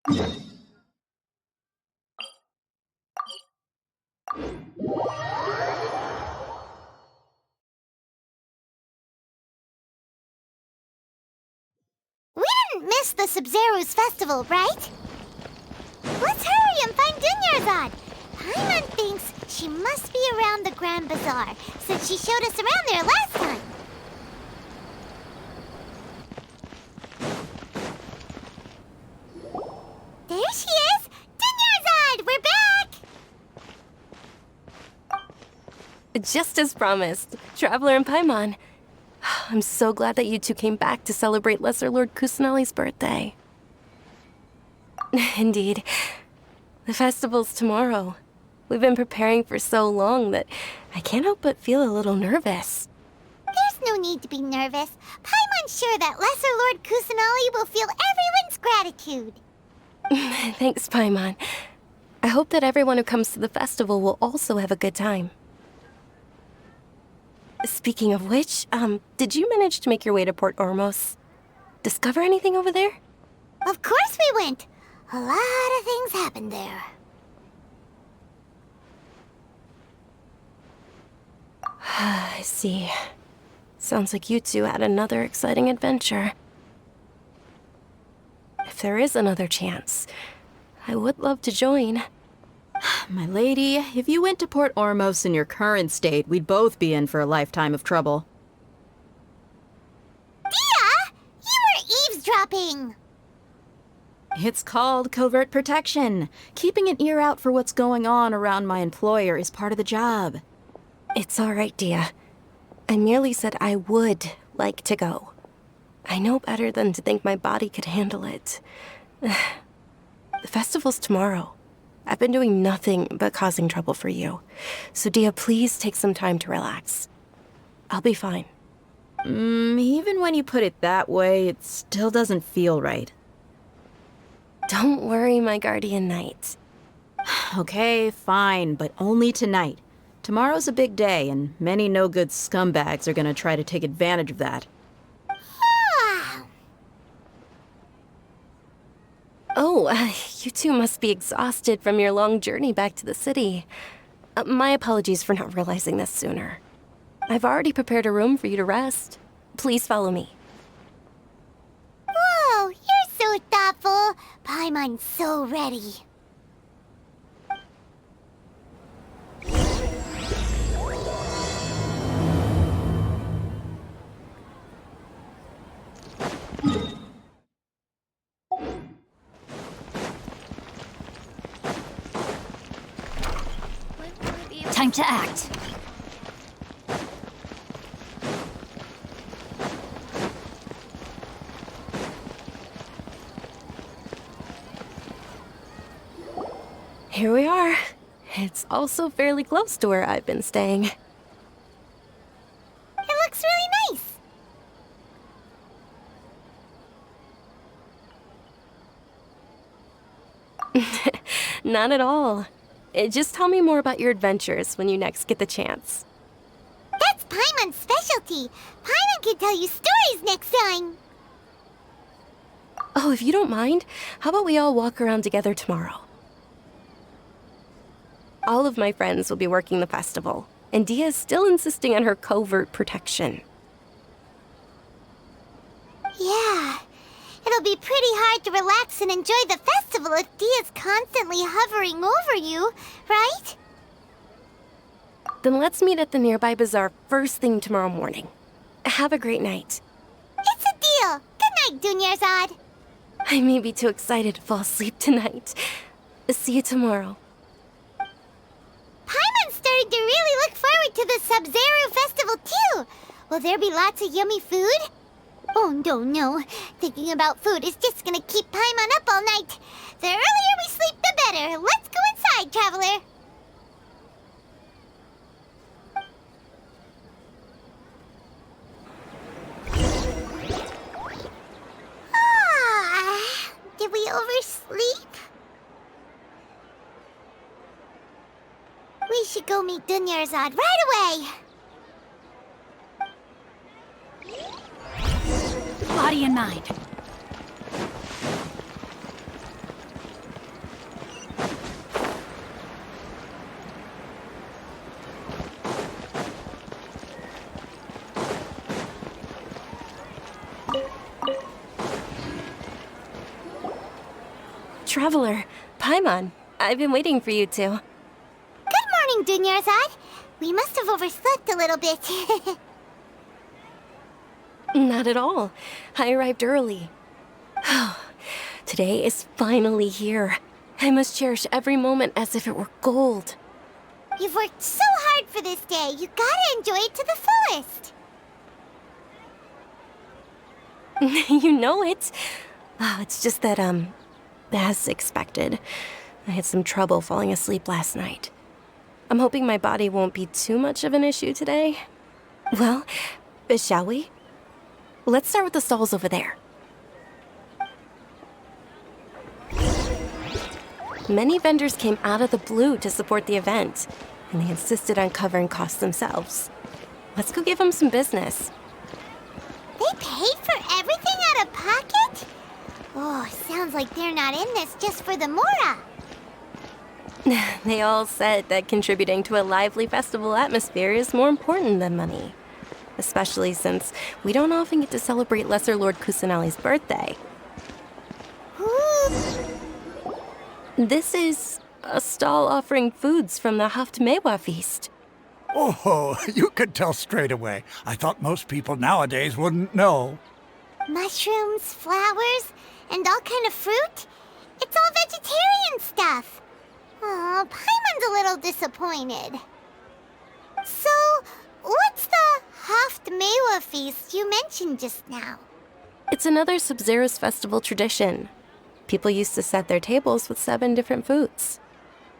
We didn't miss the Sumeru's festival, right? Let's hurry and find Dunyarzad. Paimon thinks she must be around the Grand Bazaar, since she showed us around there last time. There she is! Dunyarzad, we're back! Just as promised, Traveler and Paimon. I'm so glad that you two came back to celebrate Lesser Lord Kusanali's birthday. Indeed. The festival's tomorrow. We've been preparing for so long that I can't help but feel a little nervous. There's no need to be nervous. Paimon's sure that Lesser Lord Kusanali will feel everyone's gratitude. Thanks, Paimon. I hope that everyone who comes to the festival will also have a good time. Speaking of which, did you manage to make your way to Port Ormos? Discover anything over there? Of course we went. A lot of things happened there. I see. Sounds like you two had another exciting adventure. If there is another chance, I would love to join. My lady, if you went to Port Ormos in your current state, we'd both be in for a lifetime of trouble. Dia! You were eavesdropping! It's called covert protection. Keeping an ear out for what's going on around my employer is part of the job. It's all right, Dia. I merely said I would like to go. I know better than to think my body could handle it. The festival's tomorrow. I've been doing nothing but causing trouble for you. So, Dia, please take some time to relax. I'll be fine. Even when you put it that way, it still doesn't feel right. Don't worry, my guardian knight. Okay, fine, but only tonight. Tomorrow's a big day, and many no-good scumbags are gonna try to take advantage of that. Oh, you two must be exhausted from your long journey back to the city. My apologies for not realizing this sooner. I've already prepared a room for you to rest. Please follow me. Whoa, you're so thoughtful. Paimon's so ready. Time to act. Here we are. It's also fairly close to where I've been staying. It looks really nice. Not at all. Just tell me more about your adventures when you next get the chance. That's Paimon's specialty. Paimon can tell you stories next time. Oh, if you don't mind, how about we all walk around together tomorrow? All of my friends will be working the festival, and Dia is still insisting on her covert protection. Yeah. It'll be pretty hard to relax and enjoy the festival if Dia's constantly hovering over you, right? Then let's meet at the nearby bazaar first thing tomorrow morning. Have a great night. It's a deal. Good night, Dunyarzad. I may be too excited to fall asleep tonight. See you tomorrow. Paimon's starting to really look forward to the Sub-Zero festival, too. Will there be lots of yummy food? Oh, no. Thinking about food is just gonna keep Paimon up all night. The earlier we sleep, the better. Let's go inside, Traveler. Did we oversleep? We should go meet Dunyarzad right away. Body and mind. Traveler, Paimon, I've been waiting for you two. Good morning, Dunyarzad. We must have overslept a little bit. Not at all. I arrived early. Today is finally here. I must cherish every moment as if it were gold. You've worked so hard for this day. You gotta enjoy it to the fullest. You know it. Oh, it's just that, as expected, I had some trouble falling asleep last night. I'm hoping my body won't be too much of an issue today. Well, shall we? Let's start with the stalls over there. Many vendors came out of the blue to support the event, and they insisted on covering costs themselves. Let's go give them some business. They paid for everything out of pocket? Oh, sounds like they're not in this just for the Mora. They all said that contributing to a lively festival atmosphere is more important than money. Especially since we don't often get to celebrate Lesser Lord Kusanali's birthday. Ooh. This is a stall offering foods from the Haft-Mewa feast. Oh, you could tell straight away. I thought most people nowadays wouldn't know. Mushrooms, flowers, and all kind of fruit? It's all vegetarian stuff. Oh, Paimon's a little disappointed. So, what's the Haft-Mewa feast you mentioned just now? It's another Sub-Zero's festival tradition. People used to set their tables with 7 different foods.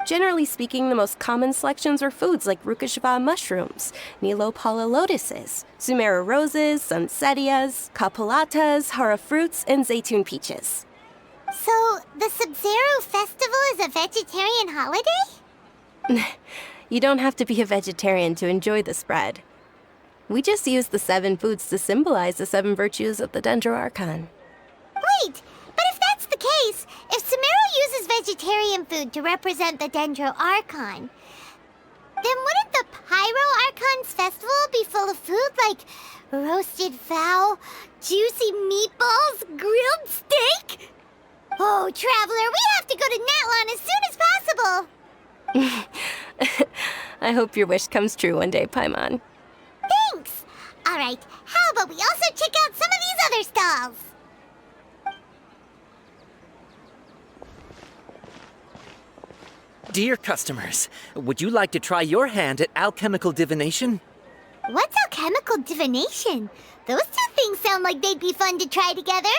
Generally speaking, the most common selections were foods like Rukashva mushrooms, Nilopala lotuses, Sumeru roses, Sunsetias, Kapalatas, Hara fruits, and Zaytun peaches. So, the Sub-Zero festival is a vegetarian holiday? You don't have to be a vegetarian to enjoy the spread. We just use the 7 foods to symbolize the 7 virtues of the Dendro Archon. Wait, but if that's the case, if Sumeru uses vegetarian food to represent the Dendro Archon, then wouldn't the Pyro Archon's festival be full of food like roasted fowl, juicy meatballs, grilled steak? Oh, Traveler, we have to go to Natlan as soon as possible! I hope your wish comes true one day, Paimon. Thanks! Alright, how about we also check out some of these other stalls? Dear customers, would you like to try your hand at alchemical divination? What's alchemical divination? Those two things sound like they'd be fun to try together.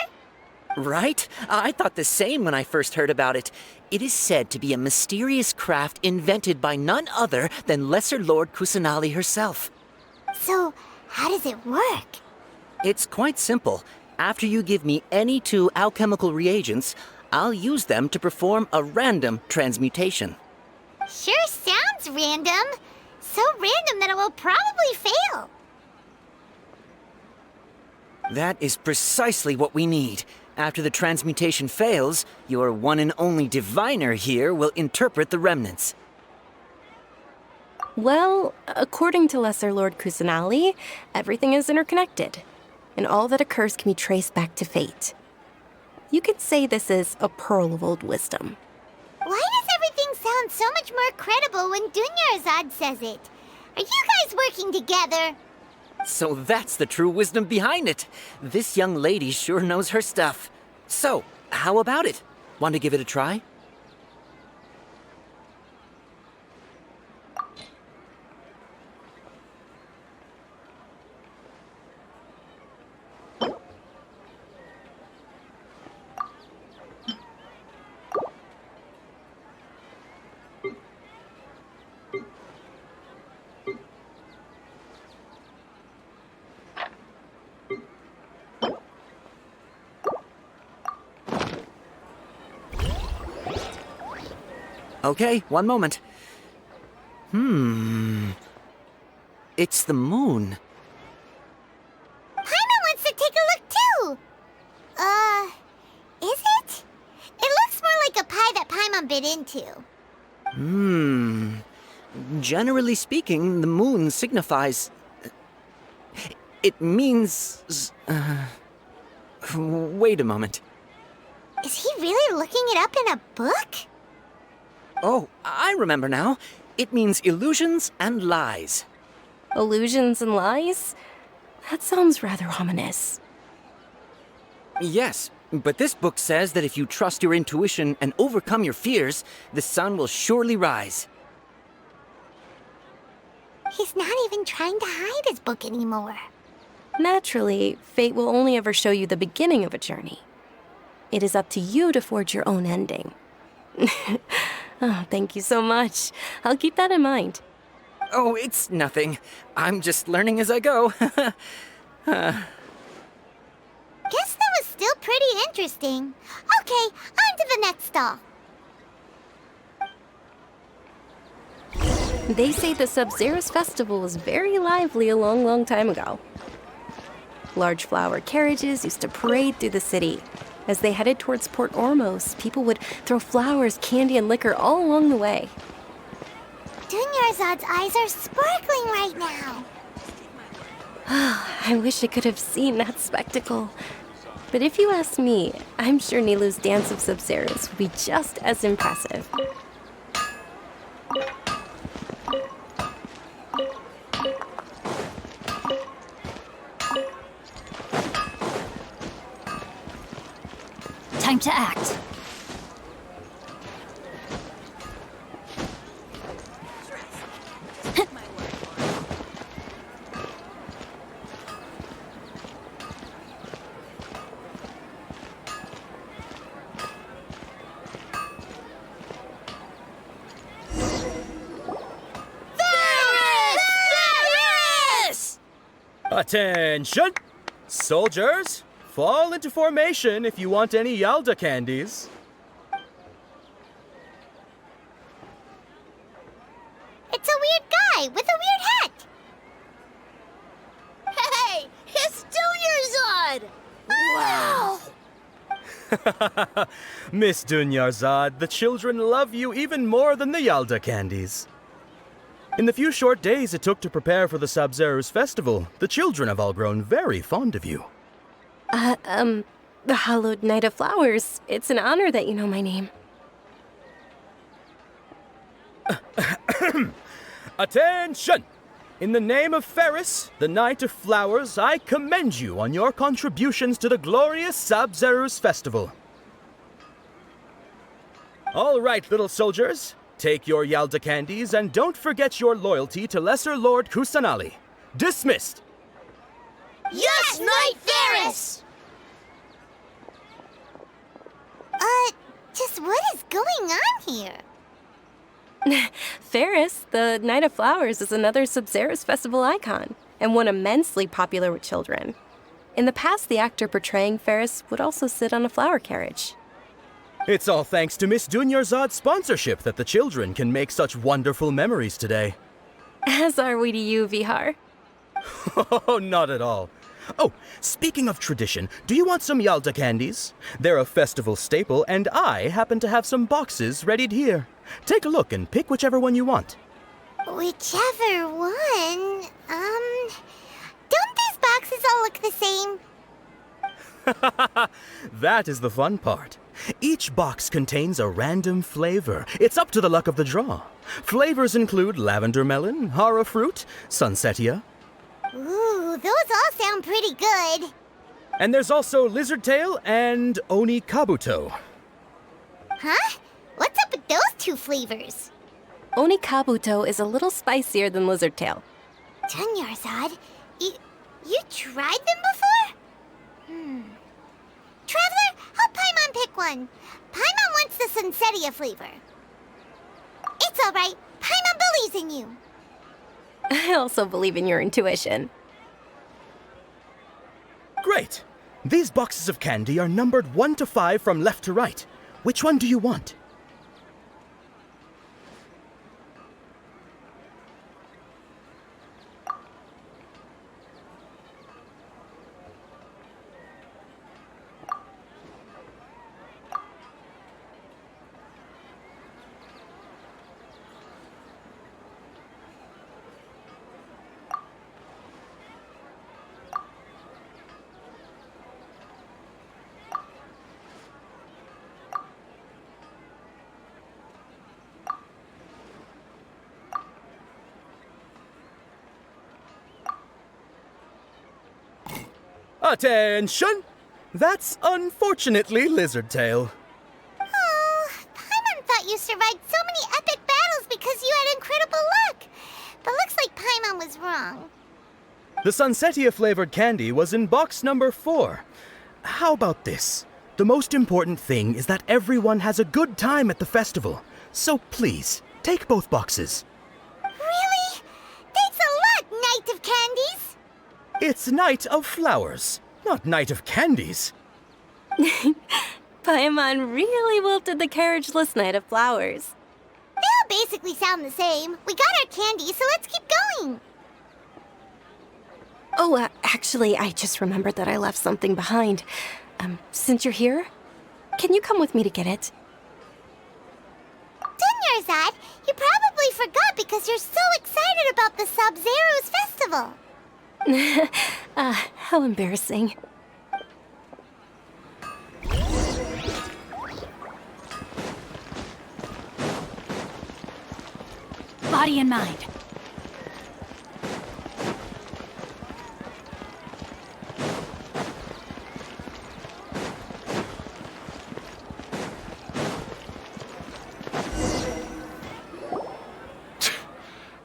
Right? I thought the same when I first heard about it. It is said to be a mysterious craft invented by none other than Lesser Lord Kusanali herself. So, how does it work? It's quite simple. After you give me any 2 alchemical reagents, I'll use them to perform a random transmutation. Sure sounds random. So random that it will probably fail. That is precisely what we need. After the transmutation fails, your one and only diviner here will interpret the remnants. Well, according to Lesser Lord Kusanali, everything is interconnected, and all that occurs can be traced back to fate. You could say this is a pearl of old wisdom. Why does everything sound so much more credible when Dunyarzad says it? Are you guys working together? So that's the true wisdom behind it. This young lady sure knows her stuff. So, how about it? Want to give it a try? Okay, one moment. It's the moon. Paimon wants to take a look too. Is it? It looks more like a pie that Paimon bit into. Generally speaking, the moon signifies... It means... Wait a moment. Is he really looking it up in a book? Oh, I remember now. It means illusions and lies. Illusions and lies? That sounds rather ominous. Yes, but this book says that if you trust your intuition and overcome your fears, the sun will surely rise. He's not even trying to hide his book anymore. Naturally, fate will only ever show you the beginning of a journey. It is up to you to forge your own ending. Oh, thank you so much. I'll keep that in mind. Oh, it's nothing. I'm just learning as I go. Guess that was still pretty interesting. Okay, on to the next stall. They say the Sub-Zero's festival was very lively a long, long time ago. Large flower carriages used to parade through the city. As they headed towards Port Ormos, people would throw flowers, candy, and liquor all along the way. Dunyarzad's eyes are sparkling right now. I wish I could have seen that spectacle. But if you ask me, I'm sure Nilou's dance of Sub-Zeros would be just as impressive. Time to act. Attention! Soldiers, fall into formation if you want any Yalda candies. It's a weird guy with a weird hat. Hey, it's Dunyarzad! Wow! Miss Dunyarzad, the children love you even more than the Yalda candies. In the few short days it took to prepare for the Sub-Zero's festival, the children have all grown very fond of you. The Hallowed Knight of Flowers. It's an honor that you know my name. Attention! In the name of Ferris, the Knight of Flowers, I commend you on your contributions to the glorious Sub-Zero's festival. All right, little soldiers. Take your Yalda candies and don't forget your loyalty to Lesser Lord Kusanali. Dismissed! Yes, Knight Ferris! Just what is going on here? Ferris, the Knight of Flowers, is another Sub-Zero's festival icon, and one immensely popular with children. In the past, the actor portraying Ferris would also sit on a flower carriage. It's all thanks to Miss Dunyarzad's sponsorship that the children can make such wonderful memories today. As are we to you, Vihar. Oh, not at all. Oh, speaking of tradition, do you want some Yalda candies? They're a festival staple, and I happen to have some boxes readied here. Take a look and pick whichever one you want. Whichever one, don't these boxes all look the same? That is the fun part. Each box contains a random flavor. It's up to the luck of the draw. Flavors include lavender melon, hara fruit, sunsetia. Ooh, those all sound pretty good. And there's also lizard tail and oni kabuto. Huh? What's up with those two flavors? Oni Kabuto is a little spicier than Lizard Tail. Dunyarzad, you tried them before? Traveler, help Paimon pick one. Paimon wants the Sunsetia flavor. It's all right. Paimon believes in you. I also believe in your intuition. Great. These boxes of candy are numbered 1 to 5 from left to right. Which one do you want? Attention! That's unfortunately Lizard Tail. Oh, Paimon thought you survived so many epic battles because you had incredible luck. But looks like Paimon was wrong. The Sunsetia-flavored candy was in box number 4. How about this? The most important thing is that everyone has a good time at the festival. So please, take both boxes. Really? Thanks a lot, Knight of Candies. It's Night of Flowers, not Night of Candies. Paimon really wilted the carriageless Night of Flowers. They all basically sound the same. We got our candy, so let's keep going. Oh, actually, I just remembered that I left something behind. Since you're here, can you come with me to get it? Dunyarzad, you probably forgot because you're so excited about the Sub-Zero's festival. How embarrassing. Body and mind.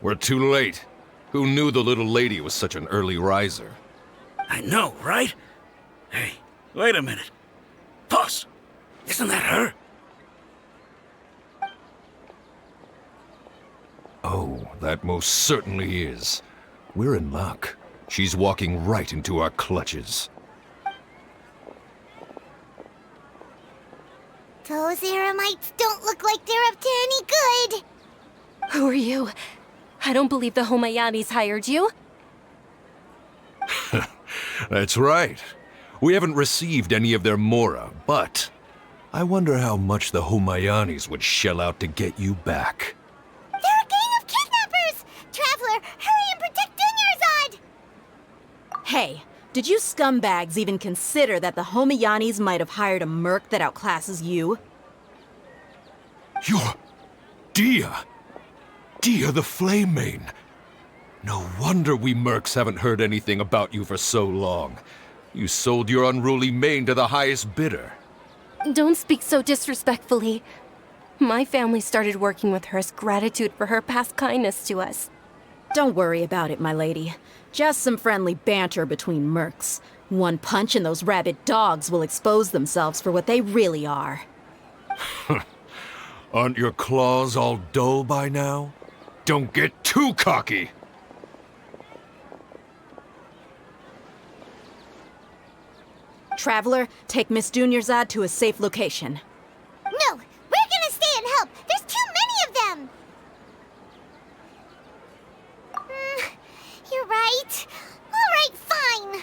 We're too late. Who knew the little lady was such an early riser? I know, right? Hey, wait a minute. Pause! Isn't that her? Oh, that most certainly is. We're in luck. She's walking right into our clutches. Those Eremites don't look like they're up to any good. Who are you? I don't believe the Homayanis hired you. That's right. We haven't received any of their mora, but I wonder how much the Homayanis would shell out to get you back. They're a gang of kidnappers! Traveler, hurry and protect Dunyarzad! Hey, did you scumbags even consider that the Homayanis might have hired a merc that outclasses you? You're Dia! Dia the Flame Mane! No wonder we mercs haven't heard anything about you for so long. You sold your unruly mane to the highest bidder. Don't speak so disrespectfully. My family started working with her as gratitude for her past kindness to us. Don't worry about it, my lady. Just some friendly banter between mercs. One punch and those rabid dogs will expose themselves for what they really are. Aren't your claws all dull by now? Don't get too cocky! Traveler, take Miss Dunyarzad to a safe location. No, we're gonna stay and help. There's too many of them. You're right. All right, fine.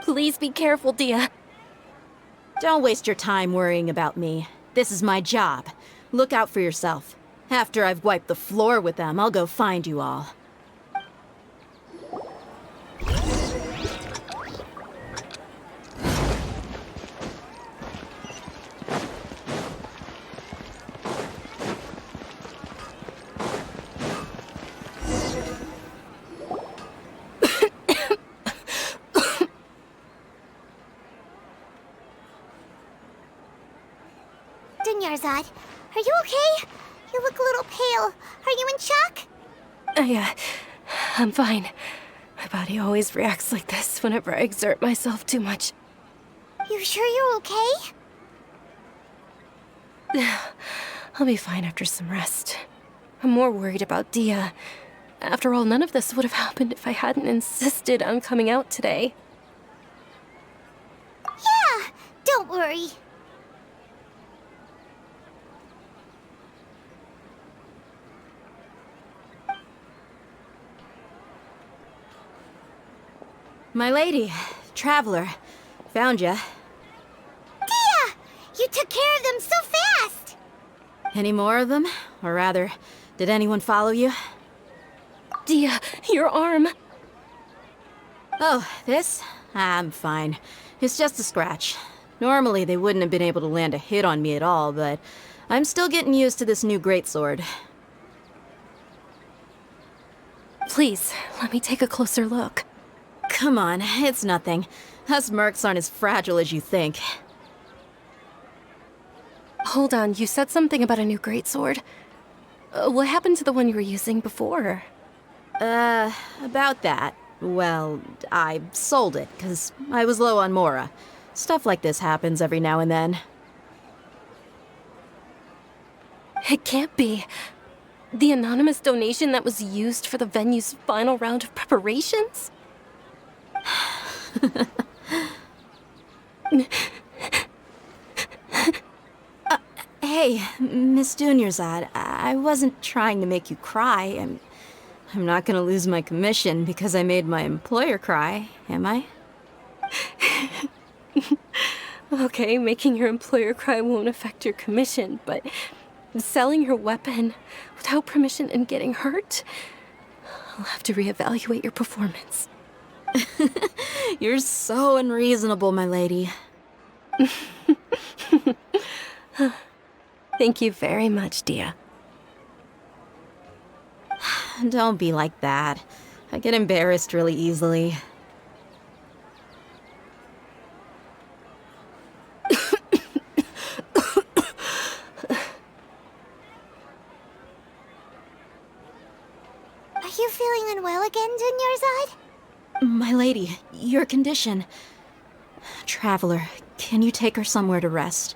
Please be careful, Dia. Don't waste your time worrying about me. This is my job. Look out for yourself. After I've wiped the floor with them, I'll go find you all. Dunyarzad, are you okay? You look a little pale. Are you in shock? I'm fine. My body always reacts like this whenever I exert myself too much. You sure you're okay? I'll be fine after some rest. I'm more worried about Dia. After all, none of this would have happened if I hadn't insisted on coming out today. Yeah, don't worry. My lady, Traveler, found ya. Dia! You took care of them so fast! Any more of them? Or rather, did anyone follow you? Dia, your arm. Oh, this? I'm fine. It's just a scratch. Normally, they wouldn't have been able to land a hit on me at all, but I'm still getting used to this new greatsword. Please, let me take a closer look. come on, it's nothing. Us mercs aren't as fragile as you think. Hold on, you said something about a new greatsword. What happened to the one you were using before? About that. Well, I sold it, because I was low on Mora. Stuff like this happens every now and then. It can't be. The anonymous donation that was used for the venue's final round of preparations? Hey, Miss Dunyarzad, I wasn't trying to make you cry. I'm not gonna lose my commission because I made my employer cry, am I? Okay, making your employer cry won't affect your commission, but selling your weapon without permission and getting hurt? I'll have to reevaluate your performance. You're so unreasonable, my lady. Thank you very much, Dia. Don't be like that. I get embarrassed really easily. Are you feeling unwell again, Dunyarzad? My lady, your condition. Traveler, can you take her somewhere to rest?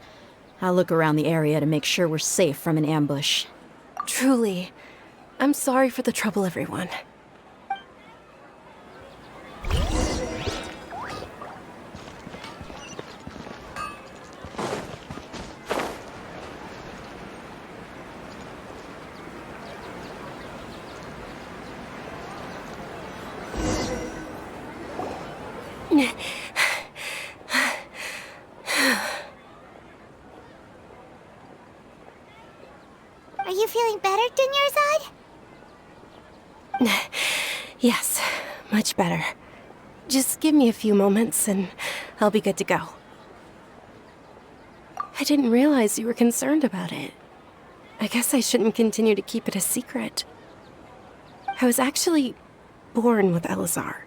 I'll look around the area to make sure we're safe from an ambush. Truly, I'm sorry for the trouble, everyone. Are you feeling better, Dunyarzad? Yes, much better. Just give me a few moments and I'll be good to go. I didn't realize you were concerned about it. I guess I shouldn't continue to keep it a secret. I was actually born with Elazar.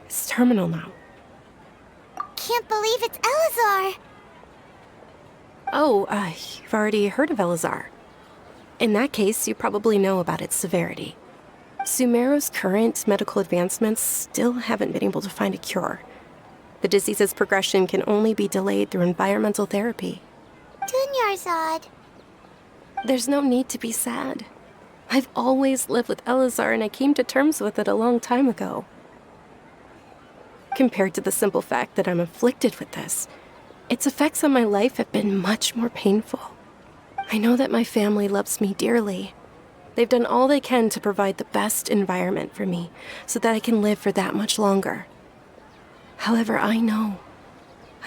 It's terminal now. Can't believe it's Elazar. Oh, you've already heard of Elazar. In that case, you probably know about its severity. Sumeru's current medical advancements still haven't been able to find a cure. The disease's progression can only be delayed through environmental therapy. Dunyarzad. There's no need to be sad. I've always lived with Elazar and I came to terms with it a long time ago. Compared to the simple fact that I'm afflicted with this, its effects on my life have been much more painful. I know that my family loves me dearly. They've done all they can to provide the best environment for me so that I can live for that much longer. However, I know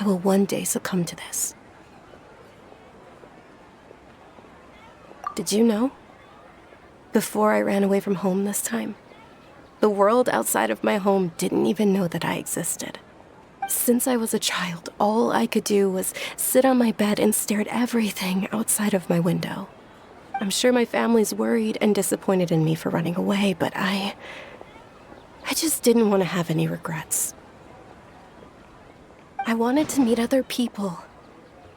I will one day succumb to this. Did you know? Before I ran away from home this time, the world outside of my home didn't even know that I existed. Since I was a child, all I could do was sit on my bed and stare at everything outside of my window. I'm sure my family's worried and disappointed in me for running away, but I just didn't want to have any regrets. I wanted to meet other people.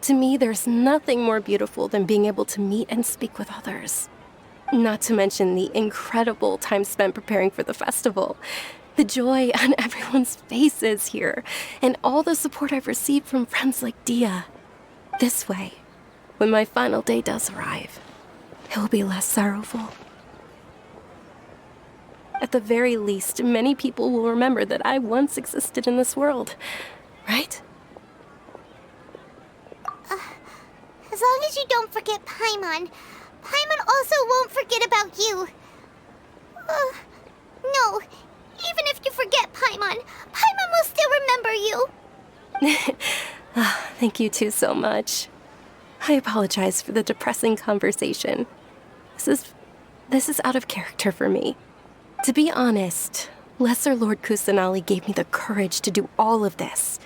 To me, there's nothing more beautiful than being able to meet and speak with others. Not to mention the incredible time spent preparing for the festival. The joy on everyone's faces here, and all the support I've received from friends like Dia. This way, when my final day does arrive, it will be less sorrowful. At the very least, many people will remember that I once existed in this world, right? As long as you don't forget Paimon, Paimon also won't forget about you. No, even if you forget Paimon, Paimon will still remember you. Thank you two so much. I apologize for the depressing conversation. This is out of character for me. To be honest, Lesser Lord Kusanali gave me the courage to do all of this.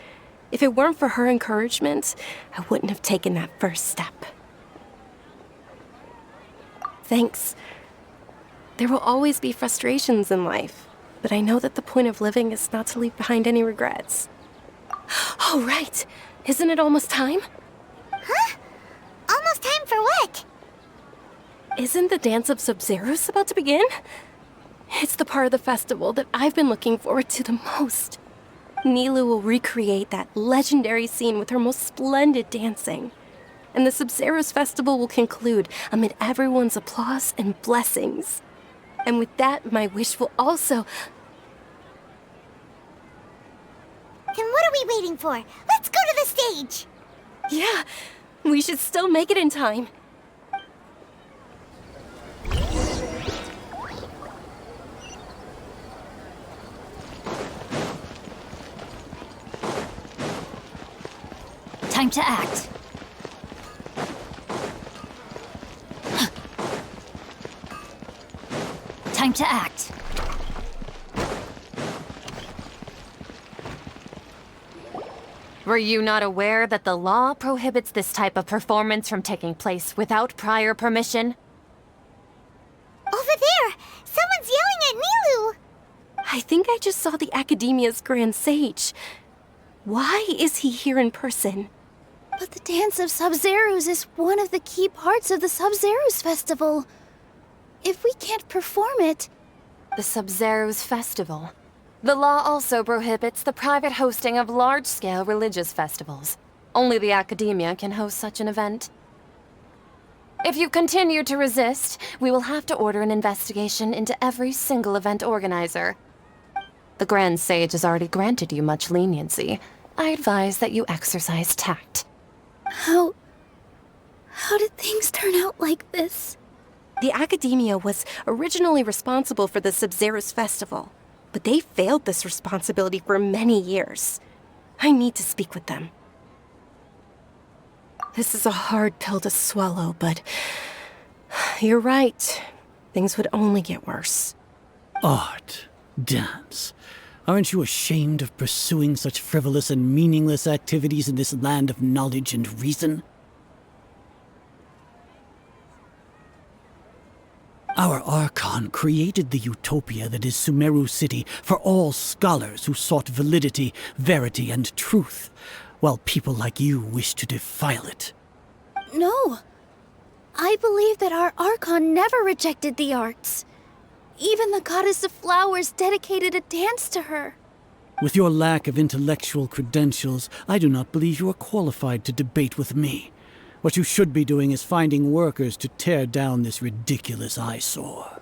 If it weren't for her encouragement, I wouldn't have taken that first step. Thanks. There will always be frustrations in life, but I know that the point of living is not to leave behind any regrets. Oh, right. Isn't it almost time? Huh? Almost time for what? Isn't the Dance of Sub-Zeros about to begin? It's the part of the festival that I've been looking forward to the most. Nilou will recreate that legendary scene with her most splendid dancing. And the Sub-Zeros festival will conclude amid everyone's applause and blessings. And with that, my wish will also... Then what are we waiting for? Let's go to the stage! Yeah, we should still make it in time. Time to act. Time to act. Were you not aware that the law prohibits this type of performance from taking place without prior permission? Over there! Someone's yelling at Nilou! I think I just saw the Academia's Grand Sage. Why is he here in person? But the Dance of Sub-Zeros is one of the key parts of the Sub-Zeros festival. If we can't perform it... The Sub-Zeros Festival. The law also prohibits the private hosting of large-scale religious festivals. Only the Academia can host such an event. If you continue to resist, we will have to order an investigation into every single event organizer. The Grand Sage has already granted you much leniency. I advise that you exercise tact. How did things turn out like this? The Academia was originally responsible for the Sub-Zeros festival, but they failed this responsibility for many years. I need to speak with them. This is a hard pill to swallow, but you're right. Things would only get worse. Art, dance. Aren't you ashamed of pursuing such frivolous and meaningless activities in this land of knowledge and reason? Our Archon created the utopia that is Sumeru City for all scholars who sought validity, verity, and truth, while people like you wish to defile it. No. I believe that our Archon never rejected the arts. Even the goddess of flowers dedicated a dance to her. With your lack of intellectual credentials, I do not believe you are qualified to debate with me. What you should be doing is finding workers to tear down this ridiculous eyesore.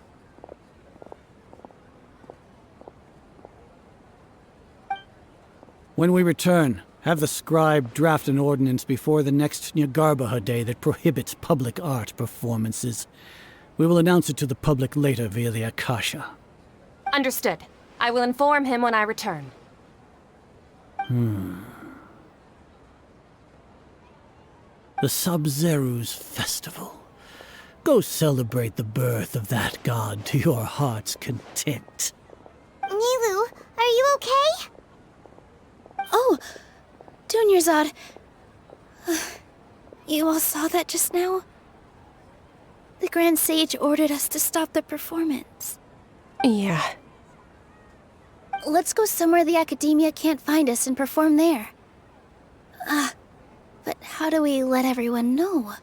When we return, have the scribe draft an ordinance before the next Nyagarbha Day that prohibits public art performances. We will announce it to the public later via the Akasha. Understood. I will inform him when I return. The Sub-Zeros Festival. Go celebrate the birth of that god to your heart's content. Nilou, are you okay? Oh, Dunyarzad. You all saw that just now? The Grand Sage ordered us to stop the performance. Yeah. Let's go somewhere the Academia can't find us and perform there. But how do we let everyone know?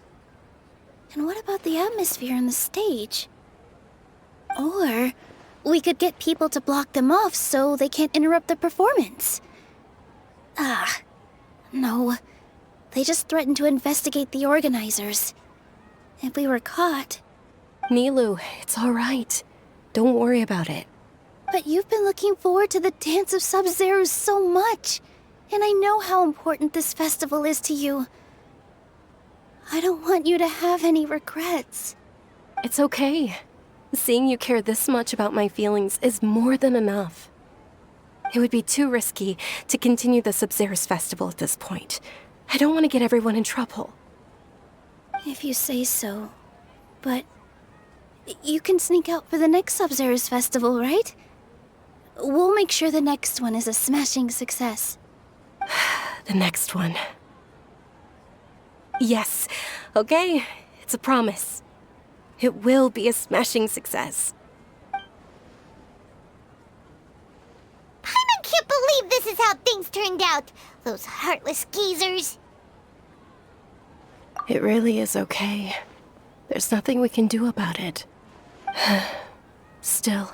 And what about the atmosphere on the stage? Or we could get people to block them off so they can't interrupt the performance. No. They just threatened to investigate the organizers. If we were caught... Nilou, it's all right. Don't worry about it. But you've been looking forward to the Dance of Sub-Zeros so much. And I know how important this festival is to you. I don't want you to have any regrets. It's okay. Seeing you care this much about my feelings is more than enough. It would be too risky to continue the Sub-Zeros festival at this point. I don't want to get everyone in trouble. If you say so. But you can sneak out for the next Sub-Zeros festival, right? We'll make sure the next one is a smashing success. The next one. Yes. Okay. It's a promise. It will be a smashing success. can't believe this is how things turned out. Those heartless geezers. It really is okay. There's nothing we can do about it. Still,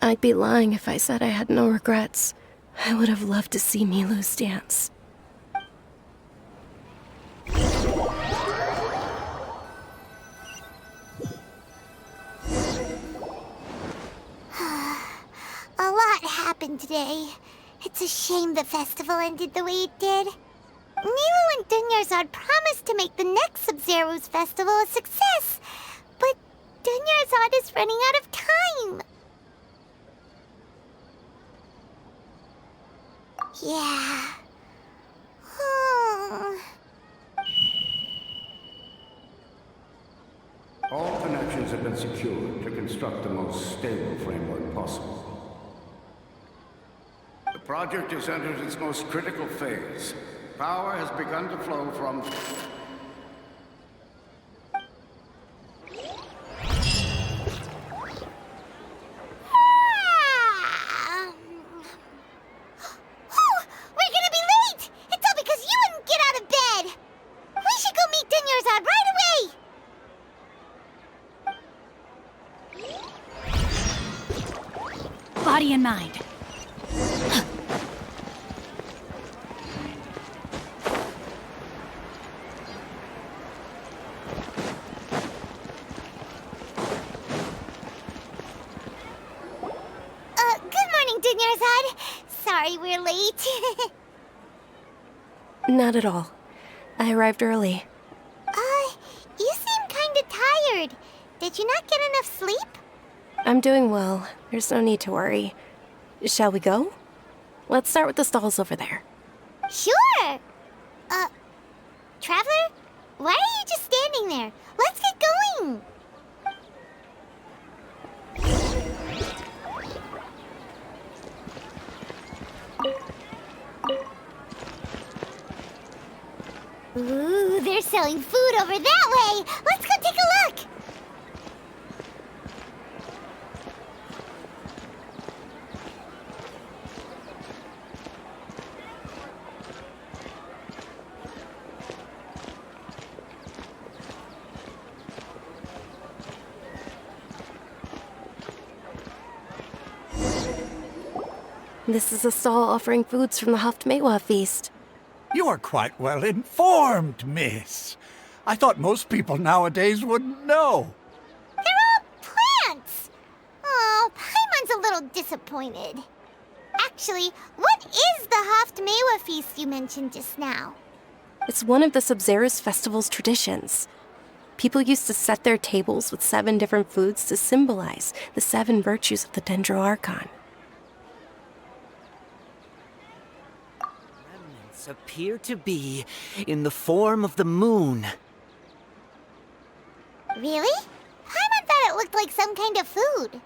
I'd be lying if I said I had no regrets. I would have loved to see Milu's dance. A lot happened today. It's a shame the festival ended the way it did. Milu and Dunyarzad promised to make the next Sub-Zero's festival a success, but Dunyarzad is running out of time. Yeah. All connections have been secured to construct the most stable framework possible. The project has entered its most critical phase. Power has begun to flow from... Body and mind. Good morning, Dunyarzad. Sorry we're late. Not at all. I arrived early. You seem kinda tired. Did you not get enough sleep? I'm doing well. There's no need to worry. Shall we go? Let's start with the stalls over there. Sure! Traveler? Why are you just standing there? Let's get going! Ooh, they're selling food over that way! Let's go take a look! This is a stall offering foods from the Haftmewa feast. You're quite well informed, miss. I thought most people nowadays wouldn't know. They're all plants! Oh, Paimon's a little disappointed. Actually, what is the Haftmewa feast you mentioned just now? It's one of the Sub-Zero's festival's traditions. People used to set their tables with 7 different foods to symbolize the 7 virtues of the Dendro Archon. Remnants appear to be in the form of the moon. Really? Paimon thought it looked like some kind of food.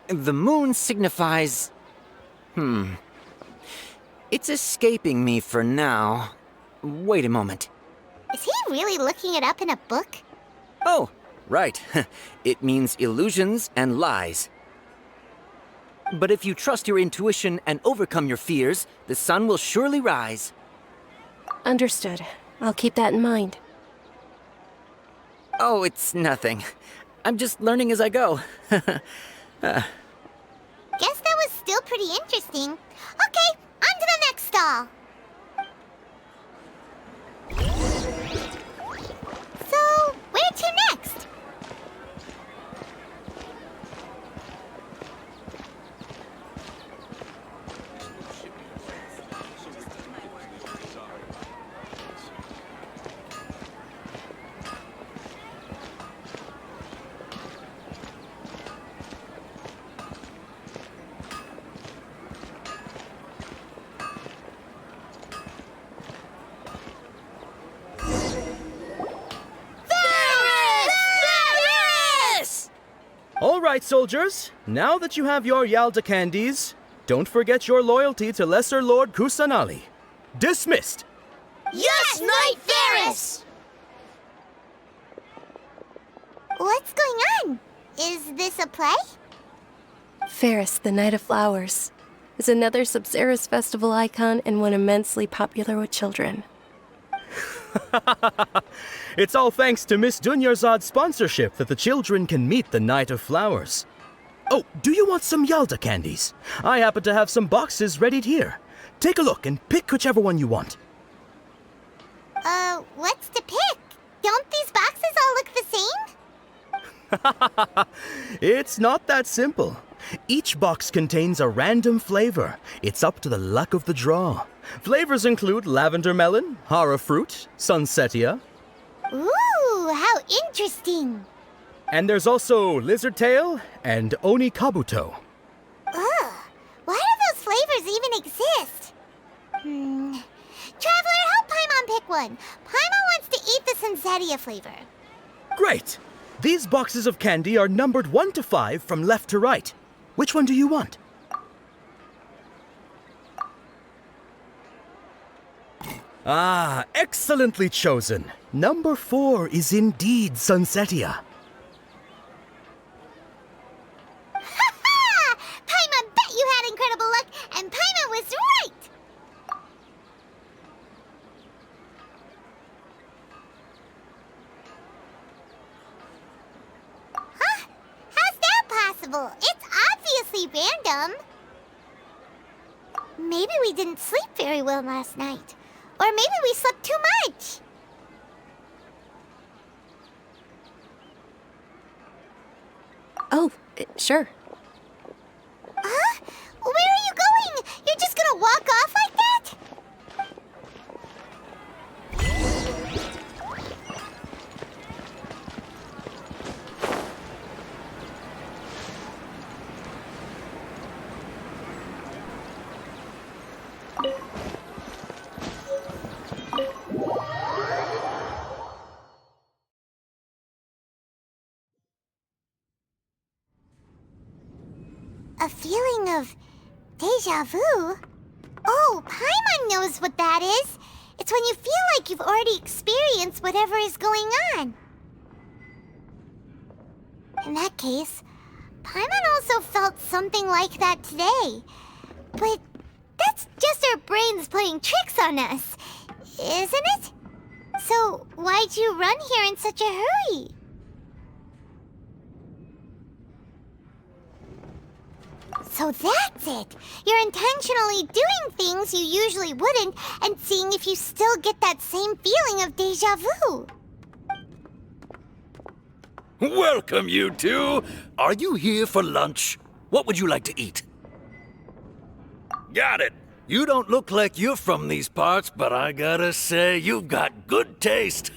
The moon signifies... It's escaping me for now. Wait a moment. Is he really looking it up in a book? Oh, right. It means illusions and lies. But if you trust your intuition and overcome your fears, the sun will surely rise. Understood. I'll keep that in mind. Oh, it's nothing. I'm just learning as I go. Guess that was still pretty interesting. Okay, on to the next stall. So, where to next? All right, soldiers. Now that you have your Yalda candies, don't forget your loyalty to Lesser Lord Kusanali. Dismissed! Yes, Knight Varus! What's going on? Is this a play? Ferris, the Night of Flowers, is another Sabzeruz festival icon and one immensely popular with children. It's all thanks to Miss Dunyarzad's sponsorship that the children can meet the Night of Flowers. Oh, do you want some Yalda candies? I happen to have some boxes readied here. Take a look and pick whichever one you want. What's to pick? Don't these boxes all look the same? It's not that simple. Each box contains a random flavor. It's up to the luck of the draw. Flavors include lavender melon, hara fruit, sunsetia. Ooh, how interesting. And there's also lizard tail and oni kabuto. Ugh, why do those flavors even exist? Traveler, help Paimon pick one. Paimon wants to eat the sunsetia flavor. Great! These boxes of candy are numbered 1 to 5 from left to right. Which one do you want? Ah, excellently chosen. Number 4 is indeed sunsetia. Ha-ha! Paimon bet you had incredible luck, and Paimon was right! Huh? How's that possible? It's obviously random. Maybe we didn't sleep very well last night. Or maybe we slept too much. Oh, sure. Huh? Where are you going? You're just gonna walk off like that? A feeling of deja vu? Oh, Paimon knows what that is. It's when you feel like you've already experienced whatever is going on. In that case, Paimon also felt something like that today. But that's just our brains playing tricks on us, isn't it? So why'd you run here in such a hurry? So that's it! You're intentionally doing things you usually wouldn't and seeing if you still get that same feeling of deja vu. Welcome, you two. Are you here for lunch? What would you like to eat? Got it. You don't look like you're from these parts, but I gotta say, you've got good taste.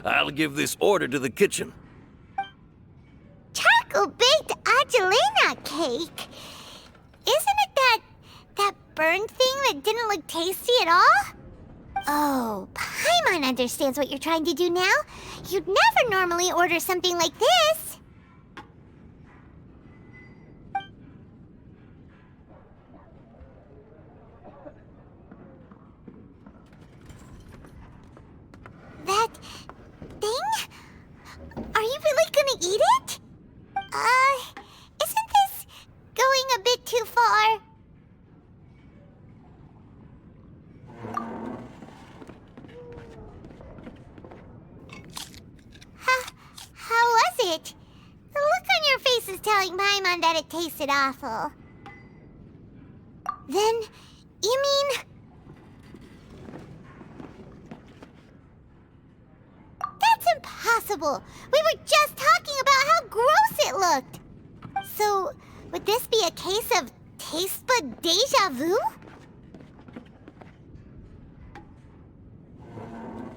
I'll give this order to the kitchen. Charcoal-baked Angelina cake? Isn't it that burned thing that didn't look tasty at all? Oh, Paimon understands what you're trying to do now. You'd never normally order something like this. That thing? Are you really gonna eat it? Isn't this going a bit too far? How was it? The look on your face is telling Paimon that it tasted awful. Then, you mean... That's impossible! We were just talking about how gross it looked! So, would this be a case of taste bud deja vu?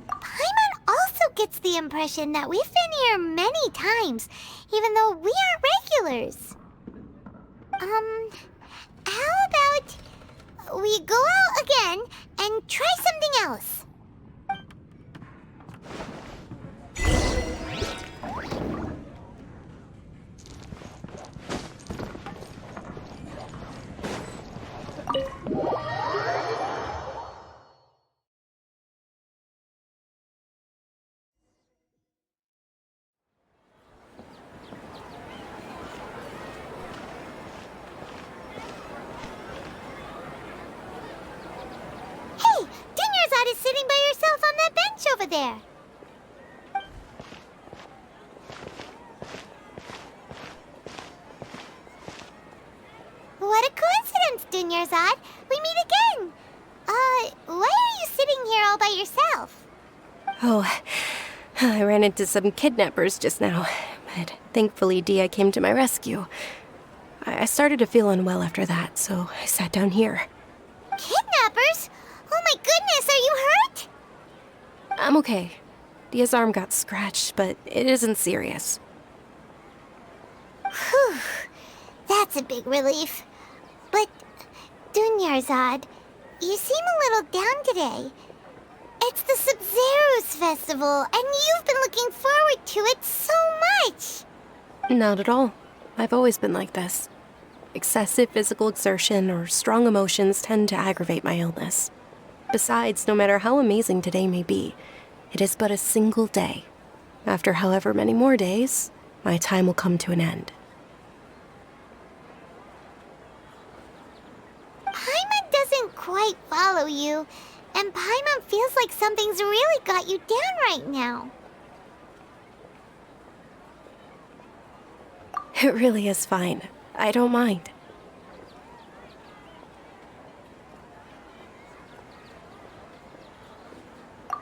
Paimon also gets the impression that we've been here many times, even though we aren't regulars. How about we go out again and try something else? there. What a coincidence, Dunyarzad. We meet again. Why are you sitting here all by yourself? Oh, I ran into some kidnappers just now, but thankfully Dia came to my rescue. I started to feel unwell after that, so I sat down here. Kidnappers? Oh my goodness, are you hurt? I'm okay. Dia's arm got scratched, but it isn't serious. Whew. That's a big relief. But, Dunyarzad, you seem a little down today. It's the Sub-Zero's festival, and you've been looking forward to it so much! Not at all. I've always been like this. Excessive physical exertion or strong emotions tend to aggravate my illness. Besides, no matter how amazing today may be, it is but a single day. After however many more days, my time will come to an end. Paimon doesn't quite follow you, and Paimon feels like something's really got you down right now. It really is fine. I don't mind.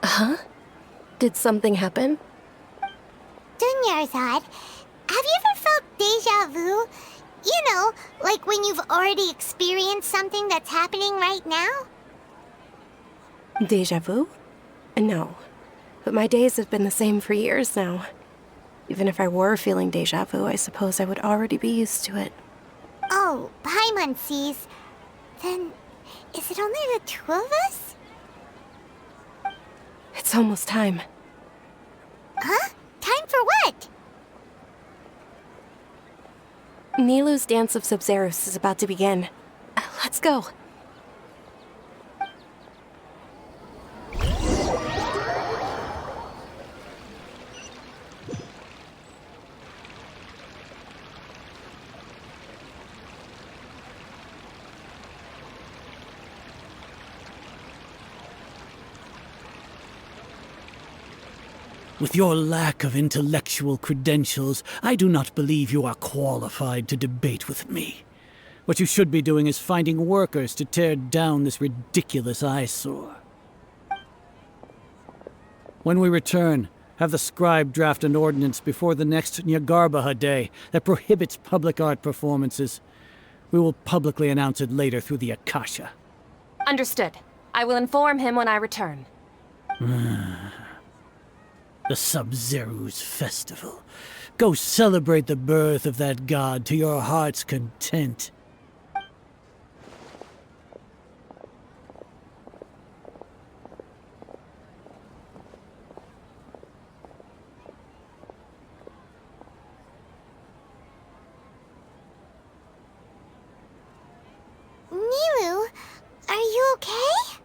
Huh? Did something happen? Dunyarzad, have you ever felt deja vu? You know, like when you've already experienced something that's happening right now? Deja vu? No. But my days have been the same for years now. Even if I were feeling deja vu, I suppose I would already be used to it. Oh, Paimon sees. Then, is it only the two of us? It's almost time. Huh? Time for what? Nilou's Dance of Sub-Zeros is about to begin. Let's go. With your lack of intellectual credentials, I do not believe you are qualified to debate with me. What you should be doing is finding workers to tear down this ridiculous eyesore. When we return, have the scribe draft an ordinance before the next Nyagarbaha Day that prohibits public art performances. We will publicly announce it later through the Akasha. Understood. I will inform him when I return. The Sub-Zero's festival. Go celebrate the birth of that god to your heart's content. Nilou, are you okay?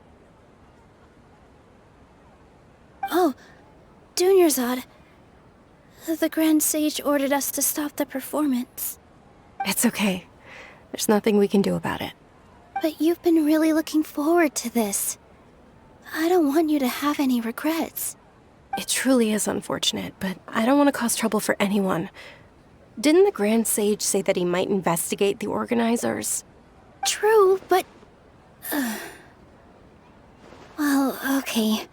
Oh, Dunyarzad. The Grand Sage ordered us to stop the performance. It's okay. There's nothing we can do about it. But you've been really looking forward to this. I don't want you to have any regrets. It truly is unfortunate, but I don't want to cause trouble for anyone. Didn't the Grand Sage say that he might investigate the organizers? True, but... well, okay.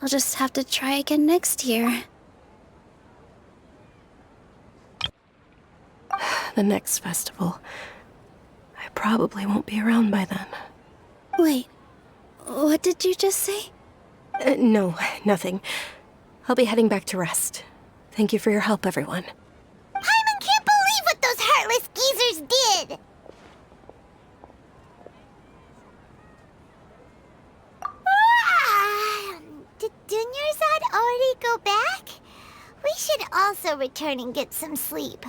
I'll just have to try again next year. The next festival. I probably won't be around by then. Wait, what did you just say? No, nothing. I'll be heading back to rest. Thank you for your help, everyone. Paimon can't believe what those heartless geezers did! Did Dunyarzad already go back? We should also return and get some sleep.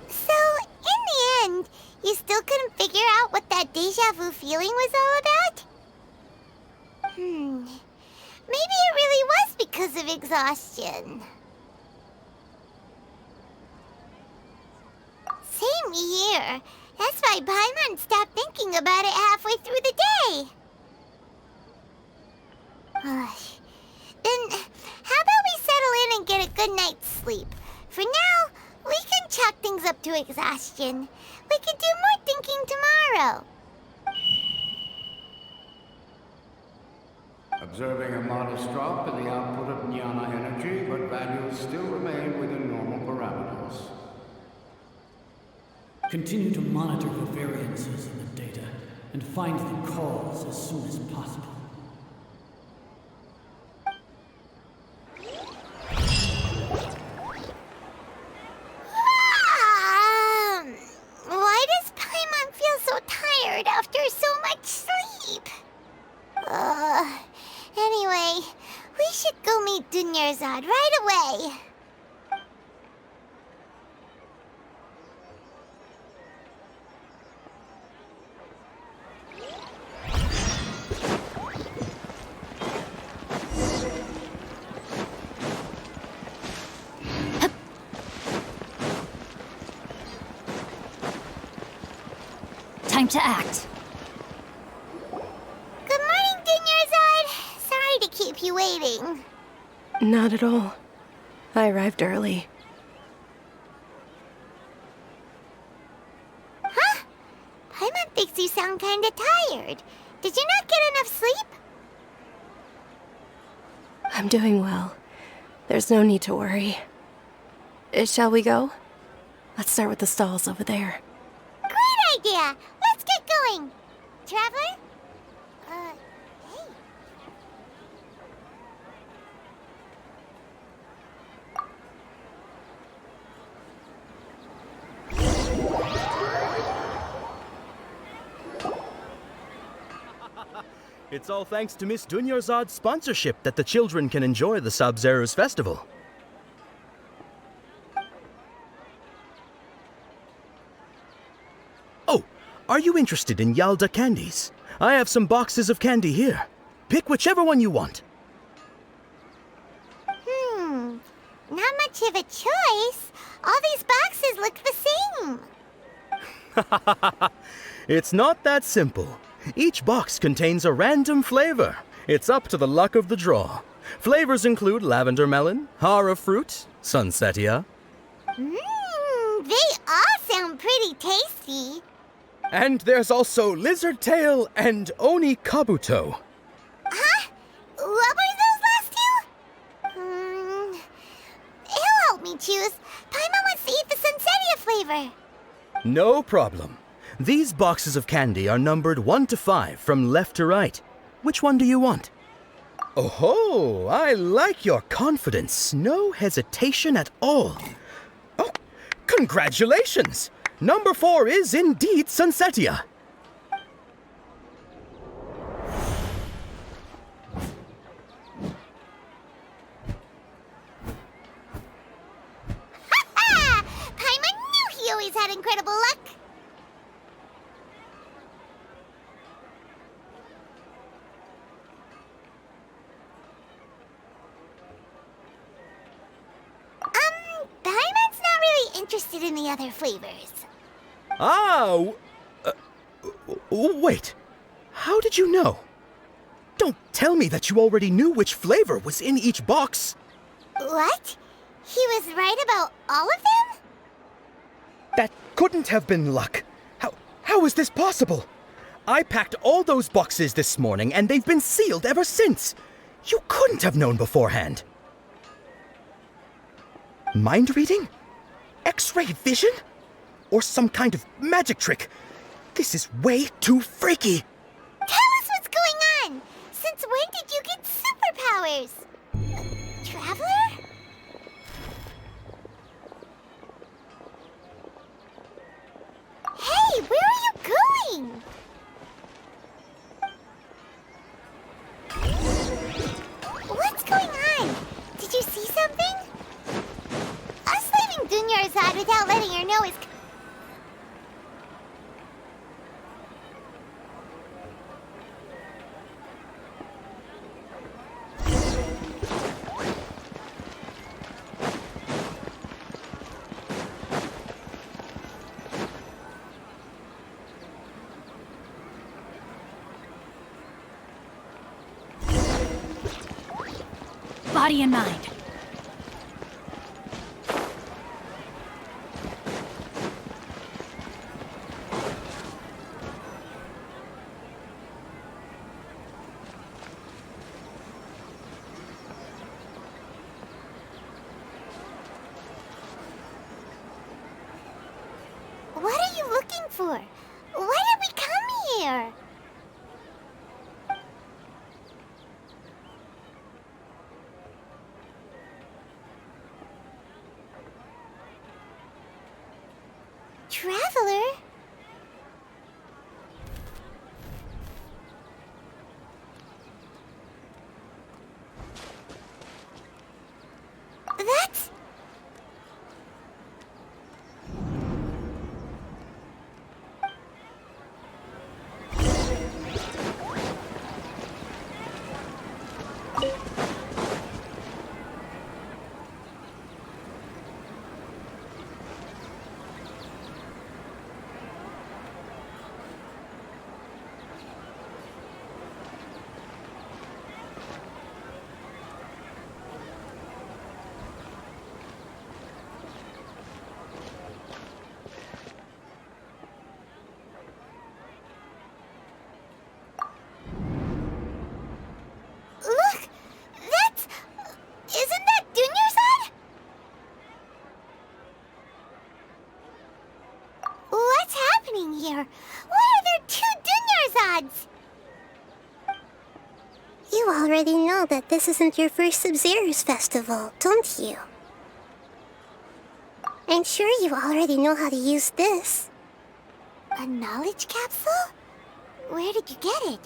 So, in the end, you still couldn't figure out what that deja vu feeling was all about? Maybe it really was because of exhaustion. keeping me here. That's why Paimon stopped thinking about it halfway through the day. Then, how about we settle in and get a good night's sleep? For now, we can chalk things up to exhaustion. We can do more thinking tomorrow. Observing a modest drop in the output of jnana energy, but values still remain within normal parameters. Continue to monitor the variances in the data and find the cause as soon as possible. Why does Paimon feel so tired after so much sleep? Anyway, we should go meet Dunyarzad right away. Time to act. Good morning, Dunyarzad. Sorry to keep you waiting. Not at all. I arrived early. Huh? Paimon thinks you sound kinda tired. Did you not get enough sleep? I'm doing well. There's no need to worry. Shall we go? Let's start with the stalls over there. Great idea! Let's get going! Traveler? Hey. It's all thanks to Miss Dunyarzad's sponsorship that the children can enjoy the Sub-Zero's festival. Oh, are you interested in Yalda candies? I have some boxes of candy here. Pick whichever one you want. Not much of a choice. All these boxes look the same. It's not that simple. Each box contains a random flavor. It's up to the luck of the draw. Flavors include lavender melon, hara fruit, sunsetia. They all sound pretty tasty. And there's also lizard tail and oni kabuto. Huh? What were those last two? He'll help me choose. Paimon wants to eat the sunsetia flavor. No problem. These boxes of candy are numbered 1 to 5 from left to right. Which one do you want? Oh, I like your confidence. No hesitation at all. Oh, congratulations! Number 4 is indeed sunsetia. Ha! Paimon knew he always had incredible luck. Paimon's not really interested in the other flavors. Wait. How did you know? Don't tell me that you already knew which flavor was in each box. What? He was right about all of them? That couldn't have been luck. How is this possible? I packed all those boxes this morning and they've been sealed ever since. You couldn't have known beforehand. Mind reading? X-ray vision? Or some kind of magic trick? This is way too freaky. Tell us what's going on! Since when did you get superpowers? Traveler? Hey, where are you going? What's going on? Did you see something? Us leaving Dunyarzad without letting her know is... body and mind. What are you looking for? Why did we come here? Traveler? That's... Look! That's... Isn't that Dunyarzad? What's happening here? Why are there two Dunyarzads? You already know that this isn't your first Sub-Zero's festival, don't you? I'm sure you already know how to use this. A knowledge capsule? Where did you get it?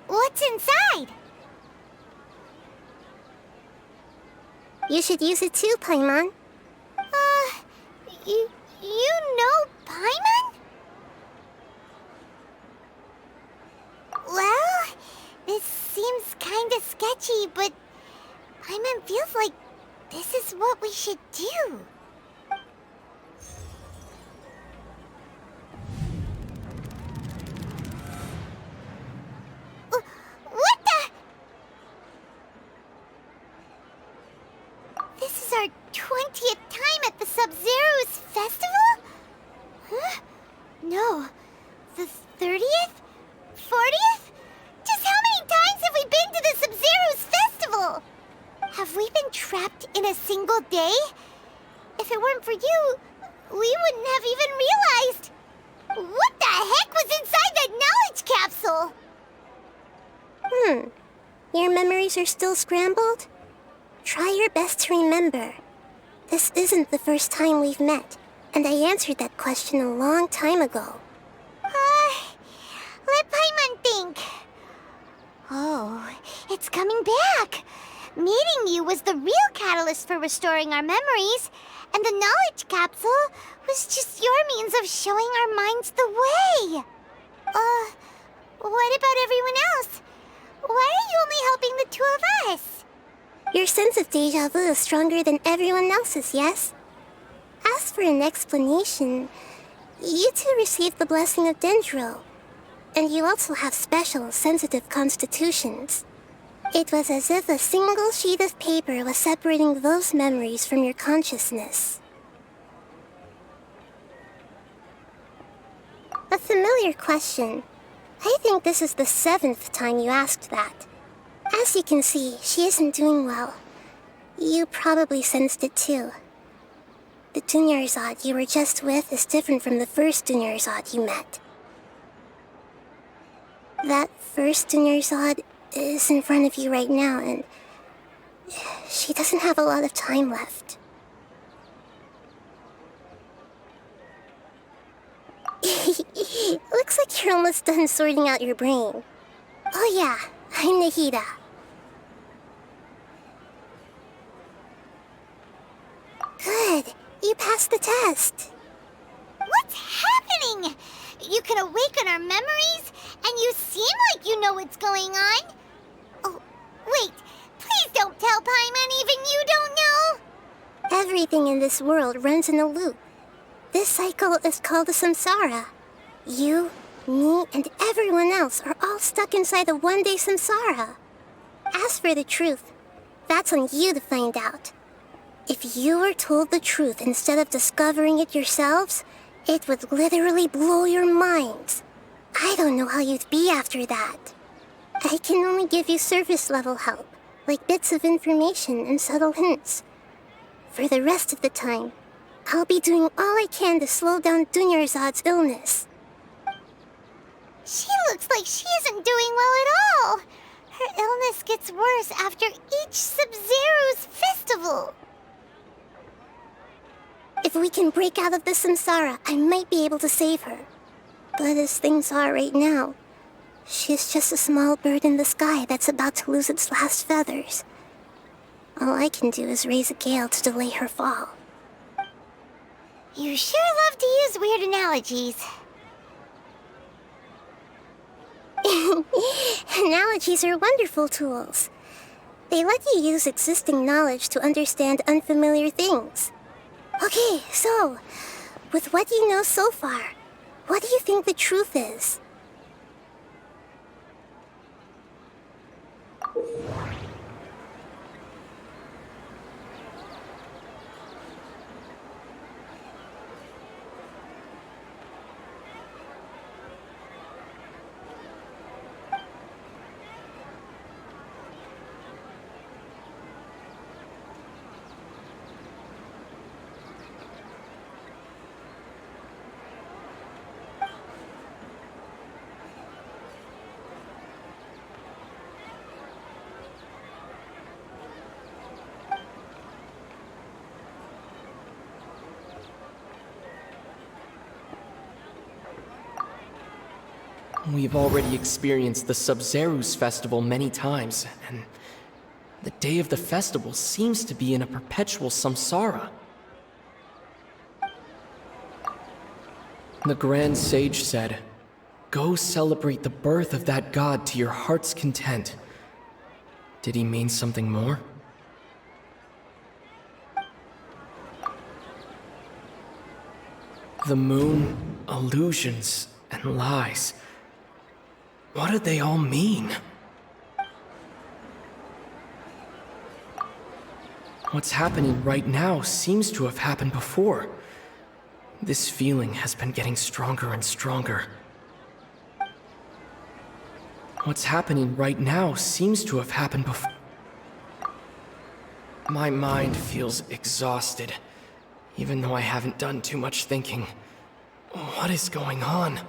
What's inside? You should use it too, Paimon. You know Paimon? Well, this seems kinda sketchy, but Paimon feels like this is what we should do. What the? This is our 20th time at the Sub-Zero's festival? Huh? No. The 30th? 40th? Just how many times have we been to the Sub-Zero's festival? Have we been trapped in a single day? If it weren't for you, we wouldn't have even realized. What the heck was inside that knowledge capsule? Your memories are still scrambled? Try your best to remember. This isn't the first time we've met, and I answered that question a long time ago. Let Paimon think. Oh, it's coming back. Meeting you was the real catalyst for restoring our memories, and the knowledge capsule was just your means of showing our minds the way. What about everyone else? Why are you only helping the two of us? Your sense of deja vu is stronger than everyone else's, yes? As for an explanation, you two received the blessing of Dendro, and you also have special, sensitive constitutions. It was as if a single sheet of paper was separating those memories from your consciousness. A familiar question. I think this is the 7th time you asked that. As you can see, she isn't doing well. You probably sensed it too. The Dunyarzad you were just with is different from the first Dunyarzad you met. That first Dunyarzad is in front of you right now, and she doesn't have a lot of time left. Looks like you're almost done sorting out your brain. Oh yeah, I'm Nahida. Good, you passed the test. What's happening? You can awaken our memories, and you seem like you know what's going on. Oh, wait, please don't tell Paimon even you don't know. Everything in this world runs in a loop. This cycle is called a samsara. You, me, and everyone else are all stuck inside a one-day samsara. As for the truth, that's on you to find out. If you were told the truth instead of discovering it yourselves, it would literally blow your minds. I don't know how you'd be after that. I can only give you surface-level help, like bits of information and subtle hints. For the rest of the time, I'll be doing all I can to slow down Dunyarzad's illness. She looks like she isn't doing well at all. Her illness gets worse after each Sub-Zero's festival. If we can break out of the samsara, I might be able to save her. But as things are right now, she's just a small bird in the sky that's about to lose its last feathers. All I can do is raise a gale to delay her fall. You sure love to use weird analogies. Analogies are wonderful tools. They let you use existing knowledge to understand unfamiliar things. Okay, so, with what you know so far, what do you think the truth is? We've already experienced the Sub-Zeru's festival many times, and the day of the festival seems to be in a perpetual samsara. The Grand Sage said, "Go celebrate the birth of that god to your heart's content." Did he mean something more? The moon, illusions, and lies. What do they all mean? What's happening right now seems to have happened before. This feeling has been getting stronger and stronger. What's happening right now seems to have happened before. My mind feels exhausted, even though I haven't done too much thinking. What is going on?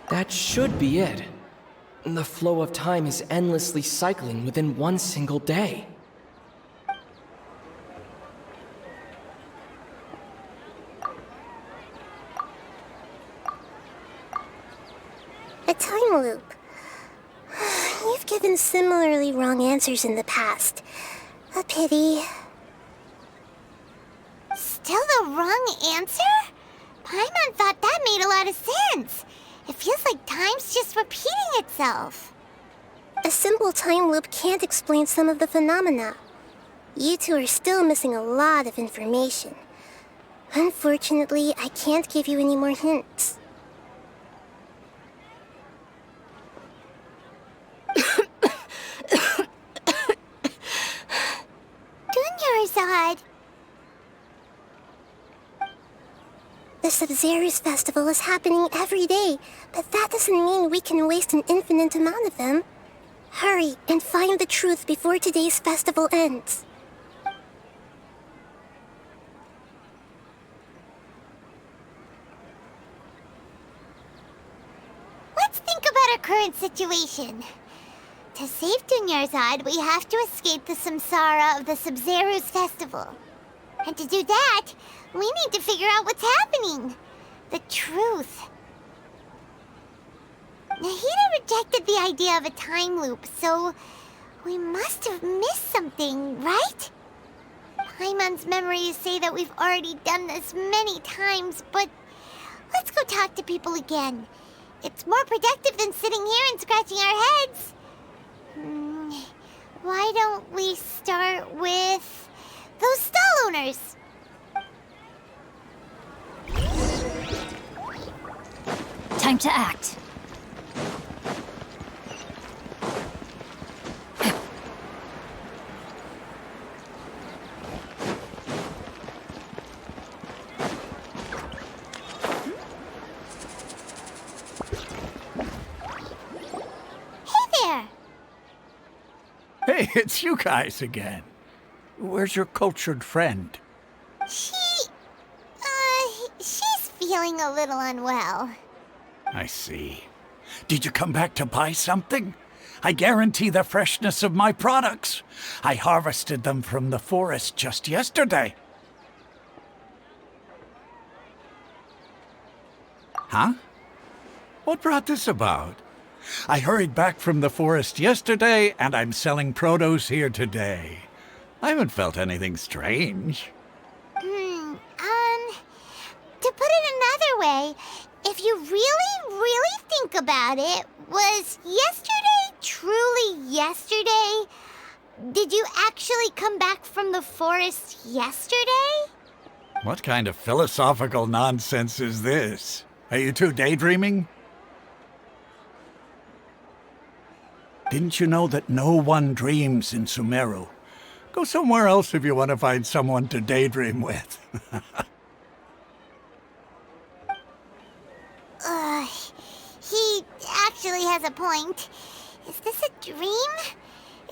That should be it. The flow of time is endlessly cycling within one single day. A time loop. You've given similarly wrong answers in the past. A pity. Still the wrong answer? Paimon thought that made a lot of sense. It feels like time's just repeating itself. A simple time loop can't explain some of the phenomena. You two are still missing a lot of information. Unfortunately, I can't give you any more hints. Dunyarzad. The Sub-Zeru's festival is happening every day, but that doesn't mean we can waste an infinite amount of them. Hurry and find the truth before today's festival ends. Let's think about our current situation. To save Dunyarzad, we have to escape the samsara of the Sub-Zeru's festival. And to do that, we need to figure out what's happening. The truth. Nahida rejected the idea of a time loop, so we must have missed something, right? Paimon's memories say that we've already done this many times, but let's go talk to people again. It's more productive than sitting here and scratching our heads. don't we start with those stall owners? Time to act. Hey, it's you guys again. Where's your cultured friend? She's feeling a little unwell. I see. Did you come back to buy something? I guarantee the freshness of my products. I harvested them from the forest just yesterday. Huh? What brought this about? I hurried back from the forest yesterday, and I'm selling produce here today. I haven't felt anything strange. To put it another way, if you really think about it, was yesterday truly yesterday? Did you actually come back from the forest yesterday? What kind of philosophical nonsense is this? Are you two daydreaming? Didn't you know that no one dreams in Sumeru? Go somewhere else if you want to find someone to daydream with. He actually has a point. Is this a dream?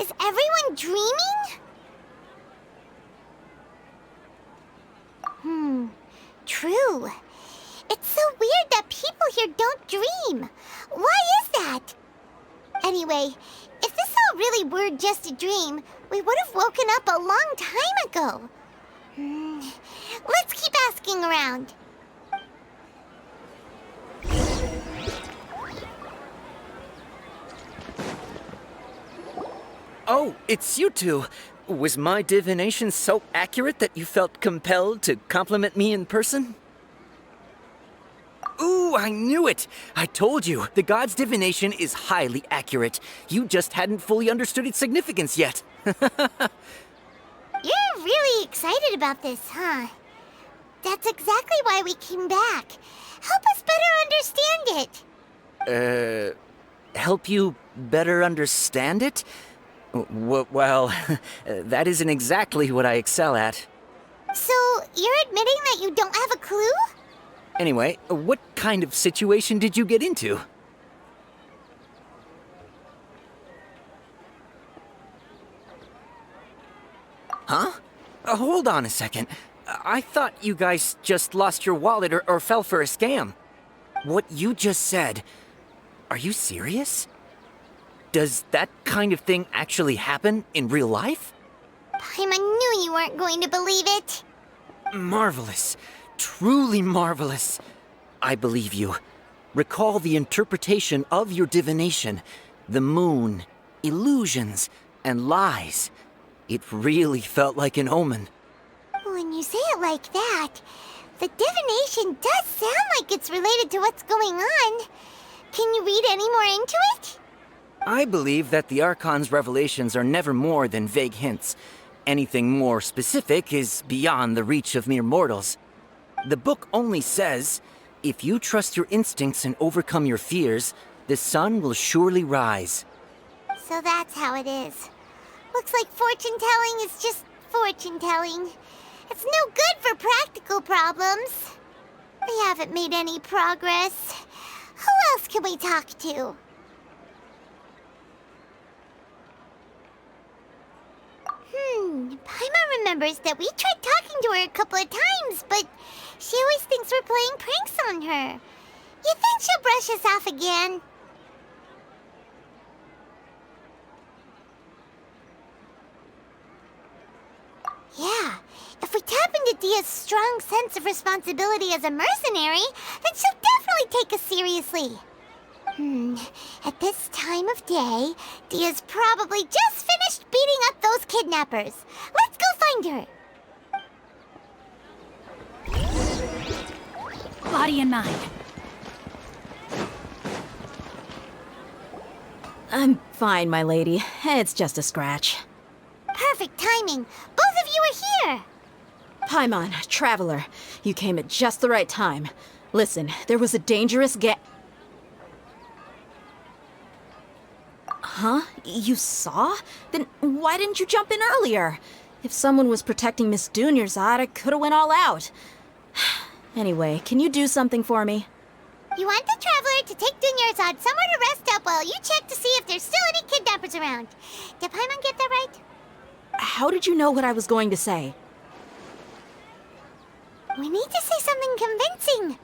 Is everyone dreaming? True. It's so weird that people here don't dream. Why is that? Anyway, if this all really were just a dream, we would have woken up a long time ago. Let's keep asking around. Oh, it's you two. Was my divination so accurate that you felt compelled to compliment me in person? Ooh, I knew it! I told you, the god's divination is highly accurate. You just hadn't fully understood its significance yet. You're really excited about this, huh? That's exactly why we came back. Help us better understand it. Help you better understand it? Well, that isn't exactly what I excel at. So, you're admitting that you don't have a clue? Anyway, what kind of situation did you get into? Huh? Hold on a second. I thought you guys just lost your wallet or fell for a scam. What you just said, are you serious? Does that kind of thing actually happen in real life? Paimon knew you weren't going to believe it. Marvelous. Truly marvelous. I believe you. Recall the interpretation of your divination. The moon, illusions, and lies. It really felt like an omen. When you say it like that, the divination does sound like it's related to what's going on. Can you read any more into it? I believe that the Archon's revelations are never more than vague hints. Anything more specific is beyond the reach of mere mortals. The book only says, if you trust your instincts and overcome your fears, the sun will surely rise. So that's how it is. Looks like fortune-telling is just fortune-telling. It's no good for practical problems. We haven't made any progress. Who else can we talk to? Paimon remembers that we tried talking to her a couple of times, but she always thinks we're playing pranks on her. You think she'll brush us off again? Yeah, if we tap into Dia's strong sense of responsibility as a mercenary, then she'll definitely take us seriously. At this time of day, Dia's probably just finished beating up those kidnappers. Let's go find her. Body and mind. I'm fine, my lady. It's just a scratch. Perfect timing. Both of you are here. Paimon, Traveler, you came at just the right time. Listen, there was a dangerous Huh? You saw? Then why didn't you jump in earlier? If someone was protecting Miss Dunyarzad, I could've went all out. Anyway, can you do something for me? You want the Traveler to take Dunyarzad somewhere to rest up while you check to see if there's still any kidnappers around. Did Paimon get that right? How did you know what I was going to say? We need to say something convincing.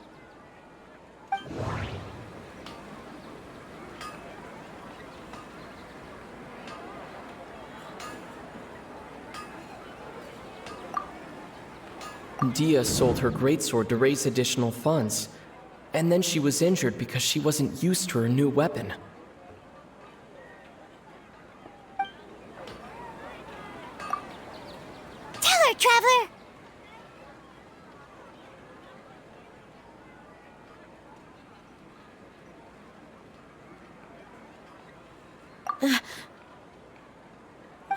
Dia sold her greatsword to raise additional funds, and then she was injured because she wasn't used to her new weapon. Tell her, Traveler!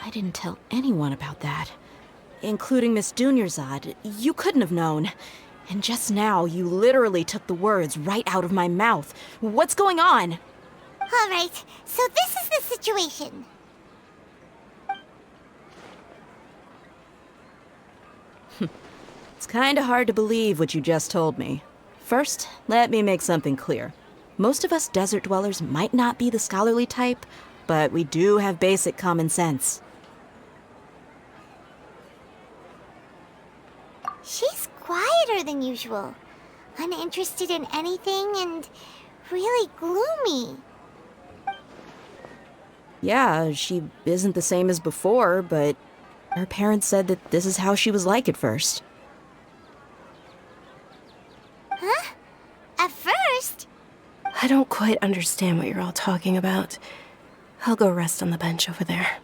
I didn't tell anyone about that. Including Miss Dunyarzad. You couldn't have known. And just now, you literally took the words right out of my mouth. What's going on? All right, so this is the situation. It's kinda hard to believe what you just told me. First, let me make something clear. Most of us desert dwellers might not be the scholarly type, but we do have basic common sense. She's quieter than usual, uninterested in anything, and really gloomy. Yeah, she isn't the same as before, but her parents said that this is how she was like at first. Huh? At first? I don't quite understand what you're all talking about. I'll go rest on the bench over there.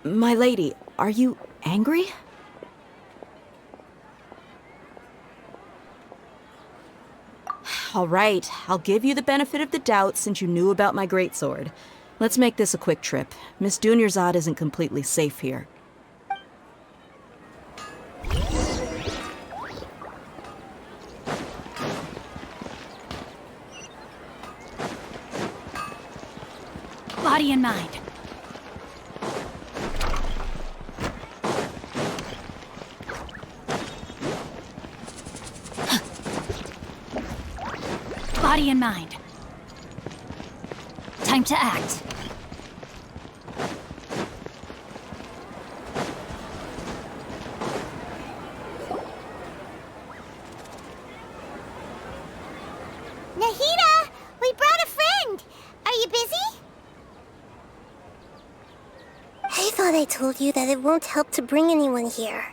My lady, are you angry? All right, I'll give you the benefit of the doubt since you knew about my greatsword. Let's make this a quick trip. Miss Dunyarzad isn't completely safe here. Body and mind. Body and mind. Time to act. Nahida, we brought a friend. Are you busy? I thought I told you that it won't help to bring anyone here.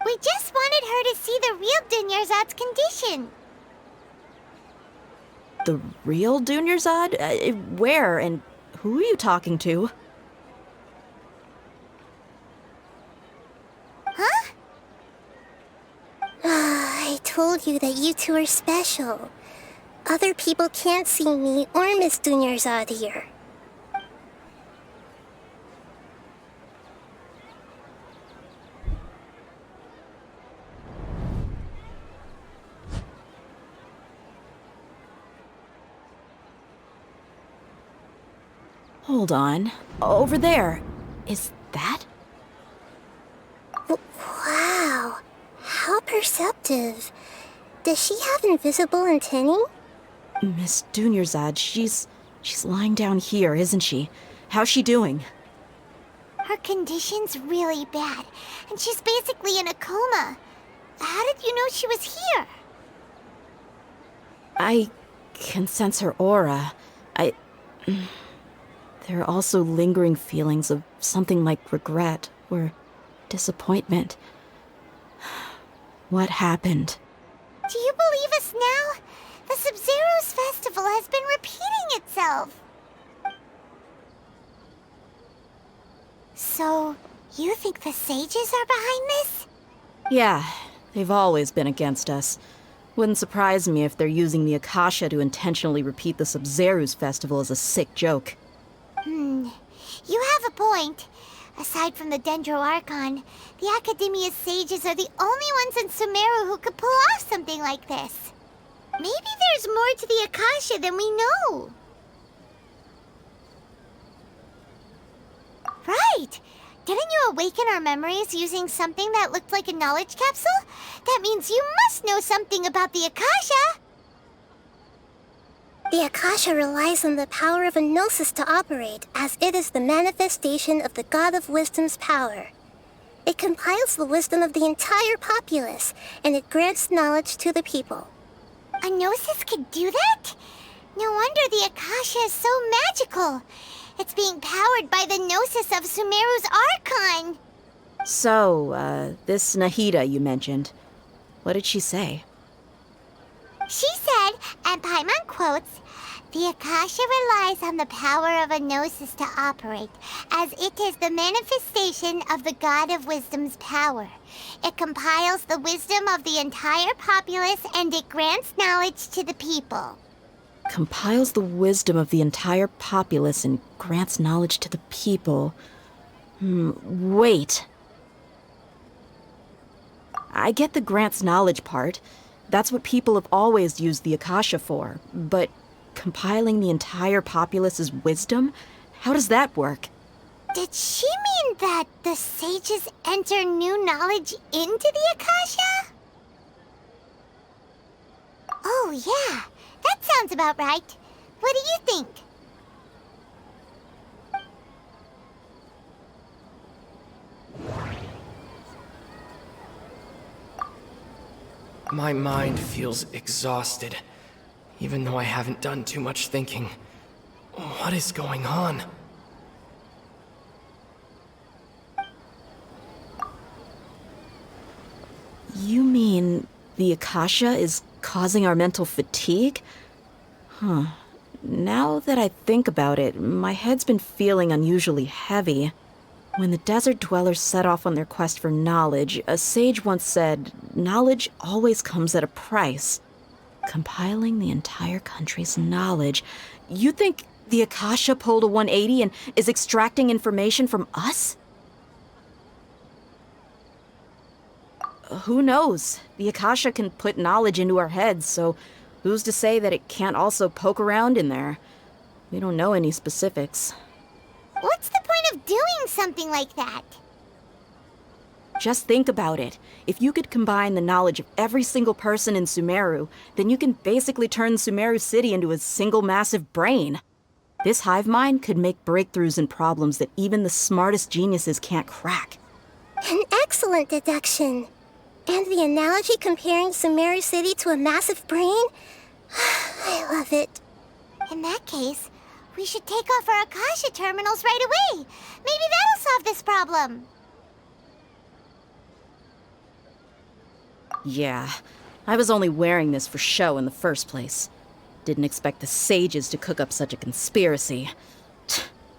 We just wanted her to see the real Dunyarzad's condition. The real Dunyarzad? Where and who are you talking to? Huh? I told you that you two are special. Other people can't see me or Miss Dunyarzad here. Hold on. Over there. Is that? Wow. How perceptive. Does she have invisible antennae? Miss Dunyarzad, she's lying down here, isn't she? How's she doing? Her condition's really bad, and she's basically in a coma. How did you know she was here? I can sense her aura. There are also lingering feelings of something like regret or disappointment. What happened? Do you believe us now? The Sub-Zero's festival has been repeating itself. So, you think the sages are behind this? Yeah, they've always been against us. Wouldn't surprise me if they're using the Akasha to intentionally repeat the Sub-Zero's festival as a sick joke. You have a point. Aside from the Dendro Archon, the Academia's sages are the only ones in Sumeru who could pull off something like this. Maybe there's more to the Akasha than we know. Right! Didn't you awaken our memories using something that looked like a knowledge capsule? That means you must know something about the Akasha! The Akasha relies on the power of a gnosis to operate, as it is the manifestation of the God of Wisdom's power. It compiles the wisdom of the entire populace, and it grants knowledge to the people. A gnosis could do that? No wonder the Akasha is so magical. It's being powered by the gnosis of Sumeru's Archon. So, this Nahida you mentioned, what did she say? She said, and Paimon quotes, "The Akasha relies on the power of a gnosis to operate, as it is the manifestation of the God of Wisdom's power. It compiles the wisdom of the entire populace and it grants knowledge to the people." Compiles the wisdom of the entire populace and grants knowledge to the people. Wait. I get the grants knowledge part. That's what people have always used the Akasha for. But compiling the entire populace's wisdom? How does that work? Did she mean that the sages enter new knowledge into the Akasha? Oh, yeah. That sounds about right. What do you think? My mind feels exhausted, even though I haven't done too much thinking. What is going on? You mean the Akasha is causing our mental fatigue? Huh. Now that I think about it, my head's been feeling unusually heavy. When the desert dwellers set off on their quest for knowledge, a sage once said, "Knowledge always comes at a price." Compiling the entire country's knowledge. You think the Akasha pulled a 180 and is extracting information from us? Who knows? The Akasha can put knowledge into our heads, so who's to say that it can't also poke around in there? We don't know any specifics. What's the point of doing something like that? Just think about it. If you could combine the knowledge of every single person in Sumeru, then you can basically turn Sumeru City into a single massive brain. This hive mind could make breakthroughs in problems that even the smartest geniuses can't crack. An excellent deduction. And the analogy comparing Sumeru City to a massive brain? I love it. In that case, we should take off our Akasha terminals right away. Maybe that'll solve this problem. Yeah, I was only wearing this for show in the first place. Didn't expect the sages to cook up such a conspiracy.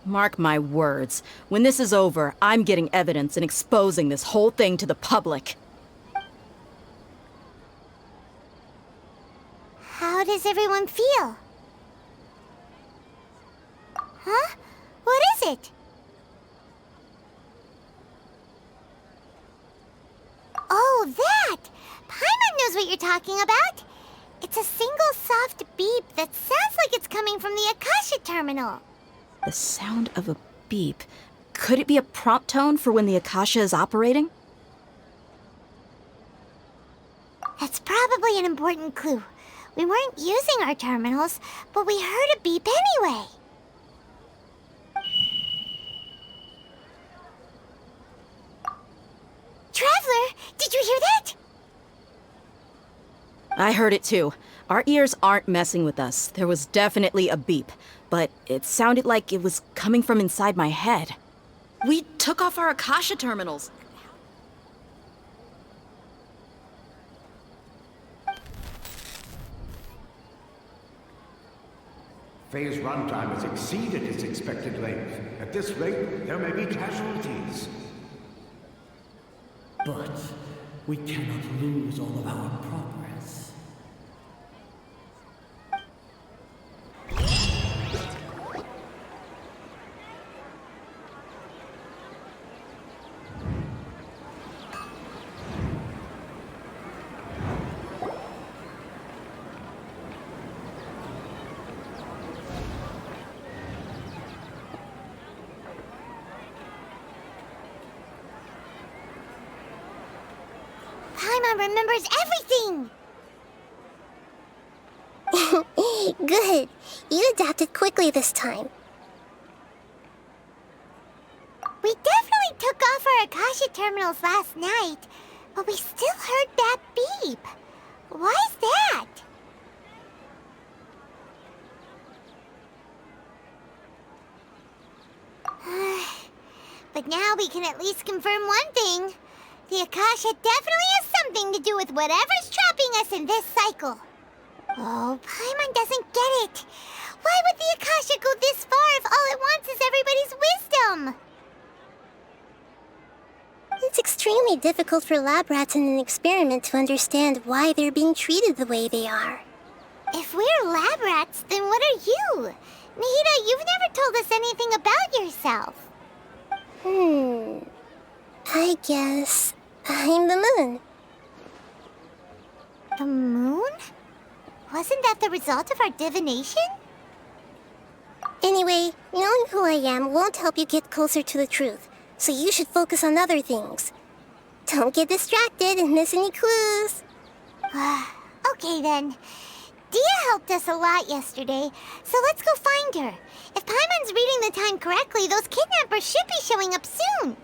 Mark my words, when this is over, I'm getting evidence and exposing this whole thing to the public. How does everyone feel? Huh? What is it? Oh, that! Paimon knows what you're talking about. It's a single soft beep that sounds like it's coming from the Akasha terminal. The sound of a beep. Could it be a prompt tone for when the Akasha is operating? That's probably an important clue. We weren't using our terminals, but we heard a beep anyway. Traveler, did you hear that? I heard it too. Our ears aren't messing with us. There was definitely a beep, but it sounded like it was coming from inside my head. We took off our Akasha terminals. Phase runtime has exceeded its expected length. At this rate, there may be casualties. But we cannot lose all of our progress. Paimon remembers everything! Good. You adapted quickly this time. We definitely took off our Akasha terminals last night, but we still heard that beep. Why is that? But now we can at least confirm one thing. The Akasha definitely has something to do with whatever's trapping us in this cycle. Oh, Paimon doesn't get it. Why would the Akasha go this far if all it wants is everybody's wisdom? It's extremely difficult for lab rats in an experiment to understand why they're being treated the way they are. If we're lab rats, then what are you? Nahida, you've never told us anything about yourself. I guess I'm the moon. The moon? Wasn't that the result of our divination? Anyway, knowing who I am won't help you get closer to the truth, so you should focus on other things. Don't get distracted and miss any clues. Okay then. Dia helped us a lot yesterday, so let's go find her. If Paimon's reading the time correctly, those kidnappers should be showing up soon.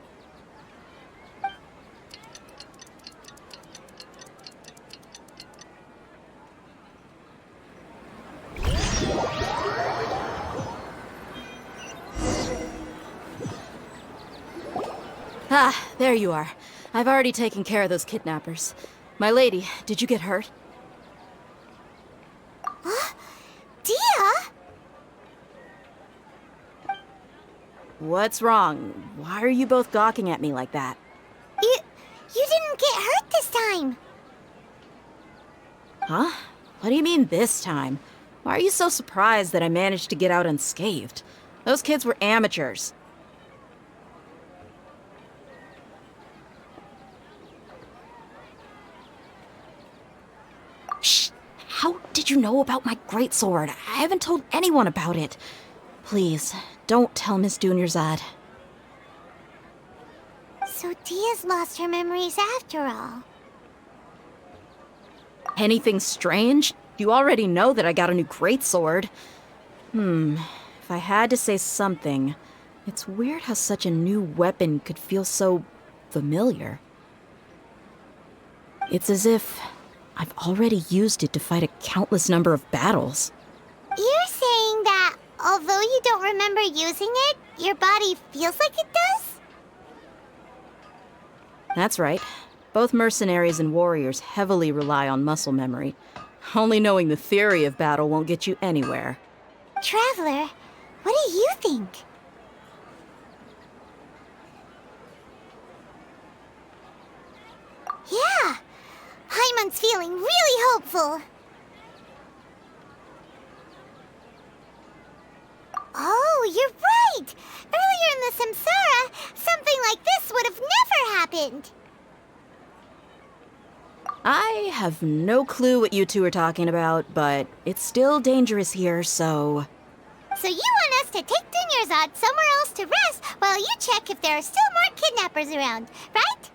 Ah, there you are. I've already taken care of those kidnappers. My lady, did you get hurt? Huh? Dia? What's wrong? Why are you both gawking at me like that? You didn't get hurt this time. Huh? What do you mean this time? Why are you so surprised that I managed to get out unscathed? Those kids were amateurs. Shh! How did you know about my greatsword? I haven't told anyone about it. Please, don't tell Miss Dunyarzad. So Dia's lost her memories after all. Anything strange? You already know that I got a new greatsword. If I had to say something, it's weird how such a new weapon could feel so familiar. It's as if I've already used it to fight a countless number of battles. You're saying that although you don't remember using it, your body feels like it does? That's right. Both mercenaries and warriors heavily rely on muscle memory. Only knowing the theory of battle won't get you anywhere. Traveler, what do you think? Yeah, Paimon's feeling really hopeful. Oh, you're right! Earlier in the Samsara, something like this would have never happened. I have no clue what you two are talking about, but it's still dangerous here, so... So you want us to take Dunyarzad somewhere else to rest while you check if there are still more kidnappers around, right?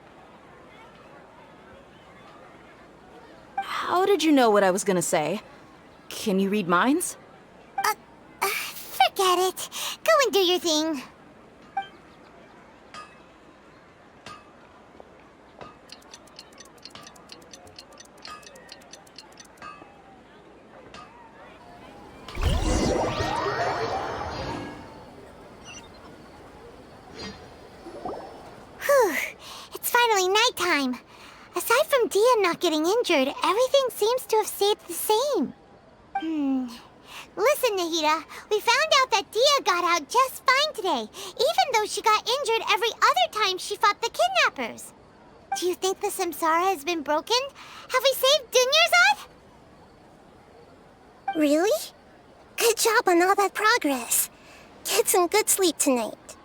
How did you know what I was gonna say? Can you read minds? Forget it. Go and do your thing. Whew. It's finally nighttime. Aside from Dia not getting injured, everything seems to have stayed the same. Listen, Nahida, we found out that Dia got out just fine today, even though she got injured every other time she fought the kidnappers. Do you think the Samsara has been broken? Have we saved Dunyarzad? Really? Good job on all that progress. Get some good sleep tonight.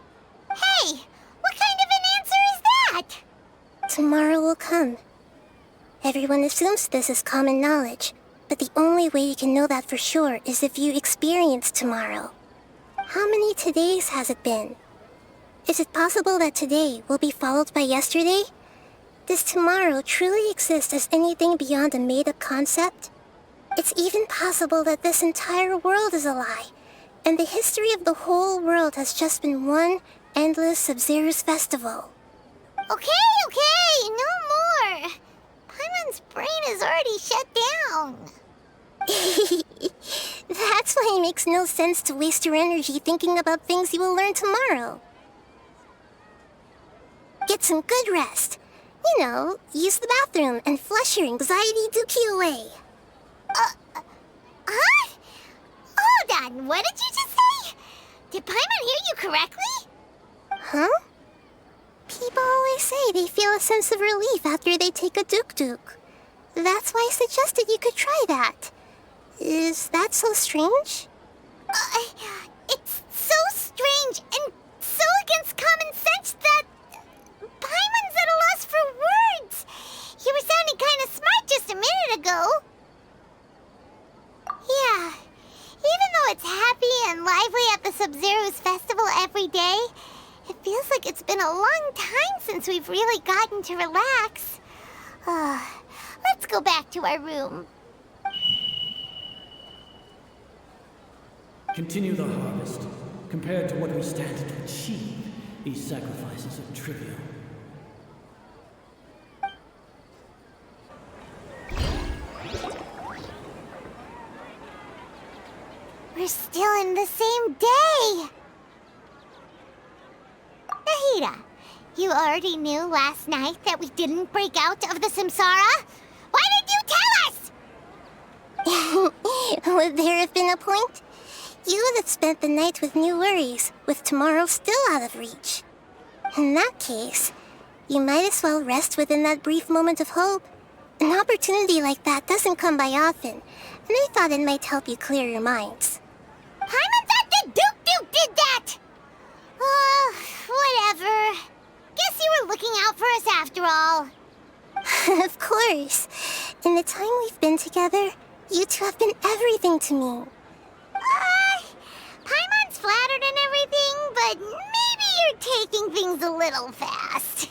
Hey, what kind of an answer is that? Tomorrow will come. Everyone assumes this is common knowledge, but the only way you can know that for sure is if you experience tomorrow. How many todays has it been? Is it possible that today will be followed by yesterday? Does tomorrow truly exist as anything beyond a made-up concept? It's even possible that this entire world is a lie, and the history of the whole world has just been one endless Sabzeruz festival. Okay, no more. Paimon's brain is already shut down. That's why it makes no sense to waste your energy thinking about things you will learn tomorrow. Get some good rest. You know, use the bathroom and flush your anxiety dookie away. Huh? Hold on, what did you just say? Did Paimon hear you correctly? Huh? People always say they feel a sense of relief after they take a duk-duk. That's why I suggested you could try that. Is that so strange? It's so strange and so against common sense that Paimon's at a loss for words. You were sounding kind of smart just a minute ago. Yeah, even though it's happy and lively at the Sabzeruz festival every day, it feels like it's been a long time since we've really gotten to relax. Let's go back to our room. Continue the harvest. Compared to what we stand to achieve, these sacrifices are trivial. We're still in the same day! Nahida, you already knew last night that we didn't break out of the Samsara? Why did you tell us? Would there have been a point? You would have spent the night with new worries, with tomorrow still out of reach. In that case, you might as well rest within that brief moment of hope. An opportunity like that doesn't come by often, and I thought it might help you clear your minds. Paimon thought the Duke did that! Whatever. Guess you were looking out for us after all. Of course. In the time we've been together, you two have been everything to me. Paimon's flattered and everything, but maybe you're taking things a little fast.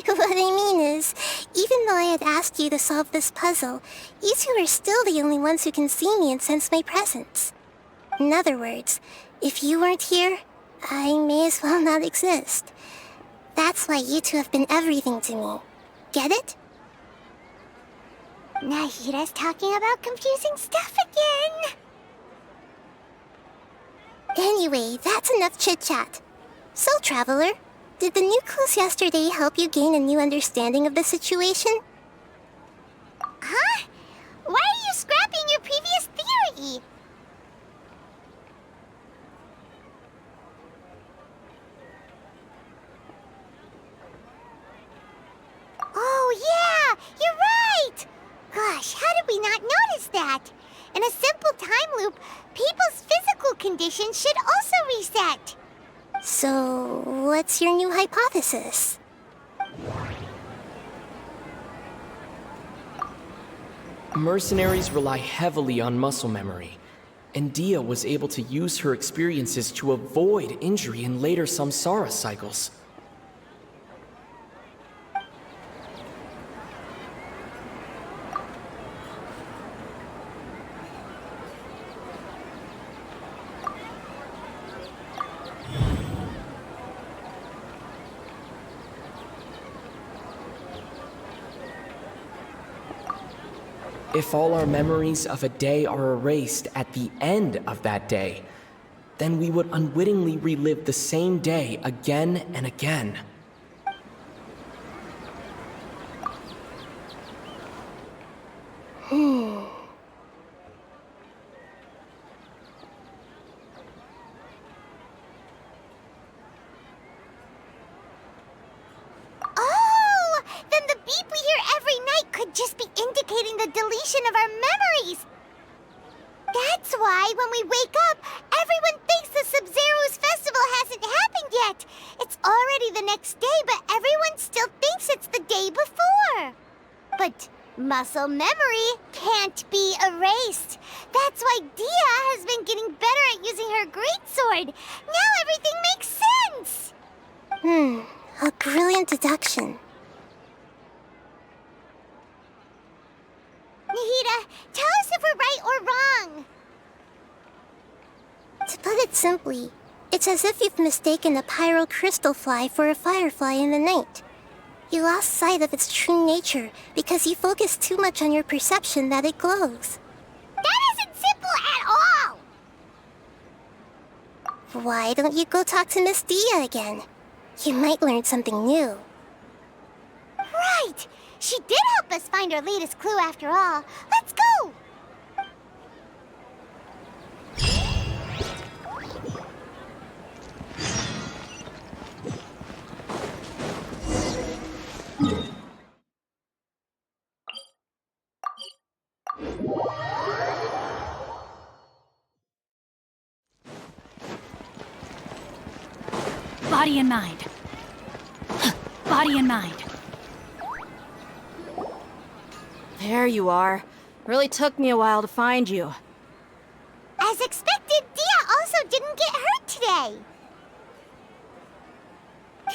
What I mean is, even though I had asked you to solve this puzzle, you two are still the only ones who can see me and sense my presence. In other words, if you weren't here, I may as well not exist. That's why you two have been everything to me. Get it? Nahida's talking about confusing stuff again. Anyway, that's enough chit-chat. So, Traveler, did the new clues yesterday help you gain a new understanding of the situation? Huh? Why are you scrapping your previous theory? Oh, yeah! You're right! Gosh, how did we not notice that? In a simple time loop, people's physical conditions should also reset. So, what's your new hypothesis? Mercenaries rely heavily on muscle memory, and Dia was able to use her experiences to avoid injury in later samsara cycles. If all our memories of a day are erased at the end of that day, then we would unwittingly relive the same day again and again. Oh! Then the beep we hear every night could just be indicating the deletion of our memories. That's why when we wake up, everyone thinks the Sabzeruz festival hasn't happened yet. It's already the next day, but everyone still thinks it's the day before. But muscle memory can't be erased. That's why Dia has been getting better at using her greatsword. Now everything makes sense. A brilliant deduction. it simply, it's as if you've mistaken a pyrocrystal fly for a firefly in the night. You lost sight of its true nature because you focused too much on your perception that it glows. That isn't simple at all! Why don't you go talk to Miss Dia again? You might learn something new. Right! She did help us find our latest clue after all. Let's go! Body and mind. Body and mind. There you are. Really took me a while to find you. As expected, Dia also didn't get hurt today.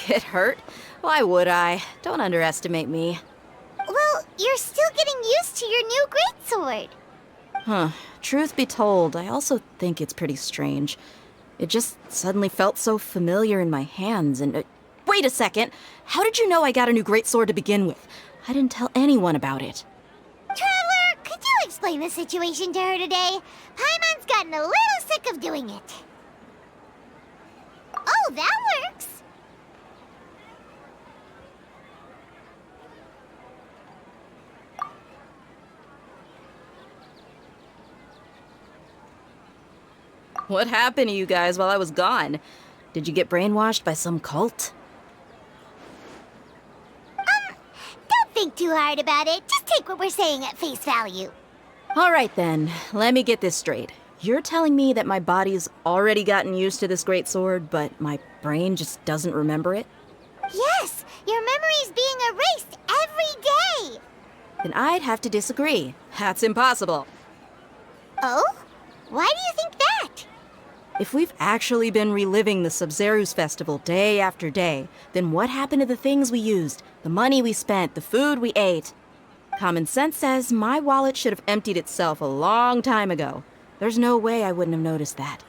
Get hurt? Why would I? Don't underestimate me. Well, you're still getting used to your new greatsword. Huh. Truth be told, I also think it's pretty strange. It just suddenly felt so familiar in my hands and... wait a second! How did you know I got a new greatsword to begin with? I didn't tell anyone about it. Traveler, could you explain the situation to her today? Paimon's gotten a little sick of doing it. Oh, that works. What happened to you guys while I was gone? Did you get brainwashed by some cult? Don't think too hard about it. Just take what we're saying at face value. All right then, let me get this straight. You're telling me that my body's already gotten used to this greatsword, but my brain just doesn't remember it? Yes, your memory's being erased every day. Then I'd have to disagree. That's impossible. Oh? Why do you think that? If we've actually been reliving the Sub-Zeru's festival day after day, then what happened to the things we used, the money we spent, the food we ate? Common sense says my wallet should have emptied itself a long time ago. There's no way I wouldn't have noticed that.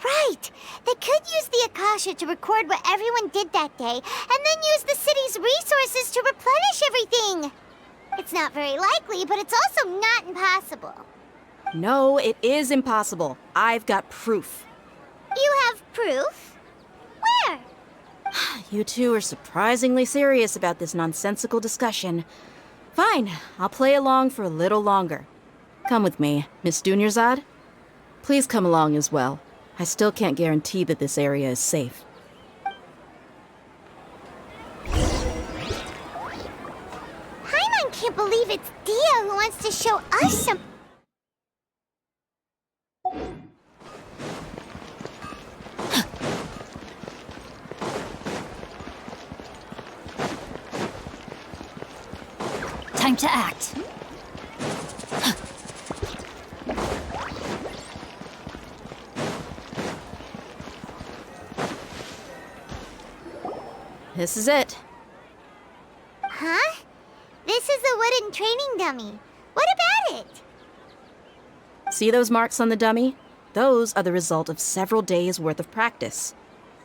Right! They could use the Akasha to record what everyone did that day, and then use the city's resources to replenish everything! It's not very likely, but it's also not impossible. No, it is impossible. I've got proof. You have proof? Where? You two are surprisingly serious about this nonsensical discussion. Fine, I'll play along for a little longer. Come with me, Miss Dunyarzad. Please come along as well. I still can't guarantee that this area is safe. Paimon can't believe it's Dia who wants to show us some... Time to act. This is it. Huh? This is a wooden training dummy. What about it? See those marks on the dummy? Those are the result of several days' worth of practice.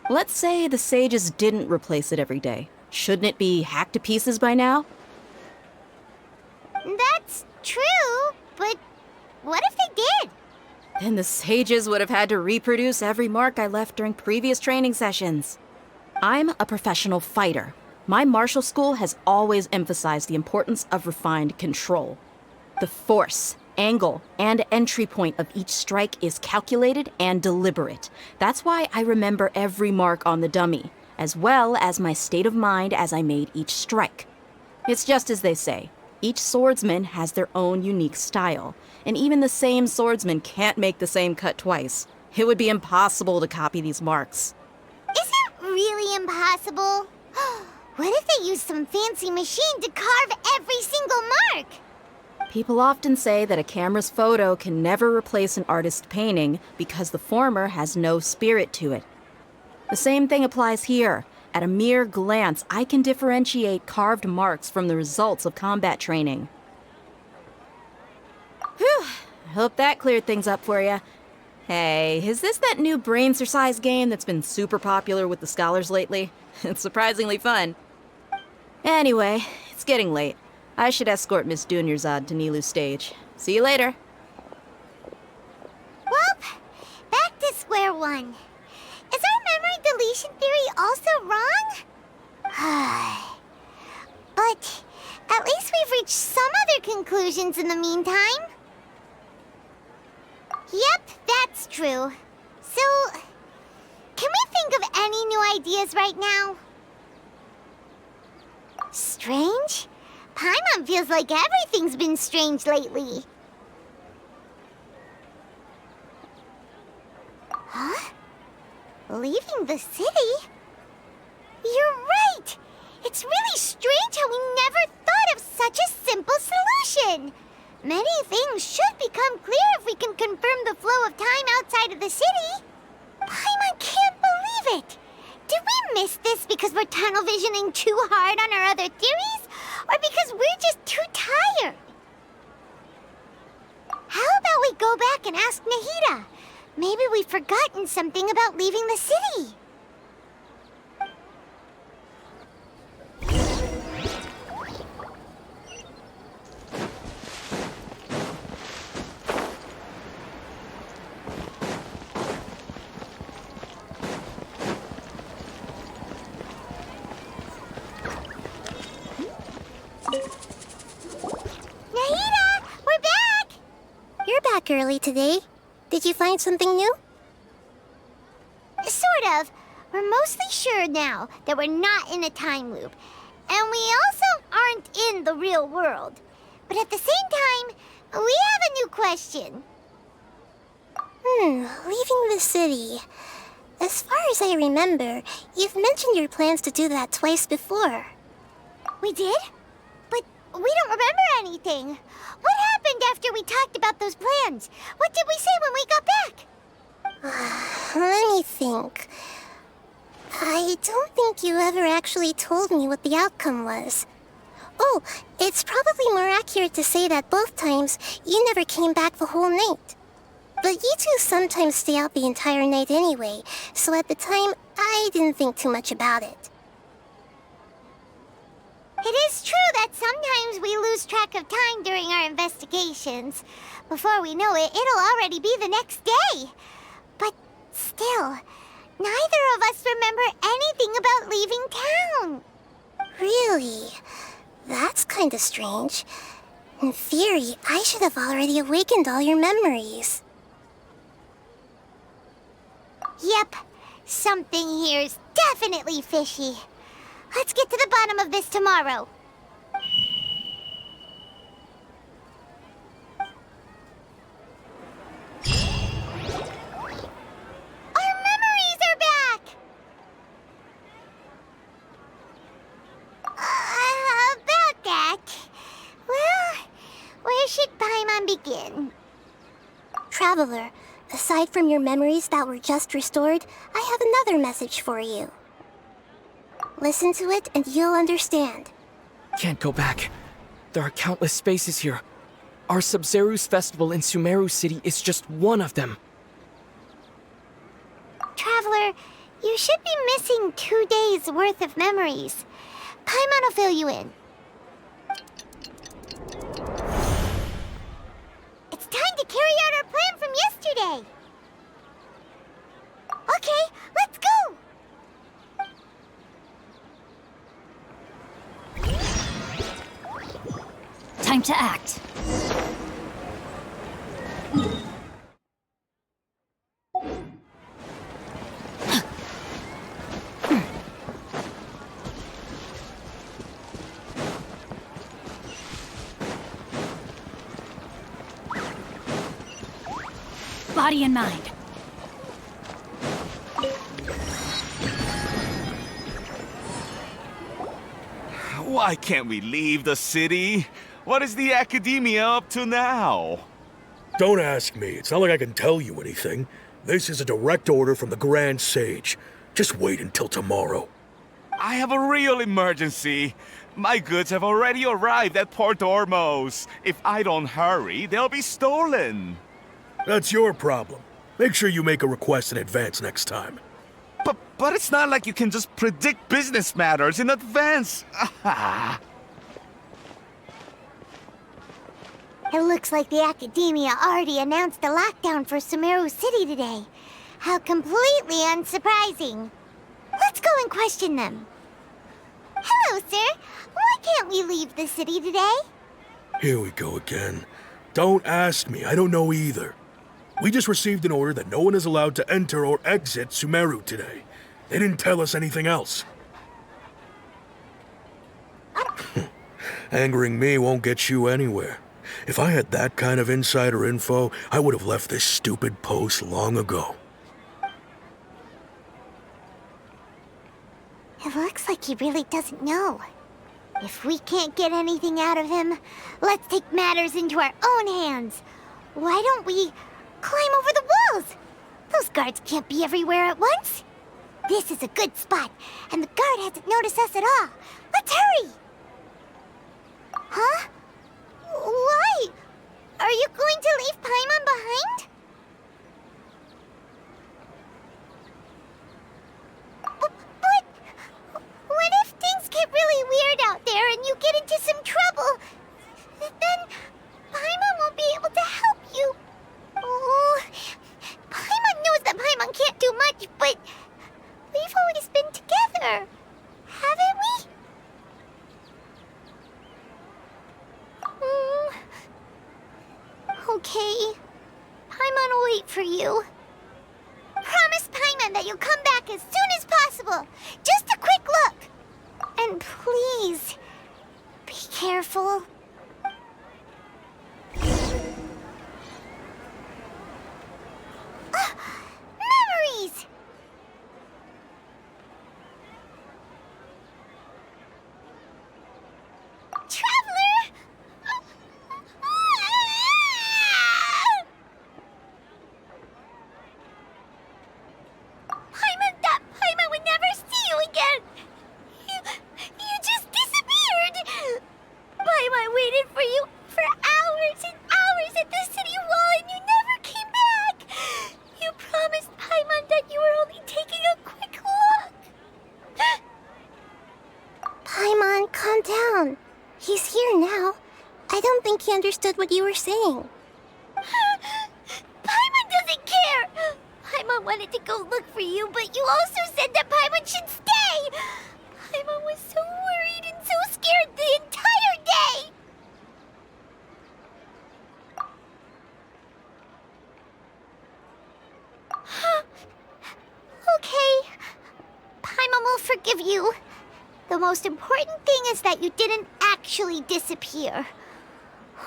Let's say the sages didn't replace it every day. Shouldn't it be hacked to pieces by now? That's true, but what if they did? Then the sages would have had to reproduce every mark I left during previous training sessions. I'm a professional fighter. My martial school has always emphasized the importance of refined control. The force, angle, and entry point of each strike is calculated and deliberate. That's why I remember every mark on the dummy, as well as my state of mind as I made each strike. It's just as they say, each swordsman has their own unique style, and even the same swordsman can't make the same cut twice. It would be impossible to copy these marks. Is it really impossible? What if they used some fancy machine to carve every single mark? People often say that a camera's photo can never replace an artist's painting because the former has no spirit to it. The same thing applies here. At a mere glance, I can differentiate carved marks from the results of combat training. Whew, I hope that cleared things up for you. Hey, is this that new brain exercise game that's been super popular with the scholars lately? It's surprisingly fun. Anyway, it's getting late. I should escort Miss Dunyarzad to Nilu's stage. See you later. Well, back to square one. Is our memory deletion theory also wrong? But at least we've reached some other conclusions in the meantime. Yep, that's true. So, can we think of any new ideas right now? Strange? Paimon feels like everything's been strange lately. Huh? Leaving the city? You're right! It's really strange how we never thought of such a simple solution! Many things should become clear if we can confirm the flow of time outside of the city. Paimon can't believe it! Did we miss this because we're tunnel visioning too hard on our other theories? Or because we're just too tired? How about we go back and ask Nahida? Maybe we've forgotten something about leaving the city. Nahida, we're back! You're back early today. Did you find something new? Sort of. We're mostly sure now that we're not in a time loop. And we also aren't in the real world. But at the same time, we have a new question. Leaving the city. As far as I remember, you've mentioned your plans to do that twice before. We did? But we don't remember anything. What happened after we talked about those plans? What did we say when we got back? Let me think. I don't think you ever actually told me what the outcome was. Oh, it's probably more accurate to say that both times you never came back the whole night. But you two sometimes stay out the entire night anyway, so at the time, I didn't think too much about it. It is true that sometimes we lose track of time during our investigations. Before we know it, it'll already be the next day. But still, neither of us remember anything about leaving town. Really? That's kinda strange. In theory, I should have already awakened all your memories. Yep, something here's definitely fishy. Let's get to the bottom of this tomorrow. Our memories are back! About that. Well, where should Paimon begin? Traveler, aside from your memories that were just restored, I have another message for you. Listen to it and you'll understand. Can't go back. There are countless spaces here. Our Sub-Zeru's festival in Sumeru City is just one of them. Traveler, you should be missing 2 days' worth of memories. Paimon will fill you in. It's time to carry out our plan from yesterday. Okay, let's go! Time to act. Body and mind. Why can't we leave the city? What is the Academia up to now? Don't ask me. It's not like I can tell you anything. This is a direct order from the Grand Sage. Just wait until tomorrow. I have a real emergency. My goods have already arrived at Port Ormos. If I don't hurry, they'll be stolen. That's your problem. Make sure you make a request in advance next time. But it's not like you can just predict business matters in advance. It looks like the Academia already announced a lockdown for Sumeru City today. How completely unsurprising. Let's go and question them. Hello, sir. Why can't we leave the city today? Here we go again. Don't ask me, I don't know either. We just received an order that no one is allowed to enter or exit Sumeru today. They didn't tell us anything else. Angering me won't get you anywhere. If I had that kind of insider info, I would have left this stupid post long ago. It looks like he really doesn't know. If we can't get anything out of him, let's take matters into our own hands. Why don't we climb over the walls? Those guards can't be everywhere at once. This is a good spot, and the guard hasn't noticed us at all. Let's hurry! Huh? Why? Are you going to leave Paimon behind? But what if things get really weird out there and you get into some trouble? Then Paimon won't be able to help you. Oh, Paimon knows that Paimon can't do much, but we've always been together, haven't we? Okay. Paimon will wait for you. Promise Paimon that you'll come back as soon as possible. Just a quick look. And please, be careful. Memories! Traveler! Paimon would never see you again! You just disappeared! Paimon waited for you for hours and hours at the city wall and you never came back! You promised Paimon that you were only taking a quick look! Paimon, calm down. He's here now. I don't think he understood what you were saying. Paimon doesn't care! Paimon wanted to go look for you, but you also said that Paimon should stay! Paimon was so worried and so scared the entire day! Okay. Paimon will forgive you. The most important thing is that you didn't actually disappear.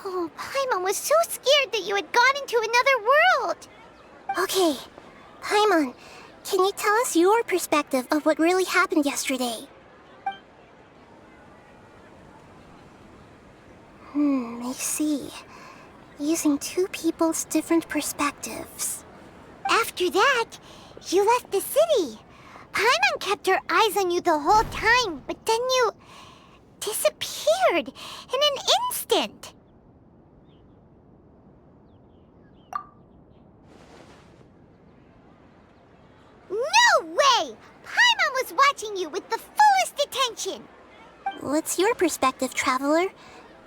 Oh, Paimon was so scared that you had gone into another world. Okay, Paimon, can you tell us your perspective of what really happened yesterday? I see. Using two people's different perspectives. After that, you left the city. Paimon kept her eyes on you the whole time, but then you disappeared in an instant. No way! Paimon was watching you with the fullest attention. What's your perspective, Traveler?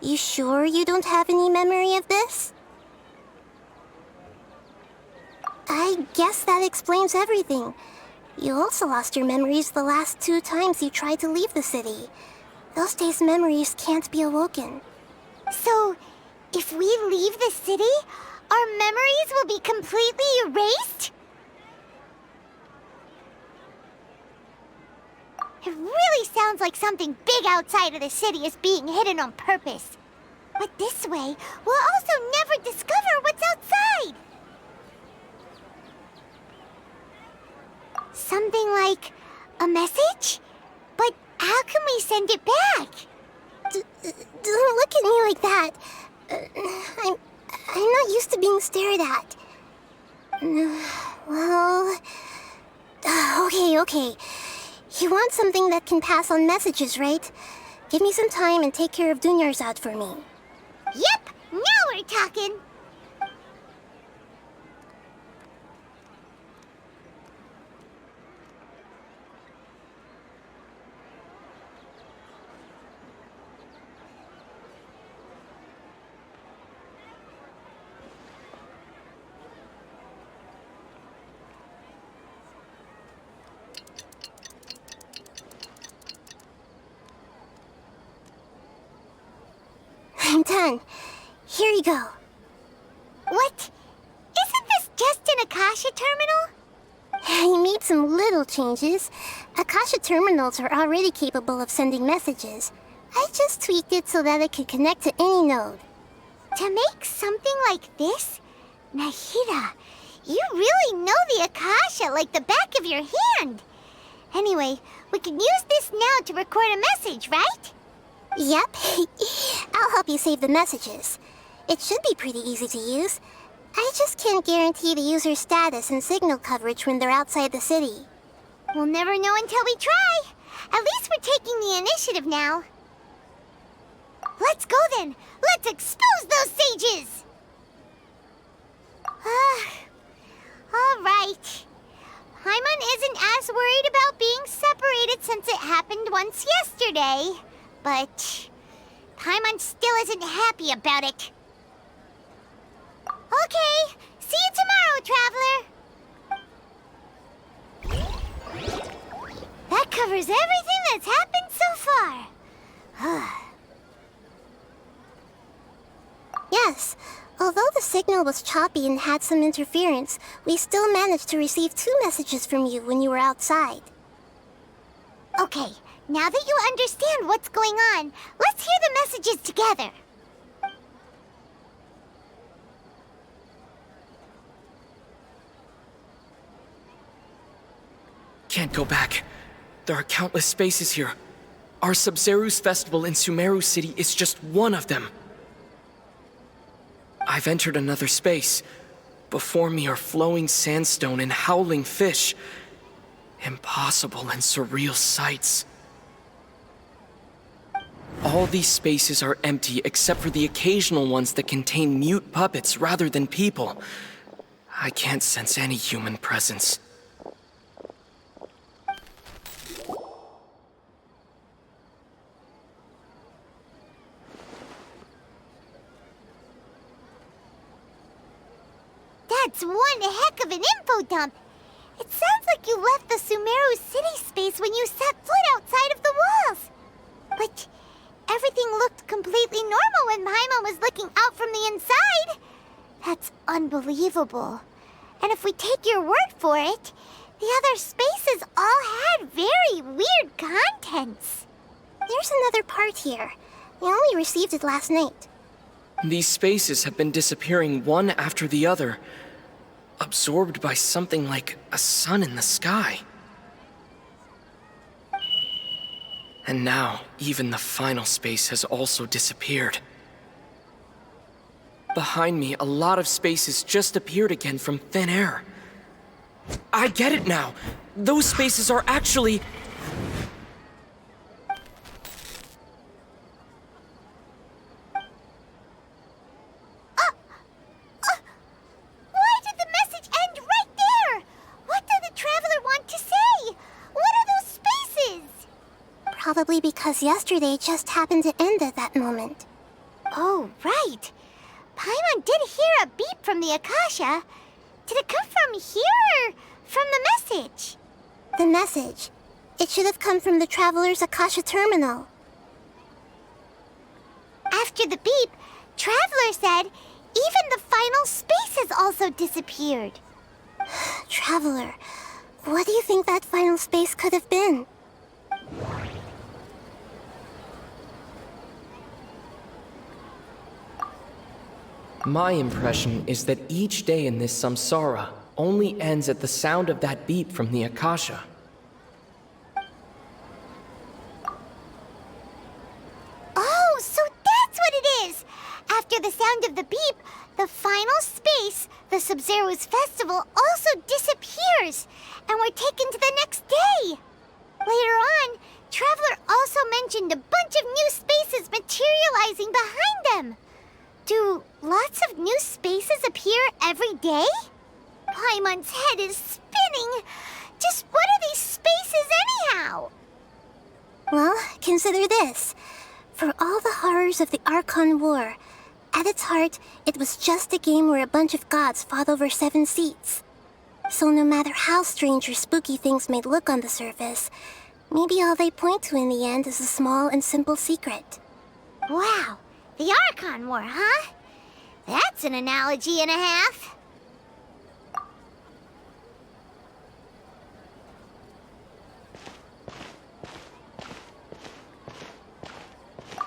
You sure you don't have any memory of this? I guess that explains everything. You also lost your memories the last 2 times you tried to leave the city. Those days' memories can't be awoken. So, if we leave the city, our memories will be completely erased? It really sounds like something big outside of the city is being hidden on purpose. But this way, we'll also never discover what's outside. Something like a message? But how can we send it back? Don't look at me like that. I'm not used to being stared at. Well, okay. You want something that can pass on messages, right? Give me some time and take care of Dunyarzad for me. Yep, now we're talking. I'm done. Here you go. What? Isn't this just an Akasha terminal? You made some little changes. Akasha terminals are already capable of sending messages. I just tweaked it so that it could connect to any node. To make something like this? Nahida, you really know the Akasha like the back of your hand. Anyway, we can use this now to record a message, right? Yep. I'll help you save the messages. It should be pretty easy to use. I just can't guarantee the user's status and signal coverage when they're outside the city. We'll never know until we try. At least we're taking the initiative now. Let's go then. Let's expose those sages. All right. Paimon isn't as worried about being separated since it happened once yesterday. But Paimon still isn't happy about it. Okay, see you tomorrow, Traveler. That covers everything that's happened so far. Yes, although the signal was choppy and had some interference, we still managed to receive 2 messages from you when you were outside. Okay, now that you understand what's going on, let's hear the messages together. Can't go back. There are countless spaces here. Our Sub-Zeru's festival in Sumeru City is just one of them. I've entered another space. Before me are flowing sandstone and howling fish. Impossible and surreal sights. All these spaces are empty except for the occasional ones that contain mute puppets rather than people. I can't sense any human presence. That's one heck of an info dump. It sounds like you left the Sumeru city space when you set foot outside of the walls. But everything looked completely normal when Paimon was looking out from the inside. That's unbelievable. And if we take your word for it, the other spaces all had very weird contents. There's another part here. We only received it last night. These spaces have been disappearing one after the other, absorbed by something like a sun in the sky. And now, even the final space has also disappeared. Behind me, a lot of spaces just appeared again from thin air. I get it now! Those spaces are actually... Why did the message end right there? What did the Traveler want to say? What are those spaces? Probably because yesterday just happened to end at that moment. Oh, right. Paimon did hear a beep from the Akasha. Did it come from here or from the message? The message. It should have come from the Traveler's Akasha terminal. After the beep, Traveler said even the final space has also disappeared. Traveler, what do you think that final space could have been? My impression is that each day in this samsara only ends at the sound of that beep from the Akasha. Oh, so that's what it is! After the sound of the beep, the final space, the Sub-Zeru's festival, also disappears, and we're taken to the next day. Later on, Traveler also mentioned a bunch of new spaces materializing behind them. Do lots of new spaces appear every day? Paimon's head is spinning. Just what are these spaces anyhow? Well, consider this. For all the horrors of the Archon War, at its heart, it was just a game where a bunch of gods fought over 7 seats. So no matter how strange or spooky things may look on the surface, maybe all they point to in the end is a small and simple secret. Wow, the Archon War, huh? That's an analogy and a half.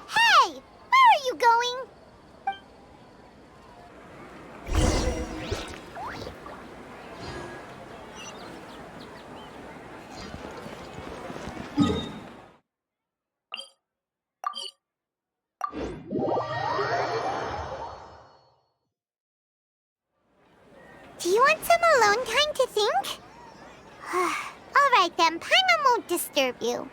Hey, where are you going? Do you want some alone time to think? All right then, Paimon won't disturb you.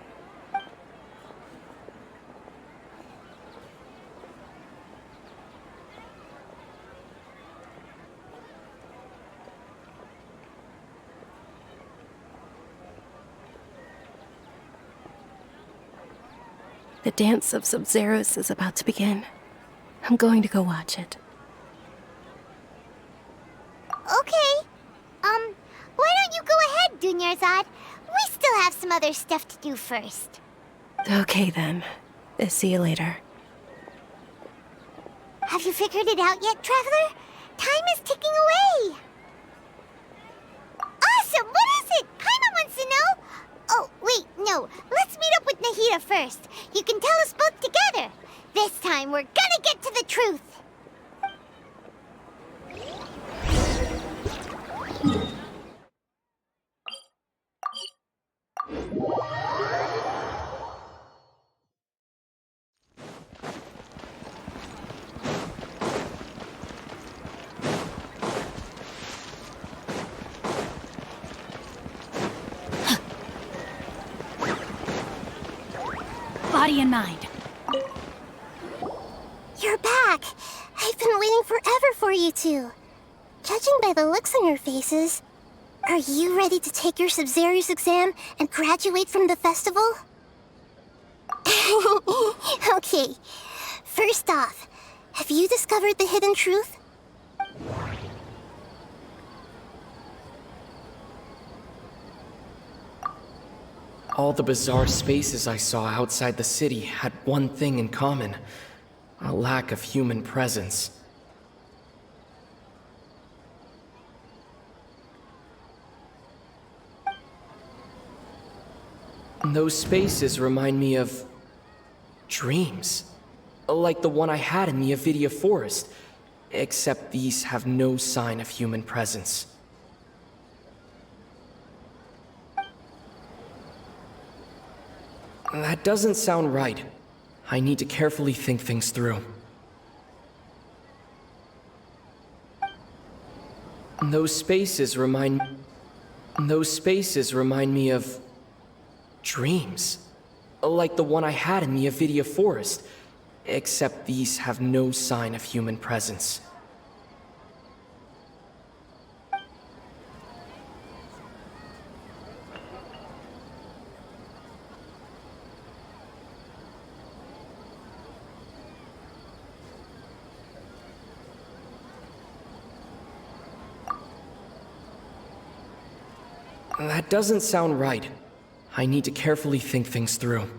The dance of Sub-Zeros is about to begin. I'm going to go watch it. Okay. Why don't you go ahead, Dunyarzad? We still have some other stuff to do first. Okay then. See you later. Have you figured it out yet, Traveler? Time is ticking away. Awesome! What is it? Paimon wants to know. Oh, wait, no. Let's meet up with Nahida first. You can tell us both together. This time, we're gonna get to the truth. Body and mind. You're back! I've been waiting forever for you two. Judging by the looks on your faces, are you ready to take your Sub-Zero's exam and graduate from the festival? Okay, first off, have you discovered the hidden truth? All the bizarre spaces I saw outside the city had one thing in common: a lack of human presence. Those spaces remind me of dreams, like the one I had in the Avidia Forest, except these have no sign of human presence. That doesn't sound right. I need to carefully think things through. Those spaces remind me of dreams, like the one I had in the Avidia Forest, except these have no sign of human presence. That doesn't sound right. I need to carefully think things through.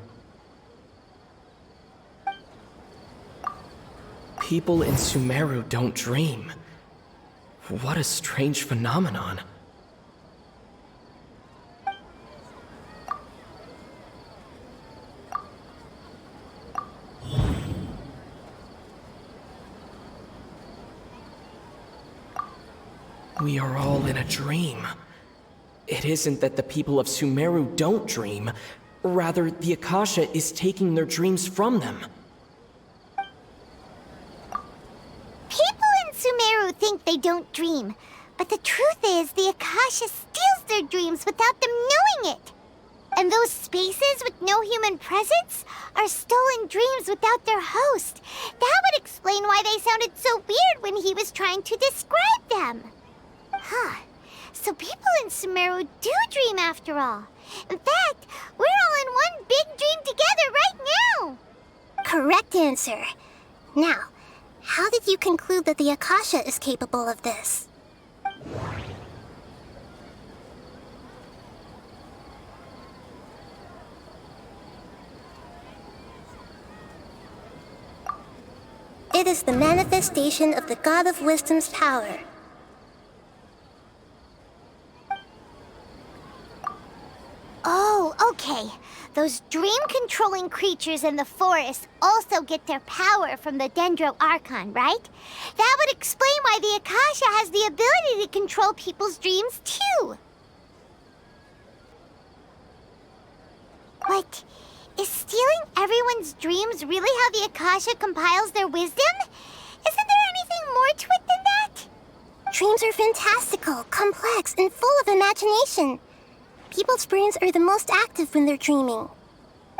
People in Sumeru don't dream. What a strange phenomenon. We are all in a dream. It isn't that the people of Sumeru don't dream. Rather, the Akasha is taking their dreams from them. People in Sumeru think they don't dream, but the truth is the Akasha steals their dreams without them knowing it. And those spaces with no human presence are stolen dreams without their host. That would explain why they sounded so weird when he was trying to describe them. Huh. So people in Sumeru do dream after all. In fact, we're all in one big dream together right now. Correct answer. Now, how did you conclude that the Akasha is capable of this? It is the manifestation of the God of Wisdom's power. Oh, okay. Those dream-controlling creatures in the forest also get their power from the Dendro Archon, right? That would explain why the Akasha has the ability to control people's dreams, too. But is stealing everyone's dreams really how the Akasha compiles their wisdom? Isn't there anything more to it than that? Dreams are fantastical, complex, and full of imagination. People's brains are the most active when they're dreaming.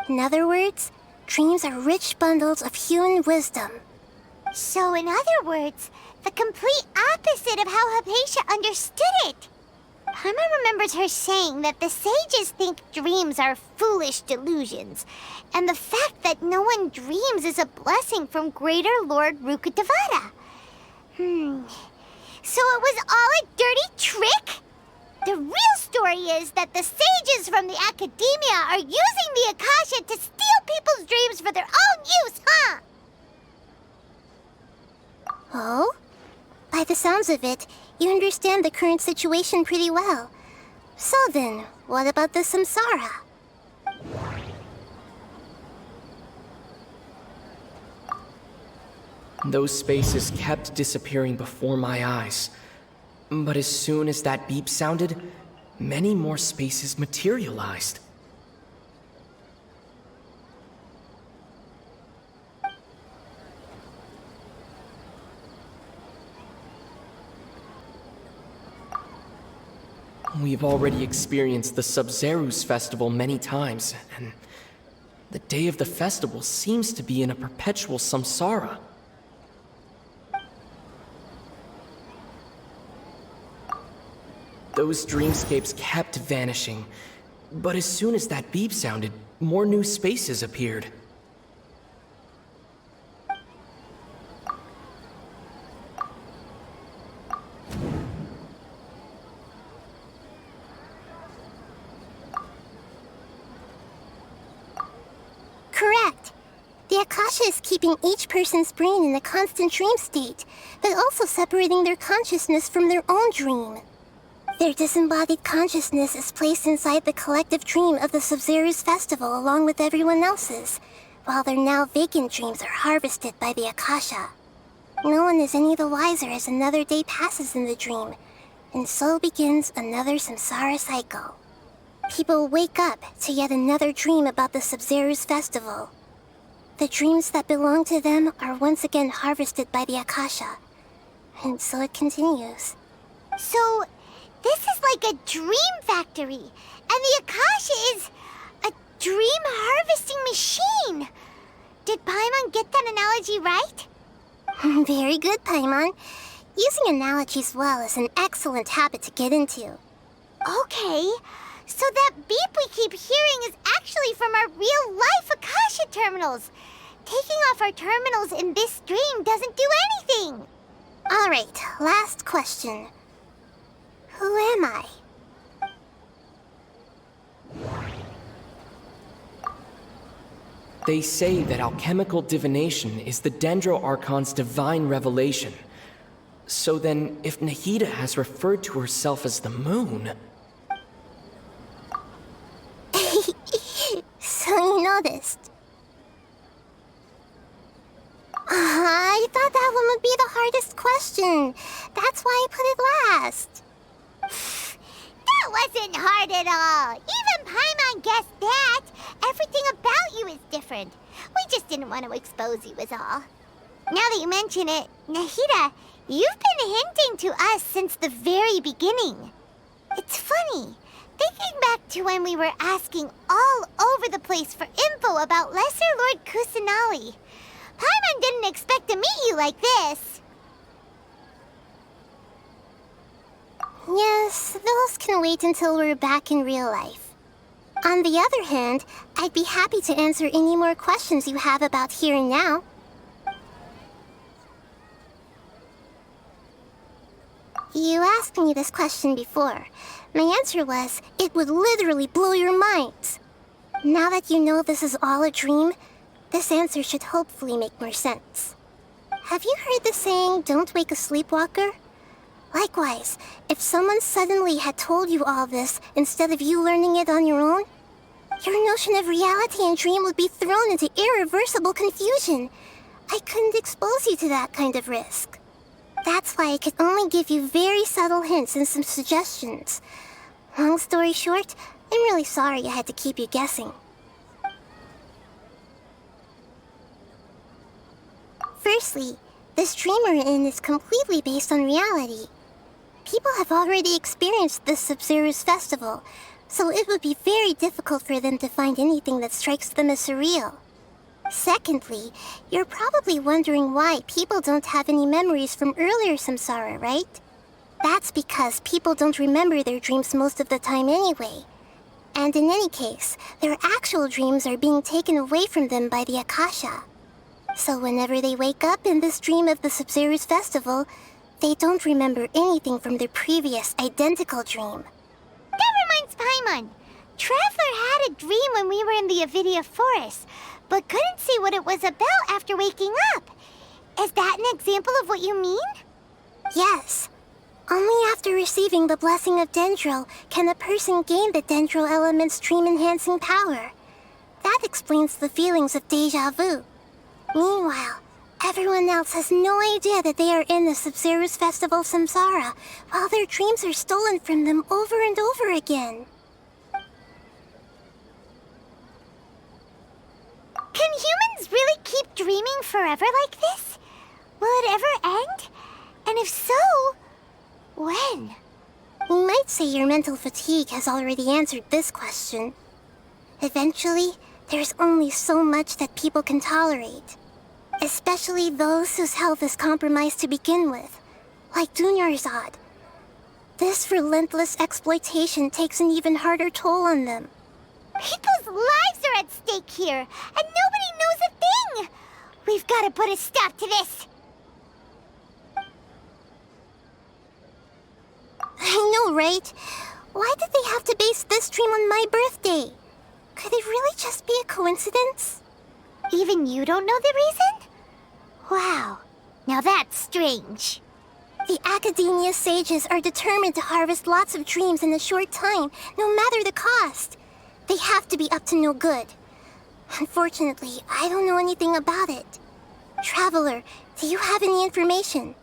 In other words, dreams are rich bundles of human wisdom. So in other words, the complete opposite of how Hypatia understood it. Paimon remembers her saying that the sages think dreams are foolish delusions, and the fact that no one dreams is a blessing from Greater Lord Rukkhadevata. So it was all a dirty trick? The real story is that the sages from the academia are using the Akasha to steal people's dreams for their own use, huh? Oh? By the sounds of it, you understand the current situation pretty well. So then, what about the samsara? Those spaces kept disappearing before my eyes. But as soon as that beep sounded, many more spaces materialized. We've already experienced the Sub-Zeru's festival many times, and the day of the festival seems to be in a perpetual samsara. Those dreamscapes kept vanishing, but as soon as that beep sounded, more new spaces appeared. Correct. The Akasha is keeping each person's brain in a constant dream state, but also separating their consciousness from their own dream. Their disembodied consciousness is placed inside the collective dream of the Sub-Zeru's festival along with everyone else's, while their now vacant dreams are harvested by the Akasha. No one is any the wiser as another day passes in the dream, and so begins another samsara cycle. People wake up to yet another dream about the Sub-Zeru's festival. The dreams that belong to them are once again harvested by the Akasha, and so it continues. So this is like a dream factory, and the Akasha is a dream harvesting machine. Did Paimon get that analogy right? Very good, Paimon. Using analogies well is an excellent habit to get into. Okay, so that beep we keep hearing is actually from our real-life Akasha terminals. Taking off our terminals in this dream doesn't do anything. All right, last question. Who am I? They say that alchemical divination is the Dendro Archon's divine revelation. So then, if Nahida has referred to herself as the moon... So you noticed. I thought that one would be the hardest question. That's why I put it last. That wasn't hard at all. Even Paimon guessed that. Everything about you is different. We just didn't want to expose you is all. Now that you mention it, Nahida, you've been hinting to us since the very beginning. It's funny. Thinking back to when we were asking all over the place for info about Lesser Lord Kusanali, Paimon didn't expect to meet you like this. Yes, those can wait until we're back in real life. On the other hand, I'd be happy to answer any more questions you have about here and now. You asked me this question before. My answer was, it would literally blow your minds. Now that you know this is all a dream, this answer should hopefully make more sense. Have you heard the saying, don't wake a sleepwalker? Likewise, if someone suddenly had told you all this instead of you learning it on your own, your notion of reality and dream would be thrown into irreversible confusion. I couldn't expose you to that kind of risk. That's why I could only give you very subtle hints and some suggestions. Long story short, I'm really sorry I had to keep you guessing. Firstly, this dream we're in is completely based on reality. People have already experienced this Sub-Zero's festival, so it would be very difficult for them to find anything that strikes them as surreal. Secondly, you're probably wondering why people don't have any memories from earlier samsara, right? That's because people don't remember their dreams most of the time anyway. And in any case, their actual dreams are being taken away from them by the Akasha. So whenever they wake up in this dream of the Sub-Zero's festival, they don't remember anything from their previous identical dream. That reminds Paimon. Traveler had a dream when we were in the Avidia Forest, but couldn't see what it was about after waking up. Is that an example of what you mean? Yes. Only after receiving the blessing of Dendro can a person gain the Dendro element's dream-enhancing power. That explains the feelings of déjà vu. Meanwhile, everyone else has no idea that they are in the Sub-Zero's festival samsara, while their dreams are stolen from them over and over again. Can humans really keep dreaming forever like this? Will it ever end? And if so, when? You might say your mental fatigue has already answered this question. Eventually, there's only so much that people can tolerate. Especially those whose health is compromised to begin with, like Dunyarzad. This relentless exploitation takes an even harder toll on them. People's lives are at stake here, and nobody knows a thing! We've got to put a stop to this! I know, right? Why did they have to base this dream on my birthday? Could it really just be a coincidence? Even you don't know the reason? Wow, now that's strange. The Academia sages are determined to harvest lots of dreams in a short time, no matter the cost. They have to be up to no good. Unfortunately, I don't know anything about it. Traveler, do you have any information?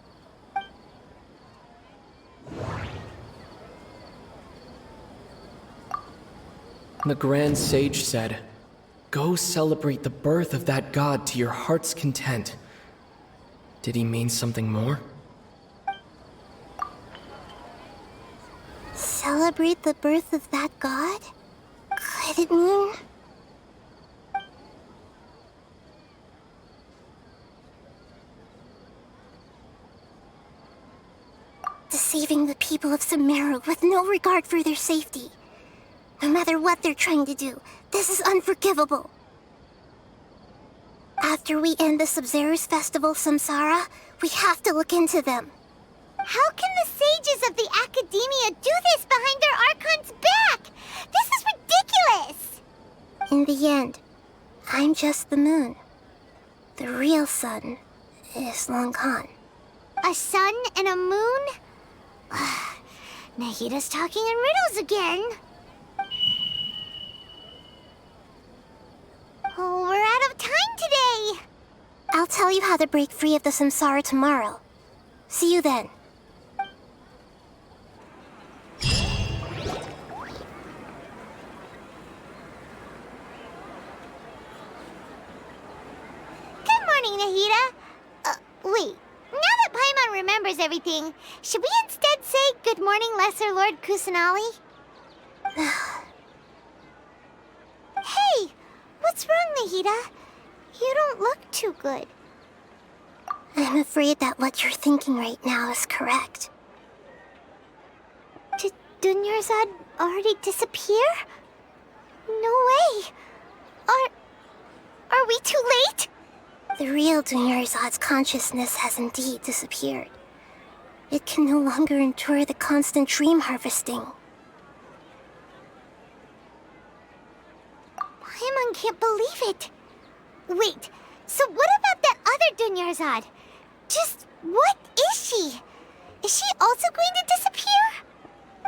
The Grand Sage said, "Go celebrate the birth of that god to your heart's content." Did he mean something more? Celebrate the birth of that god? Could it mean... deceiving the people of Sumeru with no regard for their safety? No matter what they're trying to do, this is unforgivable. After we end the Sub-Zero's festival samsara, we have to look into them. How can the sages of the Academia do this behind their Archon's back? This is ridiculous! In the end, I'm just the moon. The real sun is Long Khan. A sun and a moon? Nahida's talking in riddles again. Oh, we're out of time today! I'll tell you how to break free of the samsara tomorrow. See you then. Good morning, Nahida. Wait. Now that Paimon remembers everything, should we instead say good morning, Lesser Lord Kusanali? Hey! What's wrong, Nahida? You don't look too good. I'm afraid that what you're thinking right now is correct. Did Dunyarzad already disappear? No way! Are we too late? The real Dunyarzad's consciousness has indeed disappeared. It can no longer endure the constant dream harvesting. Paimon can't believe it. Wait, so what about that other Dunyarzad? Just what is she? Is she also going to disappear?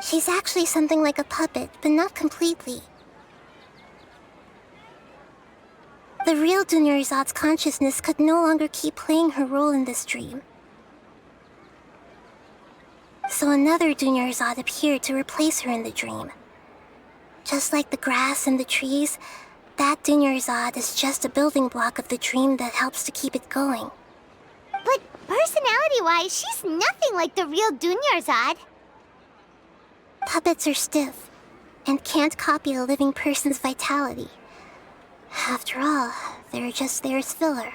She's actually something like a puppet, but not completely. The real Dunyarzad's consciousness could no longer keep playing her role in this dream. So another Dunyarzad appeared to replace her in the dream. Just like the grass and the trees, that Dunyarzad is just a building block of the dream that helps to keep it going. But personality-wise, she's nothing like the real Dunyarzad. Puppets are stiff, and can't copy a living person's vitality. After all, they're just there as filler.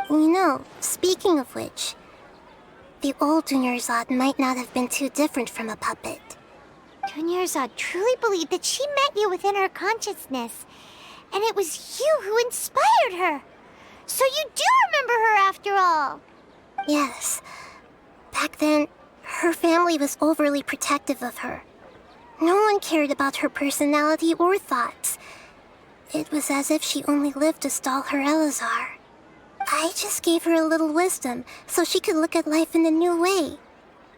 You know, speaking of which, the old Dunyarzad might not have been too different from a puppet. Dunyarzad truly believed that she met you within her consciousness, and it was you who inspired her. So you do remember her after all. Yes. Back then, her family was overly protective of her. No one cared about her personality or thoughts. It was as if she only lived to stall her Elazar. I just gave her a little wisdom so she could look at life in a new way.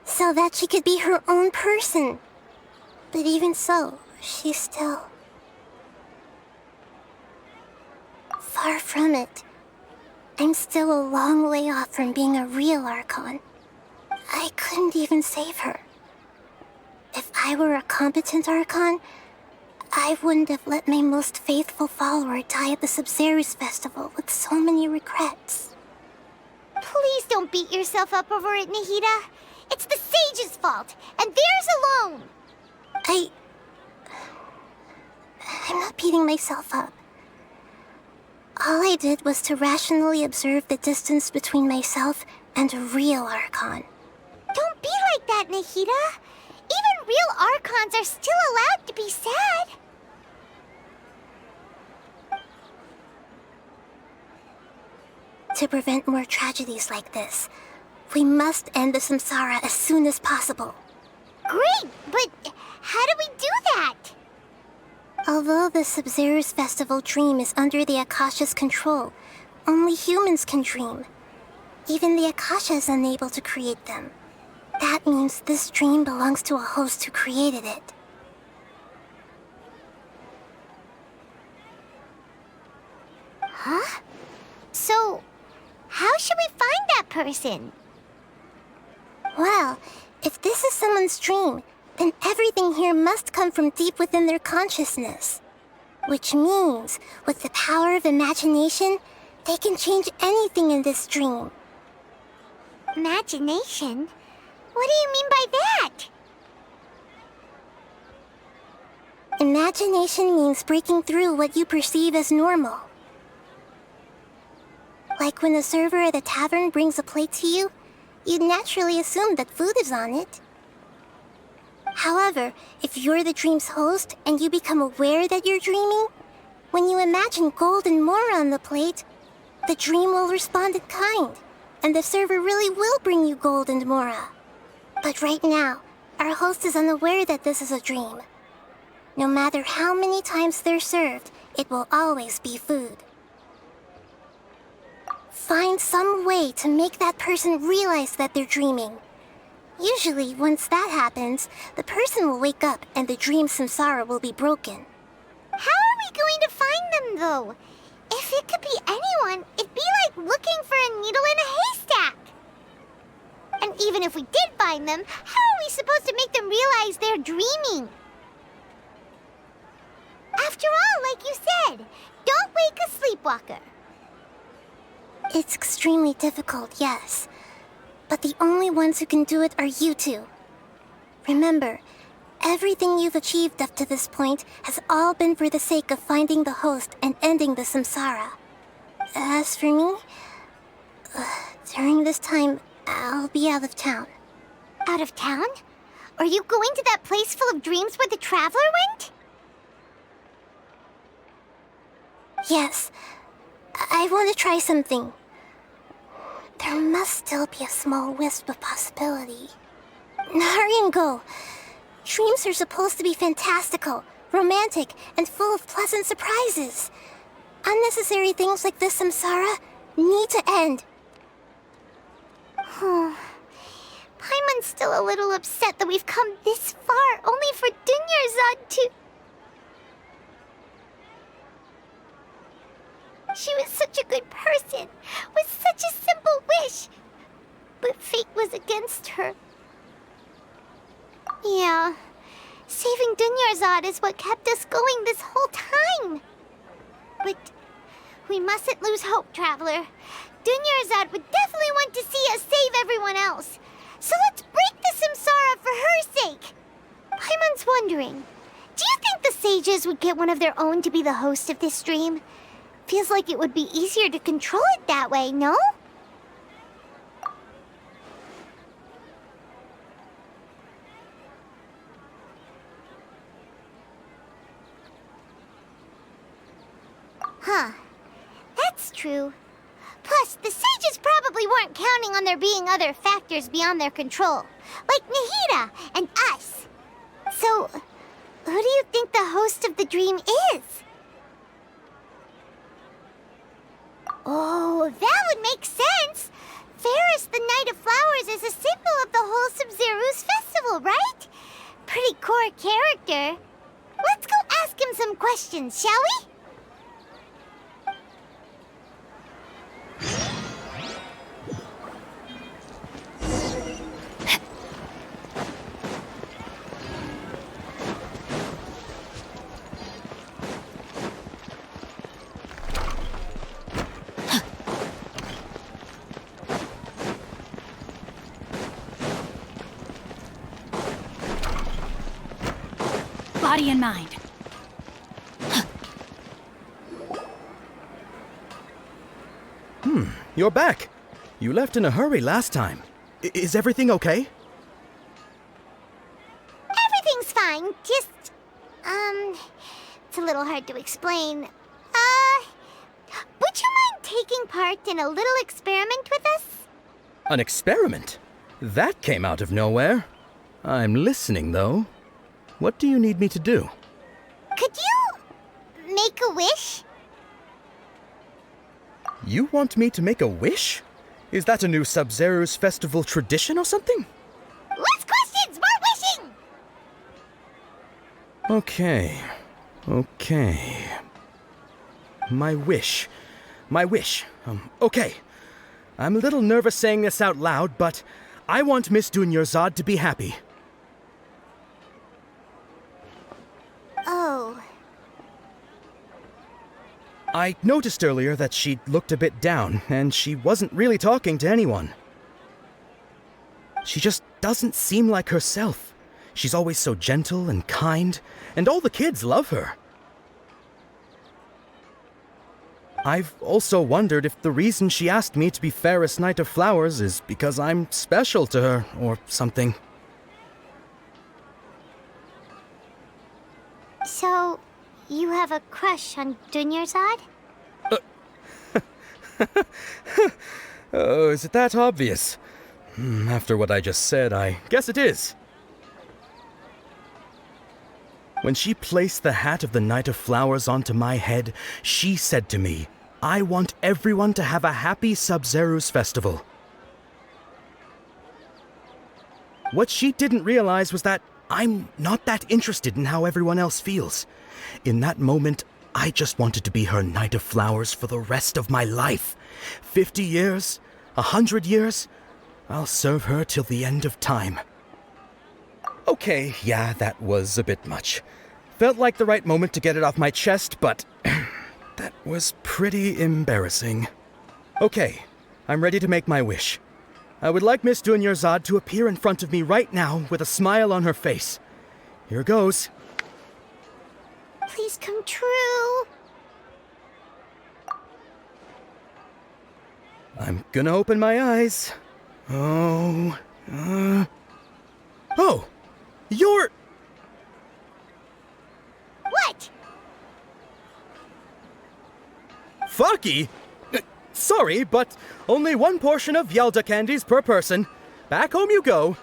So that she could be her own person. But even so, she's still... far from it. I'm still a long way off from being a real Archon. I couldn't even save her. If I were a competent Archon, I wouldn't have let my most faithful follower die at the Sabzeruz festival with so many regrets. Please don't beat yourself up over it, Nahida. It's the sage's fault, and theirs alone. I'm not beating myself up. All I did was to rationally observe the distance between myself and a real Archon. Don't be like that, Nahida. Even real Archons are still allowed to be sad. To prevent more tragedies like this, we must end the samsara as soon as possible. Great, but how do we do that? Although the Sabzeruz festival dream is under the Akasha's control, only humans can dream. Even the Akasha is unable to create them. That means this dream belongs to a host who created it. Huh? So, how should we find that person? Well, if this is someone's dream, then everything here must come from deep within their consciousness. Which means, with the power of imagination, they can change anything in this dream. Imagination? What do you mean by that? Imagination means breaking through what you perceive as normal. Like when a server at a tavern brings a plate to you, you'd naturally assume that food is on it. However, if you're the dream's host and you become aware that you're dreaming, when you imagine gold and more on the plate, the dream will respond in kind, and the server really will bring you gold and mora. But right now, our host is unaware that this is a dream. No matter how many times they're served, it will always be food. Find some way to make that person realize that they're dreaming. Usually, once that happens, the person will wake up and the dream samsara will be broken. How are we going to find them, though? If it could be anyone, it'd be like looking for a needle in a haystack. And even if we did find them, how are we supposed to make them realize they're dreaming? After all, like you said, don't wake a sleepwalker. It's extremely difficult, yes. But the only ones who can do it are you two. Remember, Everything you've achieved up to this point has all been for the sake of finding the host and ending the samsara. As for me, during this time, I'll be out of town. Out of town? Are you going to that place full of dreams where the Traveler went? Yes. I want to try something. There must still be a small wisp of possibility. Hurry and go. Dreams are supposed to be fantastical, romantic, and full of pleasant surprises. Unnecessary things like this samsara need to end. Paimon's still a little upset that we've come this far only for Dunyarzad to... She was such a good person, with such a simple wish. But fate was against her. Yeah, saving Dunyarzad is what kept us going this whole time. But we mustn't lose hope, Traveler. Dunyarzad would definitely want to see us save everyone else. So let's break the samsara for her sake. Paimon's wondering, do you think the sages would get one of their own to be the host of this stream? Feels like it would be easier to control it that way, no? Huh. That's true. Plus, the sages probably weren't counting on there being other factors beyond their control, like Nahida and us. So, who do you think the host of the dream is? Oh, that would make sense. Ferris, the Knight of Flowers, is a symbol of the whole Sub-Zeru's festival, right? Pretty core character. Let's go ask him some questions, shall we? Body and mind. You're back. You left in a hurry last time. Is everything okay? Everything's fine, just... it's a little hard to explain. Would you mind taking part in a little experiment with us? An experiment? That came out of nowhere. I'm listening, though. What do you need me to do? Could you make a wish? You want me to make a wish? Is that a new Sub-Zeru's festival tradition or something? Less questions, more wishing! Okay. My wish. Okay. I'm a little nervous saying this out loud, but I want Miss Dunyarzad to be happy. Oh. I noticed earlier that she looked a bit down, and she wasn't really talking to anyone. She just doesn't seem like herself. She's always so gentle and kind, and all the kids love her. I've also wondered if the reason she asked me to be Fairest Knight of Flowers is because I'm special to her, or something. So, you have a crush on Dunyarzad? Oh, is it that obvious? After what I just said, I guess it is. When she placed the hat of the Knight of Flowers onto my head, she said to me, I want everyone to have a happy Sub-Zeru's festival. What she didn't realize was that I'm not that interested in how everyone else feels. In that moment, I just wanted to be her Knight of Flowers for the rest of my life. 50 years, 100 years, I'll serve her till the end of time. Okay, yeah, that was a bit much. Felt like the right moment to get it off my chest, but that was pretty embarrassing. Okay, I'm ready to make my wish. I would like Miss Dunyarzad to appear in front of me right now with a smile on her face. Here goes. Please come true. I'm gonna open my eyes. Oh, oh, you're... What? Fucky? Sorry, but only one portion of Yelda candies per person. Back home you go.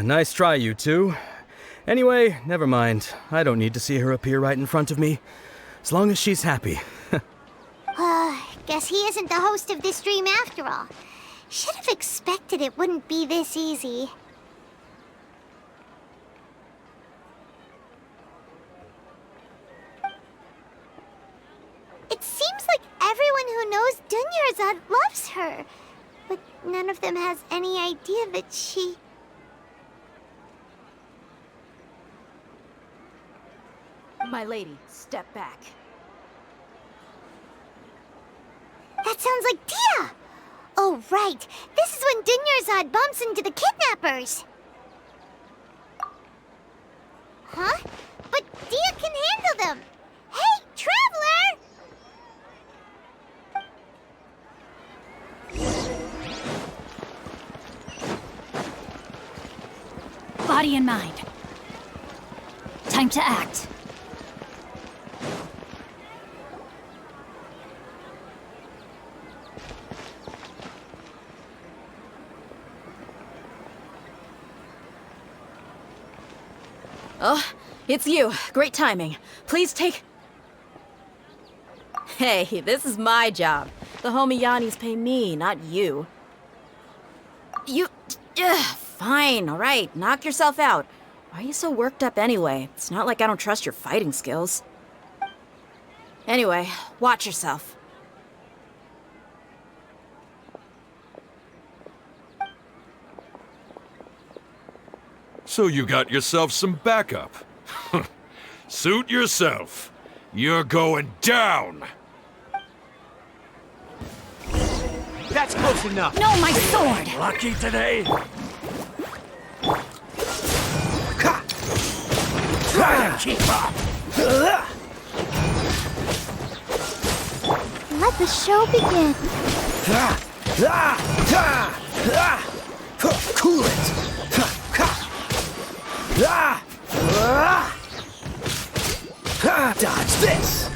Nice try, you two. Anyway, never mind. I don't need to see her appear right in front of me. As long as she's happy. Guess he isn't the host of this dream after all. Should have expected it wouldn't be this easy. It seems like everyone who knows Dunyarzad loves her, but none of them has any idea that she... My lady, step back. That sounds like Dia! Oh, right. This is when Dunyarzad bumps into the kidnappers. Huh? But Dia can handle them. Hey, Traveler! Body and mind. Time to act. Oh, it's you. Great timing. Please take... Hey, this is my job. The homie Yannis pay me, not you. You... fine, all right. Knock yourself out. Why are you so worked up anyway? It's not like I don't trust your fighting skills. Anyway, watch yourself. So you got yourself some backup. Suit yourself. You're going down. That's close enough. No, my sword! Lucky today. Try to keep up. Let the show begin. Cool it. Dodge this.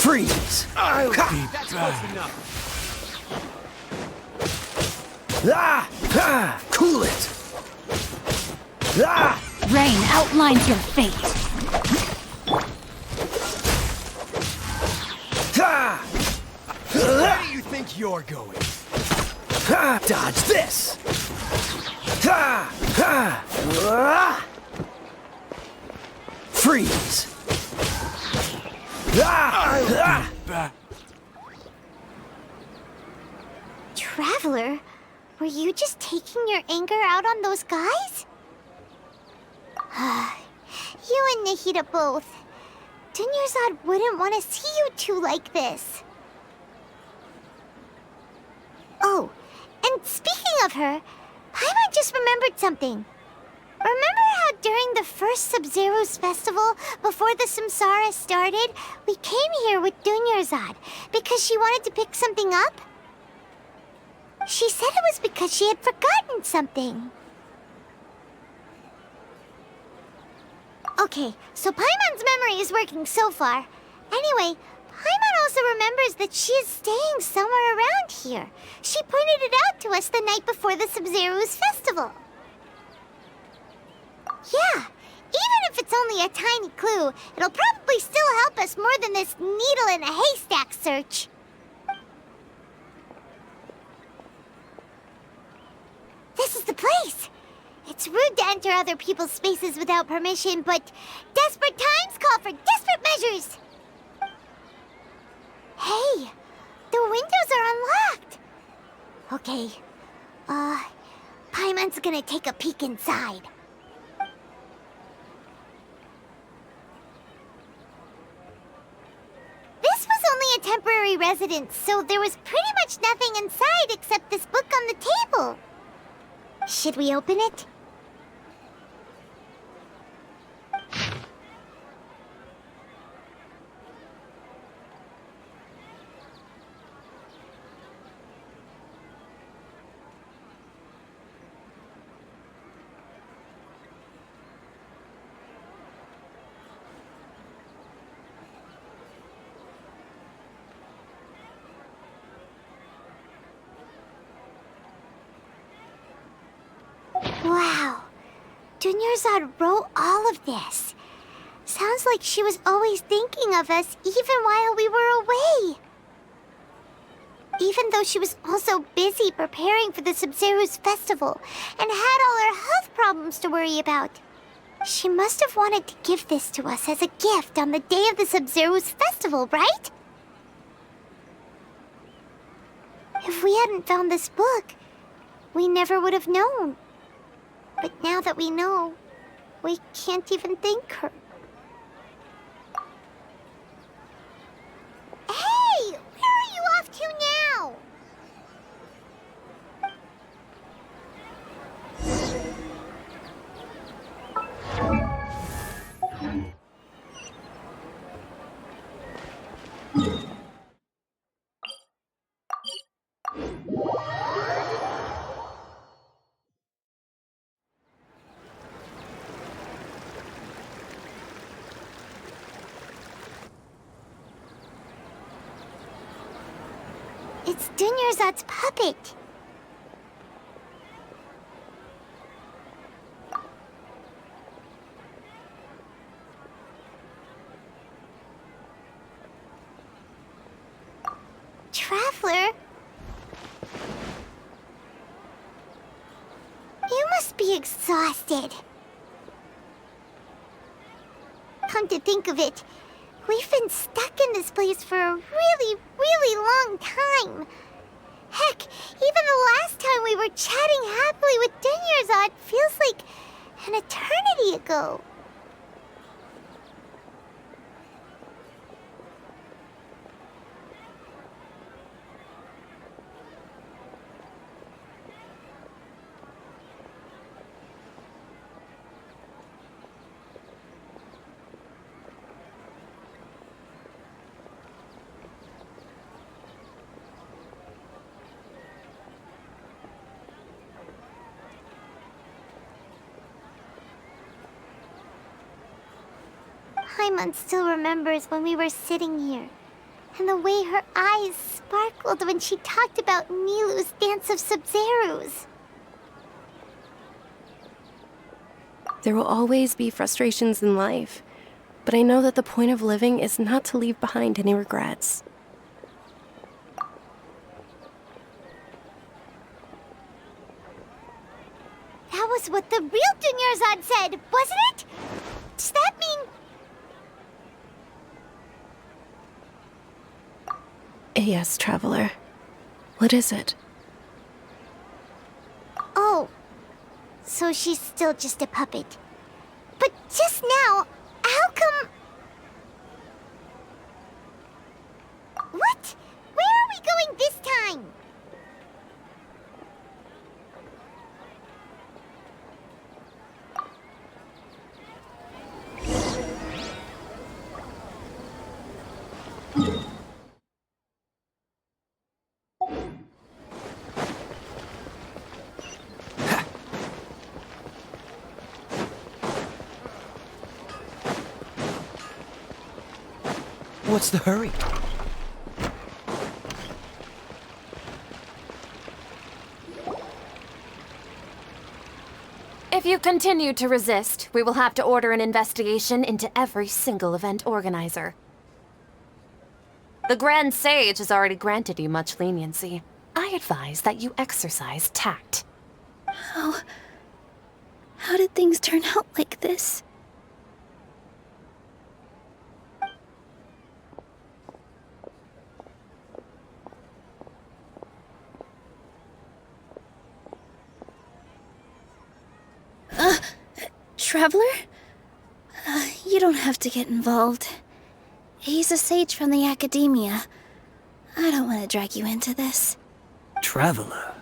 Freeze. I'll be back. Cool it. Rain outlines your fate. Where do you think you're going? Dodge this. Freeze. Traveler, were you just taking your anger out on those guys? You and Nahida both. Dunyarzad wouldn't want to see you two like this. Oh, and speaking of her, Paimon just remembered something. Remember how during the first Sub-Zero's festival, before the Samsara started, we came here with Dunyarzad because she wanted to pick something up? She said it was because she had forgotten something. Okay, so Paimon's memory is working so far. Anyway, Paimon also remembers that she is staying somewhere around here. She pointed it out to us the night before the Sub-Zero's festival. Yeah, even if it's only a tiny clue, it'll probably still help us more than this needle in a haystack search. This is the place. It's rude to enter other people's spaces without permission, but desperate times call for desperate measures. Hey, the windows are unlocked. Okay, Paimon's gonna take a peek inside. temporary residence, so there was pretty much nothing inside except this book on the table. Should we open it? Wow. Dunyarzad wrote all of this. Sounds like she was always thinking of us even while we were away. Even though she was also busy preparing for the Sabzeru's festival and had all her health problems to worry about. She must have wanted to give this to us as a gift on the day of the Sabzeru's festival, right? If we hadn't found this book, we never would have known. But now that we know, we can't even thank her. Hey! Where are you off to now? It's Dunyarzad's puppet. Traveler? You must be exhausted. Come to think of it, we've been stuck in this place for a really, really long time. Heck, even the last time we were chatting happily with Dunyarzad feels like an eternity ago. Paimon still remembers when we were sitting here, and the way her eyes sparkled when she talked about Nilu's Dance of Sabzerus. There will always be frustrations in life, but I know that the point of living is not to leave behind any regrets. That was what the real Dunyarzad said, wasn't it? Does that mean... Yes, Traveler. What is it? Oh, so she's still just a puppet. But just now, how come... What? Where are we going this time? What's the hurry? If you continue to resist, we will have to order an investigation into every single event organizer. The Grand Sage has already granted you much leniency. I advise that you exercise tact. How did things turn out like this? Traveler? You don't have to get involved. He's a sage from the academia. I don't want to drag you into this. Traveler.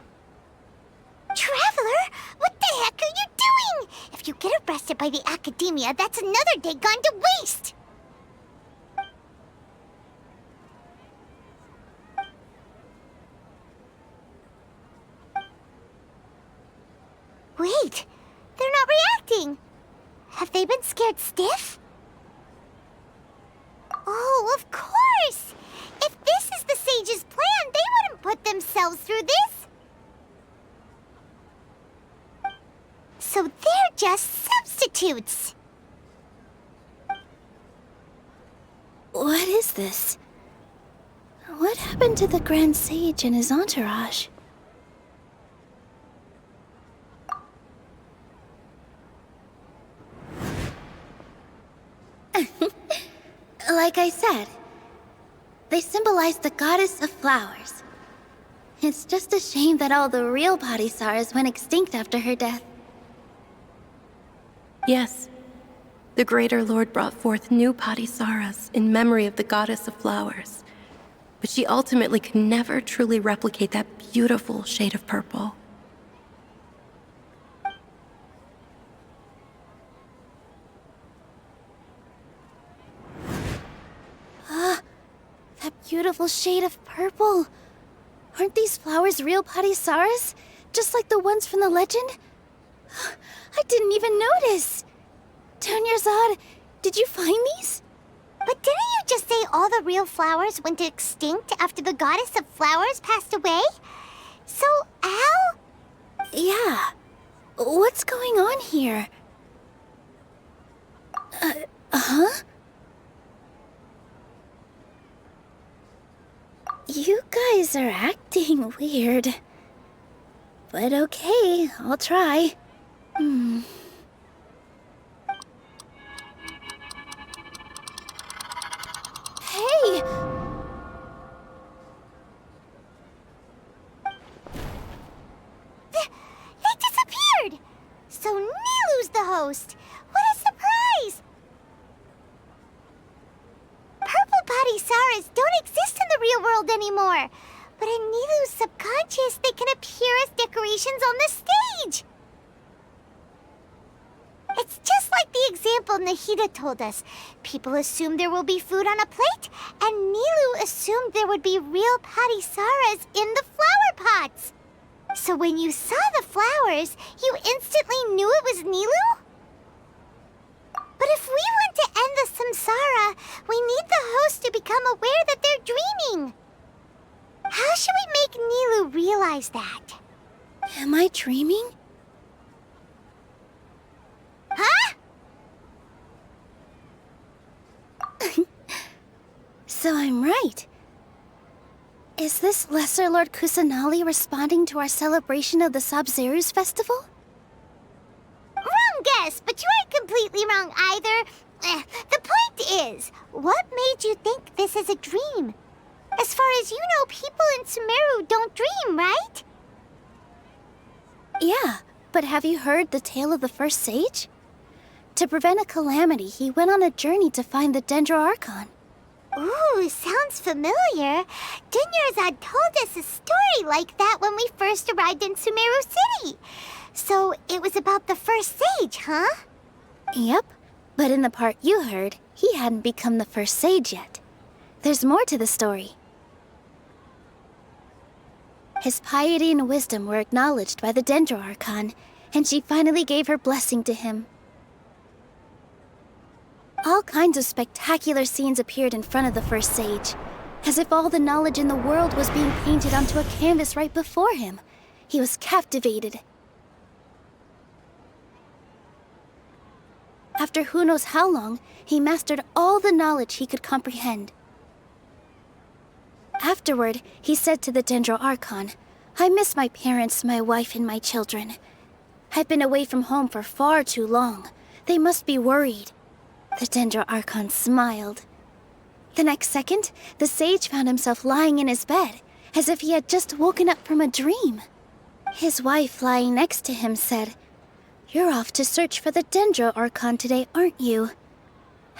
Traveler? What the heck are you doing? If you get arrested by the Academia, that's another day gone to waste! Wait, they're not reacting! Have they been scared stiff? Oh, of course! If this is the sage's plan, they wouldn't put themselves through this! So they're just substitutes! What is this? What happened to the Grand Sage and his entourage? Like I said, they symbolize the goddess of flowers. It's just a shame that all the real Padisarahs went extinct after her death. Yes. The Greater Lord brought forth new Padisarahs in memory of the goddess of flowers. But she ultimately could never truly replicate that beautiful shade of purple. That beautiful shade of purple. Aren't these flowers real Padisarahs? Just like the ones from the legend? I didn't even notice. Dunyarzad, did you find these? But didn't you just say all the real flowers went extinct after the goddess of flowers passed away? So, how? Yeah. What's going on here? Huh? You guys are acting weird. But okay, I'll try. Hey! They disappeared! So Nilu's the host! What a surprise! Purple Padisarahs don't exist in the real world anymore. But in Nilu's subconscious, they can appear as decorations on the stage. It's just like the example Nahida told us. People assume there will be food on a plate, and Nilu assumed there would be real Padisarahs in the flower pots. So when you saw the flowers, you instantly knew it was Nilu? But if we want to end the samsara, we need the host to become aware that they're dreaming. How should we make Nilu realize that? Am I dreaming? Huh? So I'm right. Is this Lesser Lord Kusanali responding to our celebration of the Sabzeruz festival? Wrong guess, but you aren't completely wrong either. The point is, what made you think this is a dream? As far as you know, people in Sumeru don't dream, right? Yeah, but have you heard the tale of the first sage? To prevent a calamity, he went on a journey to find the Dendro Archon. Ooh, sounds familiar. Dunyarzad told us a story like that when we first arrived in Sumeru City. So it was about the first sage, huh? Yep, but in the part you heard, he hadn't become the first sage yet. There's more to the story. His piety and wisdom were acknowledged by the Dendro Archon, and she finally gave her blessing to him. All kinds of spectacular scenes appeared in front of the first sage, as if all the knowledge in the world was being painted onto a canvas right before him. He was captivated. After who knows how long, he mastered all the knowledge he could comprehend. Afterward, he said to the Dendro Archon, "I miss my parents, my wife, and my children. I've been away from home for far too long. They must be worried." The Dendro Archon smiled. The next second, the sage found himself lying in his bed, as if he had just woken up from a dream. His wife, lying next to him, said, "You're off to search for the Dendro Archon today, aren't you?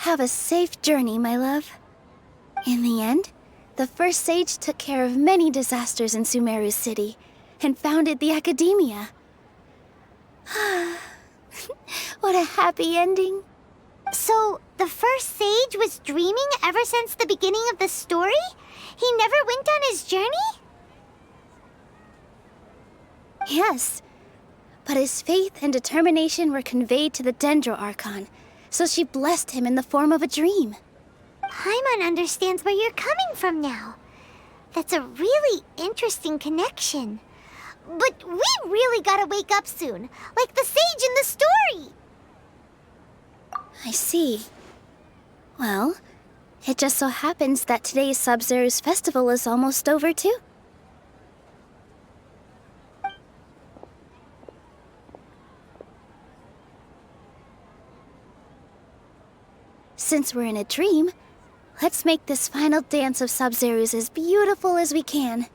Have a safe journey, my love." In the end, The first sage took care of many disasters in Sumeru City and founded the academia. What a happy ending. So, the first sage was dreaming ever since the beginning of the story? He never went on his journey? Yes, but his faith and determination were conveyed to the Dendro Archon, so she blessed him in the form of a dream. Paimon understands where you're coming from now. That's a really interesting connection. But we really gotta wake up soon, like the sage in the story. I see. Well, it just so happens that today's Sub-Zero's festival is almost over too. Since we're in a dream, let's make this final dance of Sub-Zero's as beautiful as we can.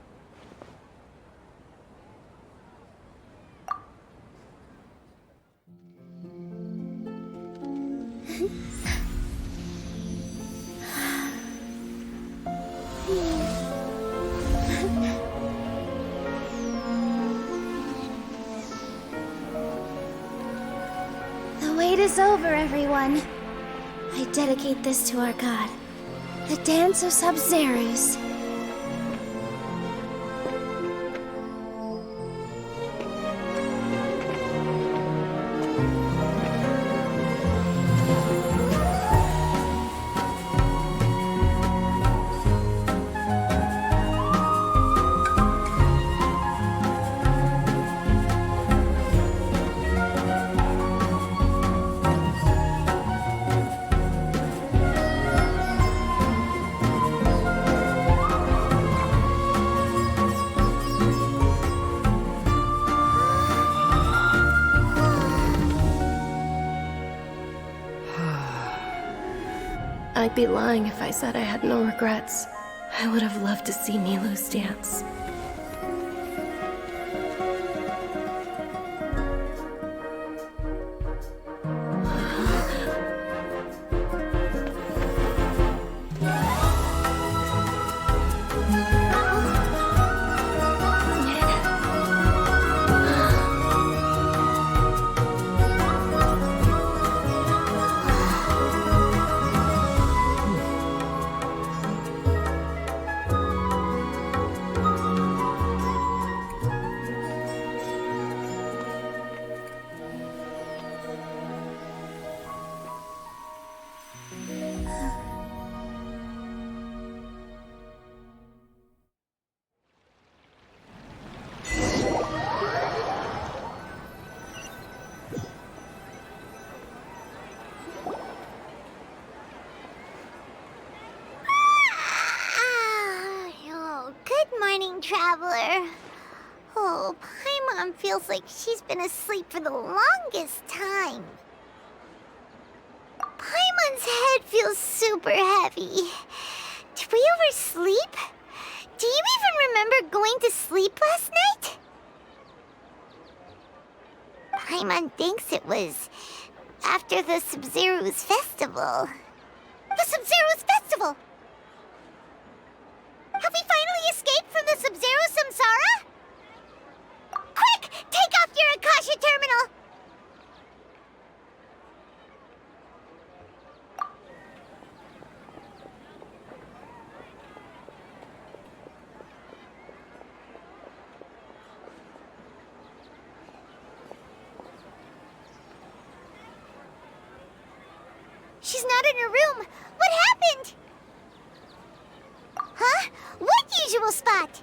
The wait is over, everyone. I dedicate this to our god, the Dance of Sub-Zeros. I'd be lying if I said I had no regrets. I would have loved to see Nilou's dance. Traveler. Oh, Paimon feels like she's been asleep for the longest time. Paimon's head feels super heavy. Did we oversleep? Do you even remember going to sleep last night? Paimon thinks it was after the Sub-Zero's festival. The Sub-Zero's festival! Have we finally escaped from the Sub-Zero samsara? Quick! Take off your Akasha terminal! She's not in her room. What happened? Huh? What usual spot?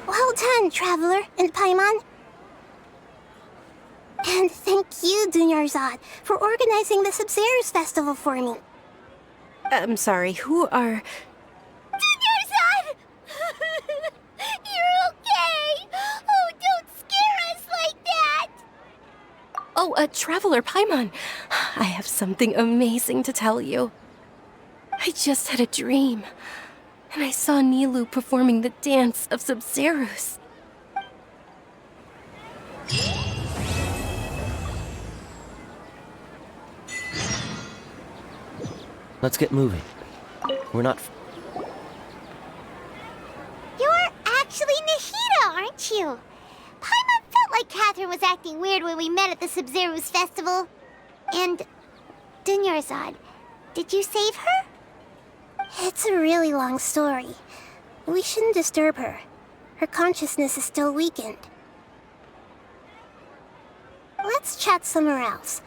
Well done, Traveler and Paimon. And thank you, Dunyarzad, for organizing the Sub-Zero's festival for me. I'm sorry, who are... Dunyarzad! You're okay! Oh, don't scare us like that! Oh, Traveler Paimon, I have something amazing to tell you. I just had a dream, and I saw Nilou performing the dance of Sub-Zerus. Let's get moving. We're not... You're actually Nahida, aren't you? Paimon felt like Catherine was acting weird when we met at the Sub-Zerus festival. And... Dunyarzad, did you save her? It's a really long story. We shouldn't disturb her. Her consciousness is still weakened. Let's chat somewhere else.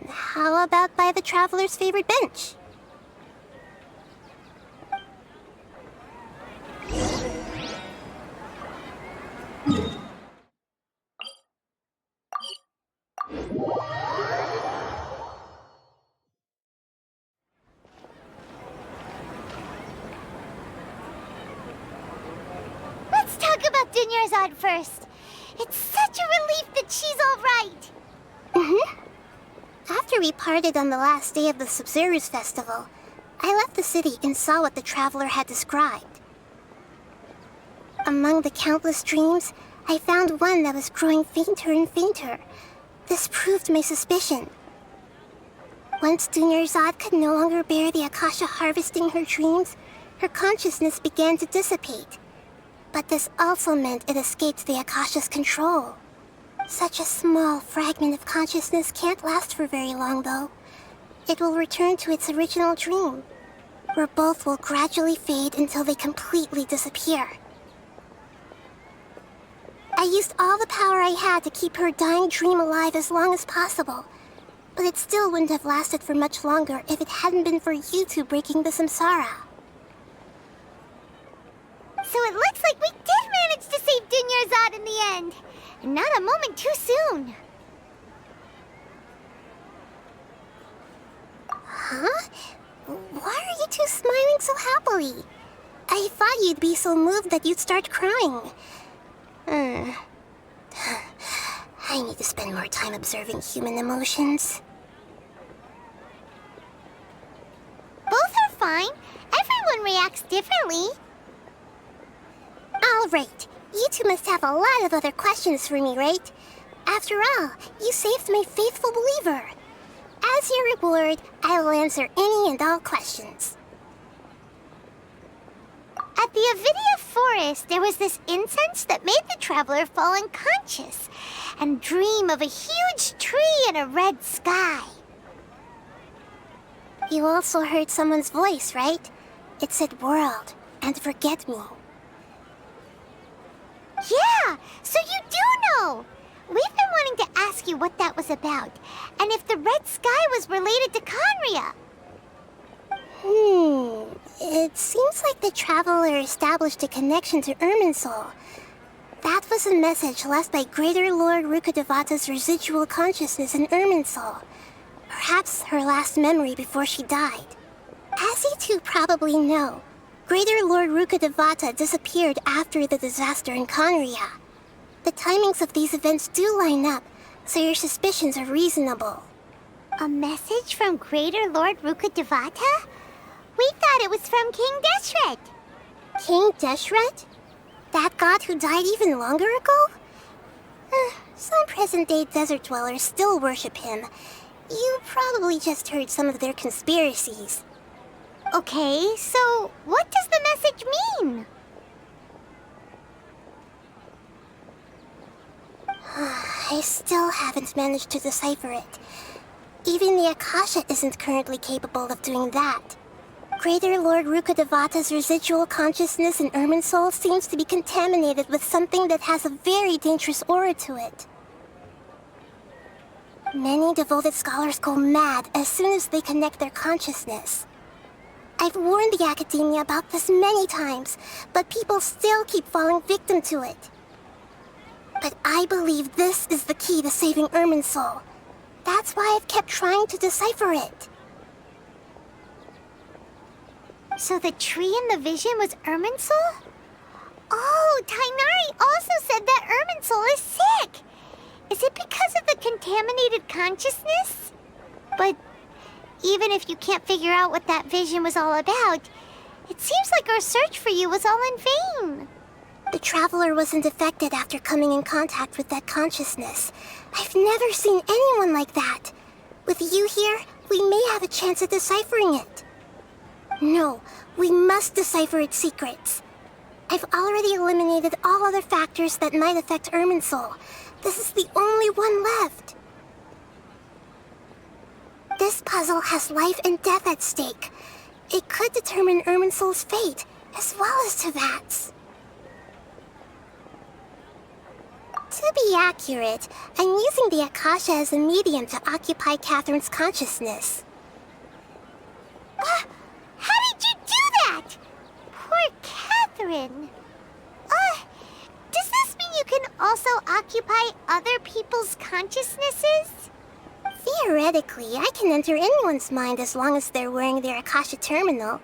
How about by the Traveler's favorite bench? Let's talk about Dunyarzad first. It's such a relief that she's all right. After we parted on the last day of the Sub-Zerus festival, I left the city and saw what the Traveler had described. Among the countless dreams, I found one that was growing fainter and fainter. This proved my suspicion. Once Dunyarzad could no longer bear the Akasha harvesting her dreams, her consciousness began to dissipate. But this also meant it escaped the Akasha's control. Such a small fragment of consciousness can't last for very long, though. It will return to its original dream, where both will gradually fade until they completely disappear. I used all the power I had to keep her dying dream alive as long as possible, but it still wouldn't have lasted for much longer if it hadn't been for you two breaking the samsara. So it looks like we did manage to save Dunyarzad in the end. And not a moment too soon. Huh? Why are you two smiling so happily? I thought you'd be so moved that you'd start crying. I need to spend more time observing human emotions. Both are fine. Everyone reacts differently. All right. You two must have a lot of other questions for me, right? After all, you saved my faithful believer. As your reward, I will answer any and all questions. At the Avidia forest, there was this incense that made the Traveler fall unconscious and dream of a huge tree and a red sky. You also heard someone's voice, right? It said world and forget me. Yeah, so you do know! We've been wanting to ask you what that was about, and if the red sky was related to Conria. It seems like the Traveler established a connection to Irminsul. That was a message left by Greater Lord Rukkhadevata's residual consciousness in Irminsul. Perhaps her last memory before she died. As you two probably know, Greater Lord Rukkhadevata disappeared after the disaster in Conria. The timings of these events do line up, so your suspicions are reasonable. A message from Greater Lord Rukkhadevata? We thought it was from King Deshret. King Deshret? That god who died even longer ago? Some present-day desert dwellers still worship him. You probably just heard some of their conspiracies. Okay, so what does the message mean? I still haven't managed to decipher it. Even the Akasha isn't currently capable of doing that. Greater Lord Rukkhadevata's residual consciousness in Irminsul seems to be contaminated with something that has a very dangerous aura to it. Many devoted scholars go mad as soon as they connect their consciousness. I've warned the Academia about this many times, but people still keep falling victim to it. But I believe this is the key to saving Irminsul. That's why I've kept trying to decipher it. So the tree in the vision was Irminsul? Oh, Tainari also said that Irminsul is sick. Is it because of the contaminated consciousness? But even if you can't figure out what that vision was all about, it seems like our search for you was all in vain. The Traveler wasn't affected after coming in contact with that consciousness. I've never seen anyone like that. With you here, we may have a chance at deciphering it. No, we must decipher its secrets. I've already eliminated all other factors that might affect Irminsul. This is the only one left. This puzzle has life and death at stake. It could determine Irminsul's fate, as well as Tevat's. To be accurate, I'm using the Akasha as a medium to occupy Catherine's consciousness. How did you do that? Poor Catherine. Does this mean you can also occupy other people's consciousnesses? Theoretically, I can enter anyone's mind as long as they're wearing their Akasha terminal.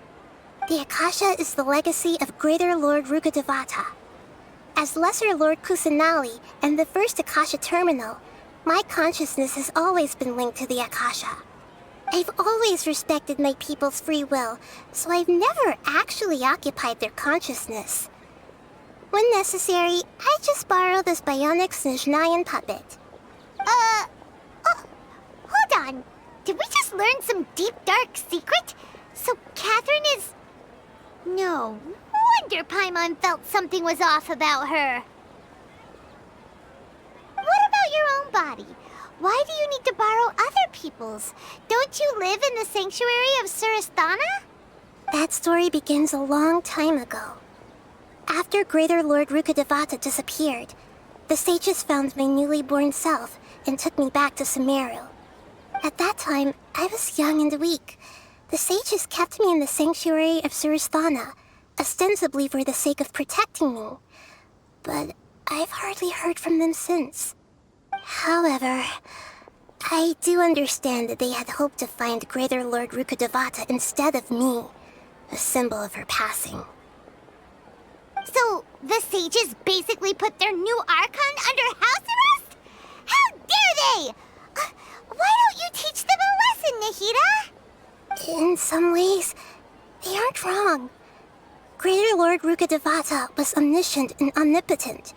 The Akasha is the legacy of Greater Lord Rukkhadevata. As Lesser Lord Kusanali and the first Akasha terminal, my consciousness has always been linked to the Akasha. I've always respected my people's free will, so I've never actually occupied their consciousness. When necessary, I just borrow this bionic Snezhnayan puppet. Hold on. Did we just learn some deep, dark secret? So Catherine is... No wonder Paimon felt something was off about her. What about your own body? Why do you need to borrow other people's? Don't you live in the sanctuary of Surasthana? That story begins a long time ago. After Greater Lord Rukkhadevata disappeared, the sages found my newly born self and took me back to Sumeru. At that time, I was young and weak. The sages kept me in the sanctuary of Surasthana, ostensibly for the sake of protecting me. But I've hardly heard from them since. However, I do understand that they had hoped to find Greater Lord Rukkhadevata instead of me, a symbol of her passing. So, the sages basically put their new Archon under house arrest? How dare they! Why don't you teach them a lesson, Nahida? In some ways, they aren't wrong. Greater Lord Rukkhadevata was omniscient and omnipotent.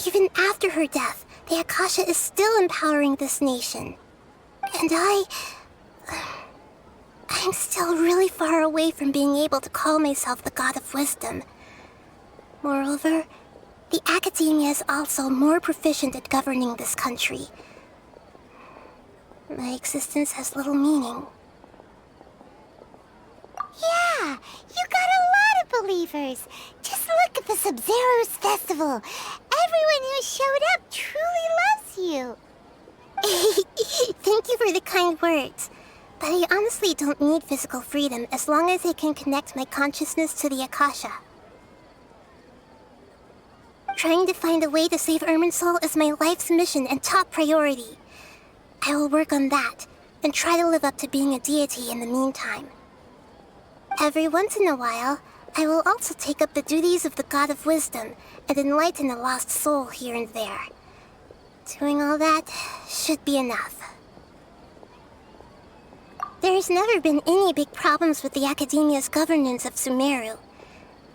Even after her death, the Akasha is still empowering this nation. And I'm still really far away from being able to call myself the God of Wisdom. Moreover, the Academia is also more proficient at governing this country. My existence has little meaning. Yeah, you got a lot of believers. Just look at the Sub-Zero's festival. Everyone who showed up truly loves you. Thank you for the kind words. But I honestly don't need physical freedom as long as I can connect my consciousness to the Akasha. Trying to find a way to save Irminsul is my life's mission and top priority. I will work on that, and try to live up to being a deity in the meantime. Every once in a while, I will also take up the duties of the God of Wisdom and enlighten a lost soul here and there. Doing all that should be enough. There's never been any big problems with the Academia's governance of Sumeru.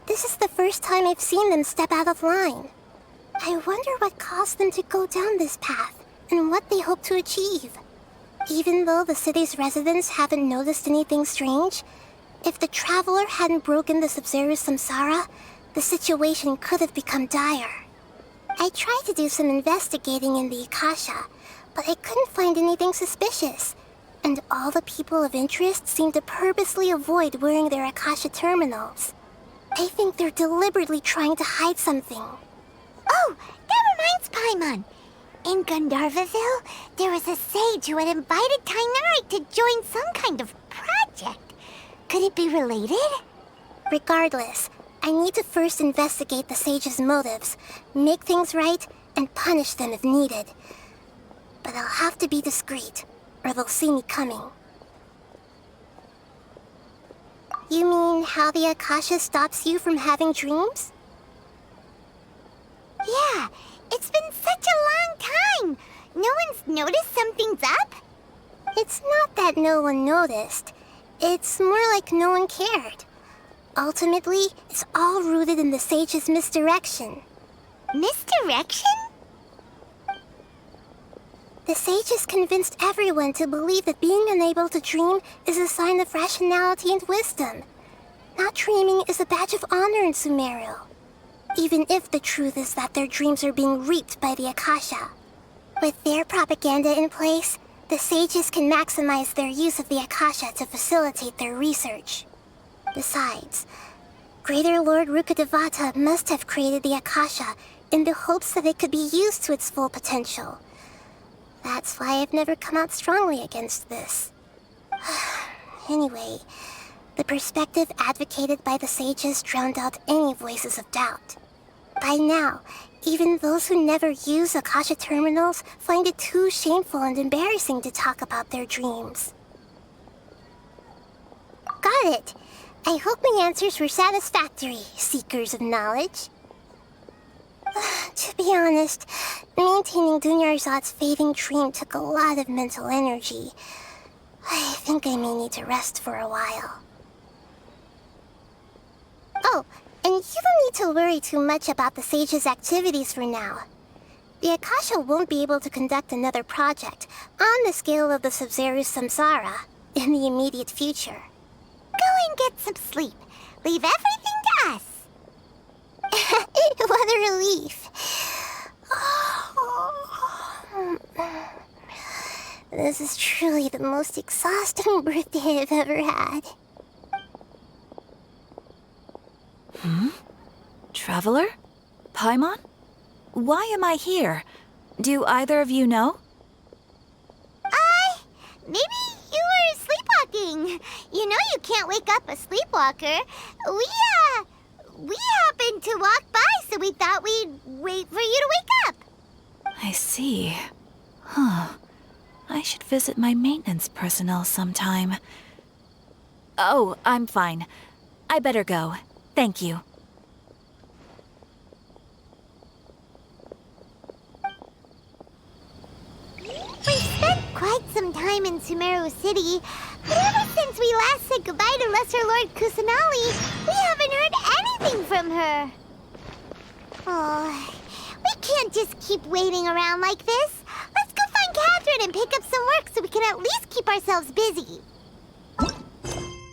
This is the first time I've seen them step out of line. I wonder what caused them to go down this path, and what they hope to achieve. Even though the city's residents haven't noticed anything strange, if the Traveler hadn't broken the Sub-Zero's samsara, the situation could have become dire. I tried to do some investigating in the Akasha, but I couldn't find anything suspicious, and all the people of interest seem to purposely avoid wearing their Akasha terminals. I think they're deliberately trying to hide something. Oh, that reminds Paimon. In Gandharvaville, there was a sage who had invited Tainari to join some kind of project. Could it be related? Regardless, I need to first investigate the sage's motives, make things right, and punish them if needed. But I'll have to be discreet, or they'll see me coming. You mean how the Akasha stops you from having dreams? Yeah, it's been such a long time? No one's noticed something's up? It's not that no one noticed. It's more like no one cared. Ultimately, it's all rooted in the sage's misdirection. Misdirection? The sages convinced everyone to believe that being unable to dream is a sign of rationality and wisdom. Not dreaming is a badge of honor in Sumeru. Even if the truth is that their dreams are being reaped by the Akasha. With their propaganda in place, the sages can maximize their use of the Akasha to facilitate their research. Besides, Greater Lord Rukkhadevata must have created the Akasha in the hopes that it could be used to its full potential. That's why I've never come out strongly against this. Anyway, the perspective advocated by the sages drowned out any voices of doubt. By now, even those who never use Akasha terminals find it too shameful and embarrassing to talk about their dreams. Got it. I hope my answers were satisfactory, seekers of knowledge. To be honest, maintaining Dunyarzad's fading dream took a lot of mental energy. I think I may need to rest for a while. Oh, and you don't need to worry too much about the sage's activities for now. The Akasha won't be able to conduct another project on the scale of the Sumeru Samsara in the immediate future. Go and get some sleep. Leave everything to us. What a relief. This is truly the most exhausting birthday I've ever had. Traveler? Paimon? Why am I here? Do either of you know? Maybe you were sleepwalking. You know you can't wake up a sleepwalker. We happened to walk by, so we thought we'd wait for you to wake up. I see. Huh. I should visit my maintenance personnel sometime. Oh, I'm fine. I better go. Thank you. We spent quite some time in Sumeru City, but ever since we last said goodbye to Lesser Lord Kusanali, we haven't heard anything from her. Oh, we can't just keep waiting around like this. Let's go find Catherine and pick up some work so we can at least keep ourselves busy.